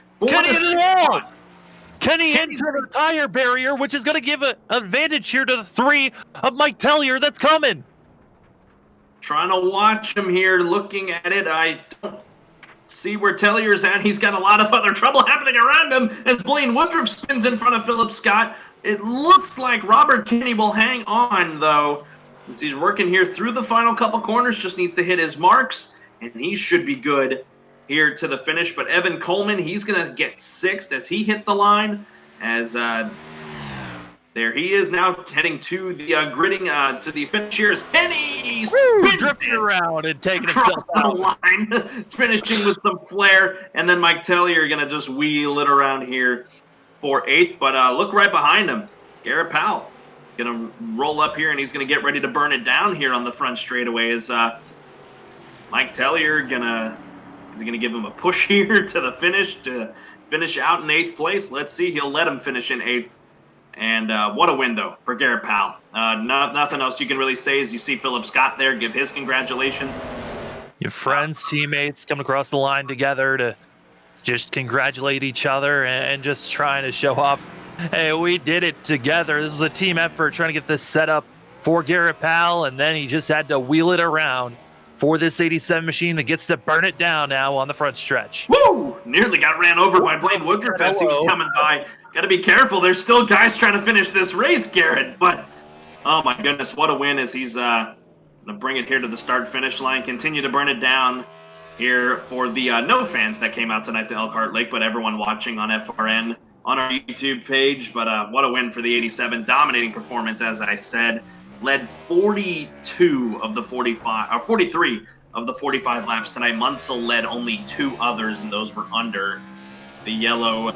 Kenny into the tire barrier, which is going to give an advantage here to the 3 of Mike Tellier that's coming. Trying to watch him here, looking at it. I don't see where Tellier's at. He's got a lot of other trouble happening around him as Blaine Woodruff spins in front of Philip Scott. It looks like Robert Kenny will hang on, though, as he's working here through the final couple corners. Just needs to hit his marks, and he should be good here to the finish. But Evan Coleman, he's going to get 6th as he hit the line. As there he is now heading to the gridding to the finish here. Kenny drifting around and taking himself out the line, finishing with some flair. And then Mike Tellier going to just wheel it around here for 8th. But look right behind him, Garrett Powell going to roll up here, and he's going to get ready to burn it down here on the front straightaway. As Mike Tellier is he going to give him a push here to the finish to finish out in 8th place? Let's see. He'll let him finish in 8th. And what a win, though, for Garrett Powell. Nothing else you can really say as you see Philip Scott there give his congratulations. Your friends, teammates coming across the line together to just congratulate each other and just trying to show off, hey, we did it together. This was a team effort trying to get this set up for Garrett Powell, and then he just had to wheel it around for this 87 machine that gets to burn it down now on the front stretch. Woo! Nearly got ran over by Blaine Woodruff as he was Hello. coming by. Got to be careful. There's still guys trying to finish this race, Garrett. But, oh my goodness, what a win as he's going to bring it here to the start-finish line. Continue to burn it down here for the no fans that came out tonight to Elkhart Lake, but everyone watching on FRN on our YouTube page. But what a win for the 87. Dominating performance, as I said. Led 42 of the 45, or 43 of the 45 laps tonight. Munsell led only 2 others, and those were under the yellow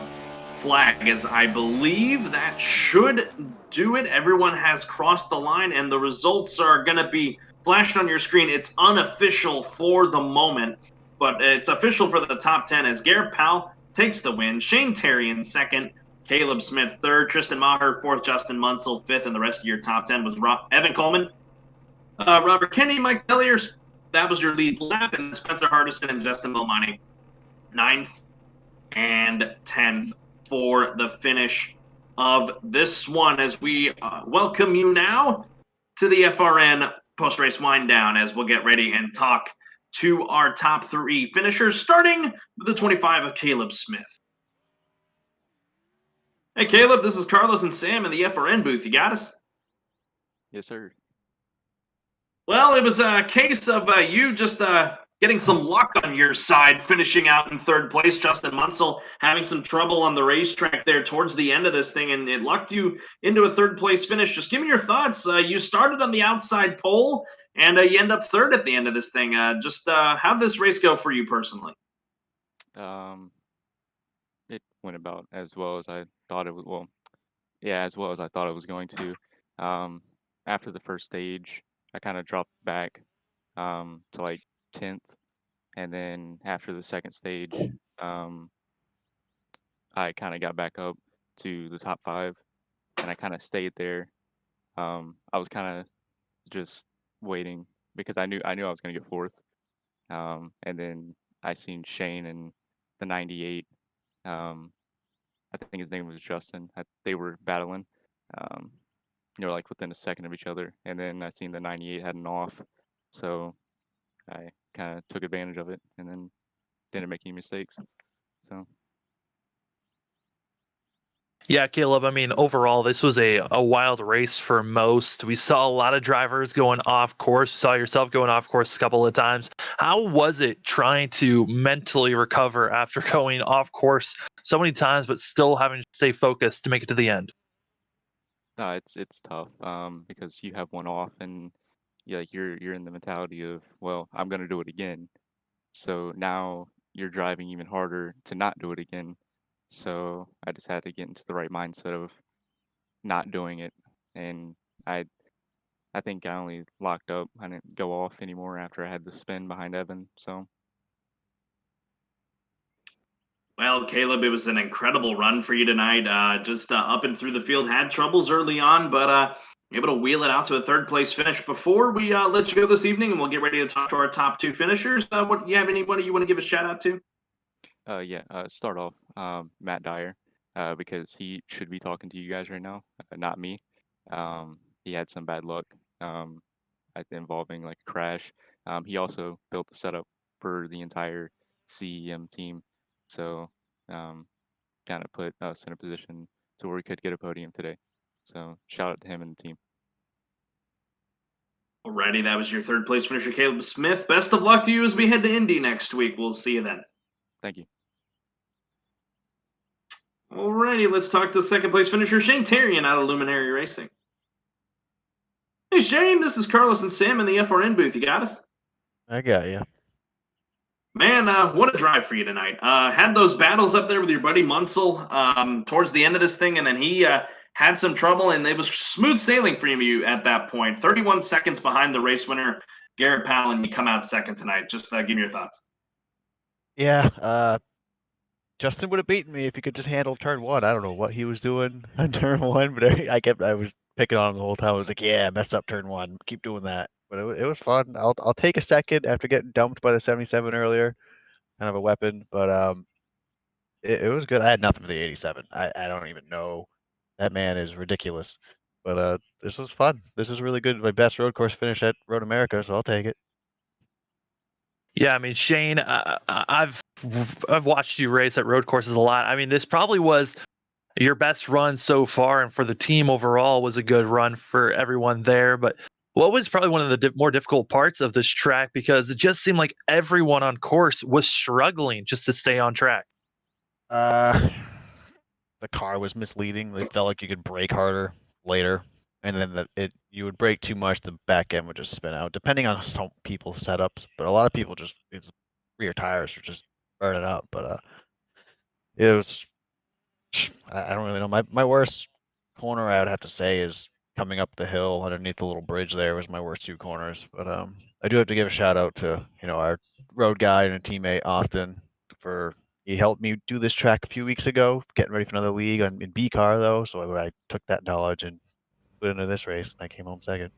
flag, as I believe that should do it. Everyone has crossed the line, and the results are going to be flashed on your screen. It's unofficial for the moment, but it's official for the top 10 as Garrett Powell takes the win. Shane Terry in second. Caleb Smith third. Tristan Maher fourth. Justin Munsell fifth. And the rest of your top 10 was Evan Coleman, Robert Kennedy, Mike Telliers. That was your lead lap. And Spencer Hardison and Justin Milmani, 9th and 10th for the finish of this one, as we welcome you now to the FRN post-race wind down, as we'll get ready and talk to our top 3 finishers, starting with the 25 of Caleb Smith. Hey, Caleb, this is Carlos and Sam in the FRN booth. You got us? Yes, sir. Well, it was a case of you just getting some luck on your side, finishing out in 3rd place. Justin Munsell having some trouble on the racetrack there towards the end of this thing, and it lucked you into a 3rd place finish. Just give me your thoughts. You started on the outside pole, and you end up 3rd at the end of this thing. How'd this race go for you personally? It went about as well as I thought it would. Well, yeah, as well as I thought it was going to. After the first stage, I kind of dropped back to like 10th, and then after the second stage, I kind of got back up to the top 5, and I kind of stayed there. I was kind of just waiting because I knew I was going to get 4th. And then I seen Shane in the 98. I think his name was Justin. They were battling. Like within a second of each other. And then I seen the 98 had an off, so I kind of took advantage of it and then didn't make any mistakes. So. Yeah, Caleb, I mean, overall, this was a wild race for most. We saw a lot of drivers going off course. Saw yourself going off course a couple of times. How was it trying to mentally recover after going off course so many times, but still having to stay focused to make it to the end? It's tough because you have one off and you're in the mentality of, well, I'm going to do it again. So now you're driving even harder to not do it again. So I just had to get into the right mindset of not doing it. And I think I only locked up. I didn't go off anymore after I had the spin behind Evan. So. Well, Caleb, it was an incredible run for you tonight. Just up and through the field, had troubles early on, but able to wheel it out to a 3rd place finish. Before we let you go this evening, and we'll get ready to talk to our top 2 finishers, what you have anybody you want to give a shout out to? Start off Matt Dyer because he should be talking to you guys right now, not me. He had some bad luck involving like a crash. He also built the setup for the entire CEM team, so kind of put us in a position to where we could get a podium today. So shout out to him and the team. Alrighty, that was your 3rd place finisher, Caleb Smith. Best of luck to you as we head to Indy next week. We'll see you then. Thank you. Alrighty, let's talk to 2nd place finisher, Shane Terrian out of Luminary Racing. Hey Shane, this is Carlos and Sam in the FRN booth. You got us? I got you. Man, what a drive for you tonight. Had those battles up there with your buddy Munsell towards the end of this thing, and then he had some trouble, and it was smooth sailing for you at that point. 31 seconds behind the race winner, Garrett Powell, and you come out 2nd tonight. Just give me your thoughts. Yeah, Justin would have beaten me if he could just handle turn 1. I don't know what he was doing on turn 1, but I was picking on him the whole time. I was like, yeah, messed up turn 1. Keep doing that. But it was fun. I'll take a 2nd after getting dumped by the 77 earlier. Kind of a weapon, but it was good. I had nothing for the 87. I don't even know. That man is ridiculous. But this was fun. This was really good. My best road course finish at Road America, so I'll take it. Yeah, I mean, Shane, I've watched you race at road courses a lot. I mean, this probably was your best run so far, and for the team overall was a good run for everyone there. But what was probably one of the more difficult parts of this track, because it just seemed like everyone on course was struggling just to stay on track. The car was misleading. It felt like you could brake harder later, and then you would brake too much, the back end would just spin out, depending on some people's setups. But a lot of people just it's rear tires are just burning up. But it was I don't really know. My worst corner I would have to say is coming up the hill underneath the little bridge. There was my worst two corners. But I do have to give a shout out to our road guy and a teammate Austin for he helped me do this track a few weeks ago, getting ready for another league in B car though. So I took that knowledge and put it into this race, and I came home second.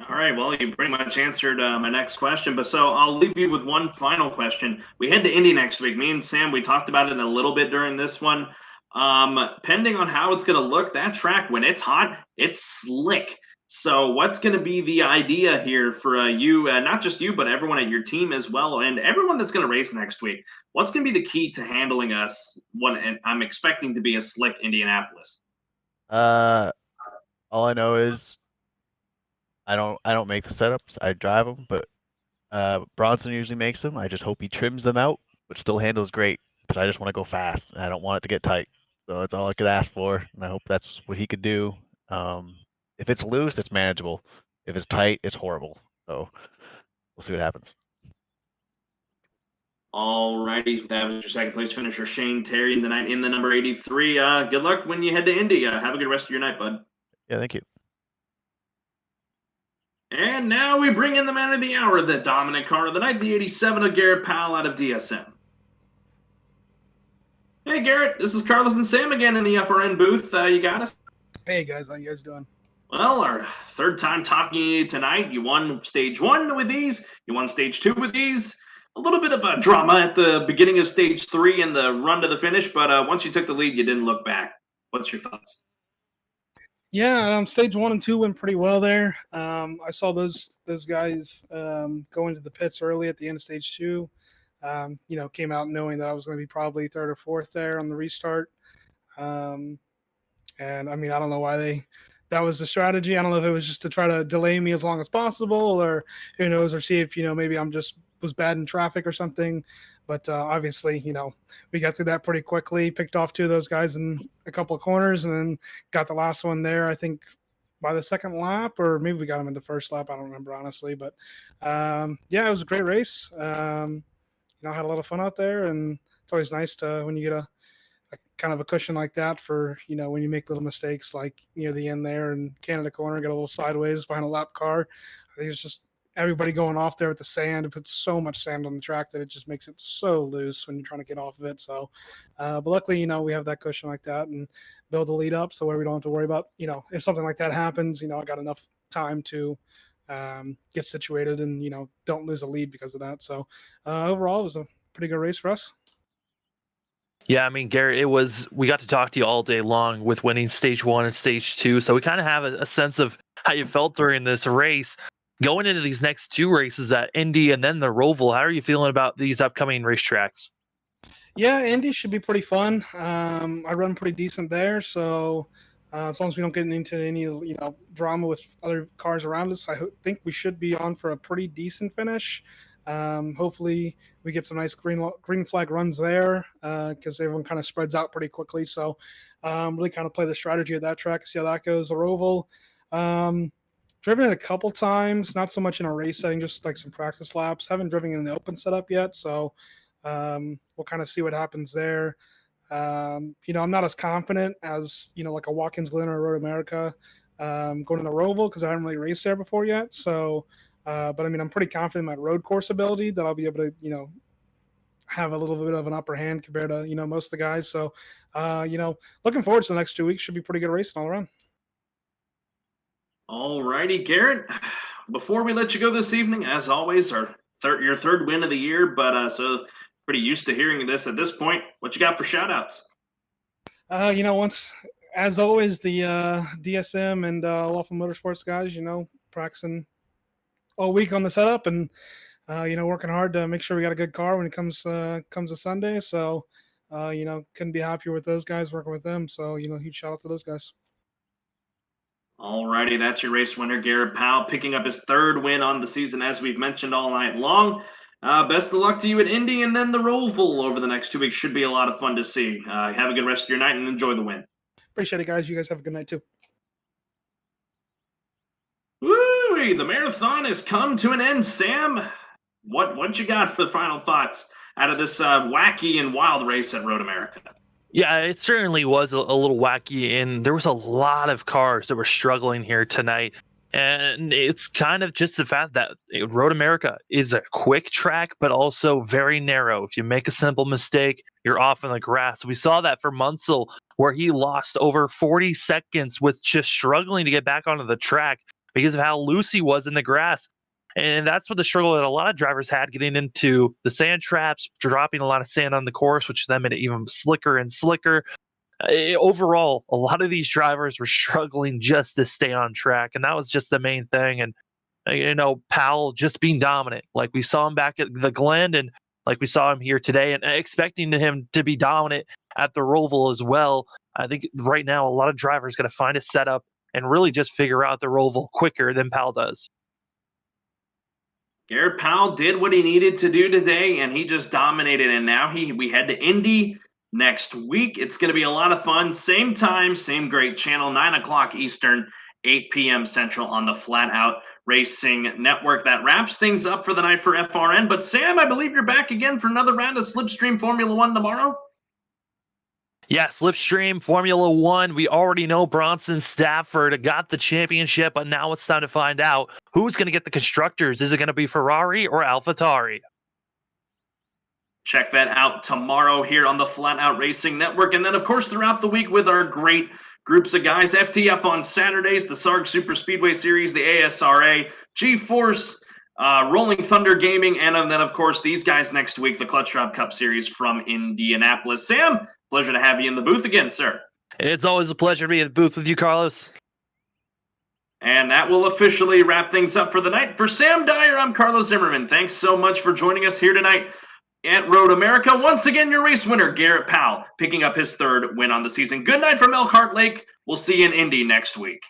All right, well, you pretty much answered my next question, but so I'll leave you with one final question. We head to Indy next week. Me and Sam, we talked about it a little bit during this one. Depending on how it's going to look, that track, when it's hot, it's slick. So what's going to be the idea here for you, not just you, but everyone at your team as well, and everyone that's going to race next week? What's going to be the key to handling us what I'm expecting to be a slick Indianapolis? All I know is I don't make the setups. I drive them, but Bronson usually makes them. I just hope he trims them out, but still handles great because I just want to go fast. And I don't want it to get tight. So that's all I could ask for, and I hope that's what he could do. If it's loose, it's manageable. If it's tight, it's horrible. So we'll see what happens. All righty, that was your second place finisher, Shane Terry, in the number 83. Good luck when you head to Indy. Have a good rest of your night, bud. Yeah, thank you. And now we bring in the man of the hour, the dominant car of the night, the 87 of Garrett Powell out of DSM. Hey, Garrett, this is Carlos and Sam again in the FRN booth. You got us? Hey guys, how you guys doing? Well, our third time talking to you tonight. You won stage 1 with these. You won stage 2 with these. A little bit of a drama at the beginning of stage 3 and the run to the finish, but once you took the lead, you didn't look back. What's your thoughts? Yeah, stage 1 and 2 went pretty well there. I saw those guys go into the pits early at the end of stage 2. Came out knowing that I was going to be probably third or fourth there on the restart. And I mean, I don't know why that was the strategy. I don't know if it was just to try to delay me as long as possible, or who knows, or see if maybe I'm just was bad in traffic or something. But obviously, we got through that pretty quickly, picked off 2 of those guys in a couple of corners, and then got the last one there, I think, by the second lap, or maybe we got him in the first lap. I don't remember, honestly. But, yeah, it was a great race. I had a lot of fun out there, and it's always nice to when you get a kind of a cushion like that for, when you make little mistakes like near the end there and Canada corner, get a little sideways behind a lap car. I think it's just everybody going off there with the sand. It puts so much sand on the track that it just makes it so loose when you're trying to get off of it. So, but luckily, we have that cushion like that and build a lead up so where we don't have to worry about, if something like that happens, I got enough time to get situated and, don't lose a lead because of that. So overall, it was a pretty good race for us. Yeah, I mean, Garrett, we got to talk to you all day long with winning stage 1 and stage 2. So we kind of have a sense of how you felt during this race. Going into these next 2 races at Indy and then the Roval, how are you feeling about these upcoming racetracks? Yeah, Indy should be pretty fun. I run pretty decent there, so as long as we don't get into any drama with other cars around us, I think we should be on for a pretty decent finish. Hopefully, we get some nice green flag runs there because everyone kind of spreads out pretty quickly. So, really kind of play the strategy of that track, see how that goes. The Roval, driven it a couple times, not so much in a race setting, just like some practice laps. Haven't driven in the open setup yet, so we'll kind of see what happens there. I'm not as confident as like a Watkins Glen or Road America going to the Roval because I haven't really raced there before yet. So, but I mean, I'm pretty confident in my road course ability that I'll be able to have a little bit of an upper hand compared to most of the guys. So, looking forward to the next 2 weeks. Should be pretty good racing all around. All righty, Garrett. Before we let you go this evening, as always, your third win of the year, but so pretty used to hearing this at this point. What you got for shout-outs? Once, as always, the DSM and Lawful Motorsports guys, practicing all week on the setup and working hard to make sure we got a good car when it comes to Sunday. So couldn't be happier with those guys, working with them. So huge shout out to those guys. Alrighty, that's your race winner, Garrett Powell, picking up his third win on the season, as we've mentioned all night long. Best of luck to you at Indy and then the Roval over the next 2 weeks. Should be a lot of fun to see. Have a good rest of your night and enjoy the win. Appreciate it, guys. You guys have a good night too. Woo! The marathon has come to an end. Sam, what you got for the final thoughts out of this wacky and wild race at Road America? Yeah, it certainly was a little wacky, and there was a lot of cars that were struggling here tonight. And it's kind of just the fact that Road America is a quick track, but also very narrow. If you make a simple mistake, you're off in the grass. We saw that for Munsell, where he lost over 40 seconds with just struggling to get back onto the track because of how loose he was in the grass. And that's what the struggle that a lot of drivers had getting into the sand traps, dropping a lot of sand on the course, which then made it even slicker and slicker. Overall, a lot of these drivers were struggling just to stay on track, and that was just the main thing. And Powell just being dominant, like we saw him back at the Glen, and like we saw him here today, and expecting him to be dominant at the Roval as well. I think right now a lot of drivers got to find a setup and really just figure out the Roval quicker than Powell does. Garrett Powell did what he needed to do today, and he just dominated. And now we head to Indy next week. It's going to be a lot of fun. Same time, same great channel, 9 o'clock Eastern, 8 p.m. Central on the Flatout Racing Network. That wraps things up for the night for FRN. But Sam, I believe you're back again for another round of Slipstream Formula One tomorrow. Yeah, Slipstream Formula One. We already know Bronson Stafford got the championship, but now it's time to find out who's going to get the constructors. Is it going to be Ferrari or AlphaTauri? Check that out tomorrow here on the Flatout Racing Network. And then, of course, throughout the week with our great groups of guys, FTF on Saturdays, the SARG Super Speedway Series, the ASRA, G-Force, Rolling Thunder Gaming, and then, of course, these guys next week, the Clutch Drop Cup Series from Indianapolis. Sam, pleasure to have you in the booth again, sir. It's always a pleasure to be in the booth with you, Carlos. And that will officially wrap things up for the night. For Sam Dyer, I'm Carlos Zimmerman. Thanks so much for joining us here tonight at Road America. Once again, your race winner, Garrett Powell, picking up his third win on the season. Good night from Elkhart Lake. We'll see you in Indy next week.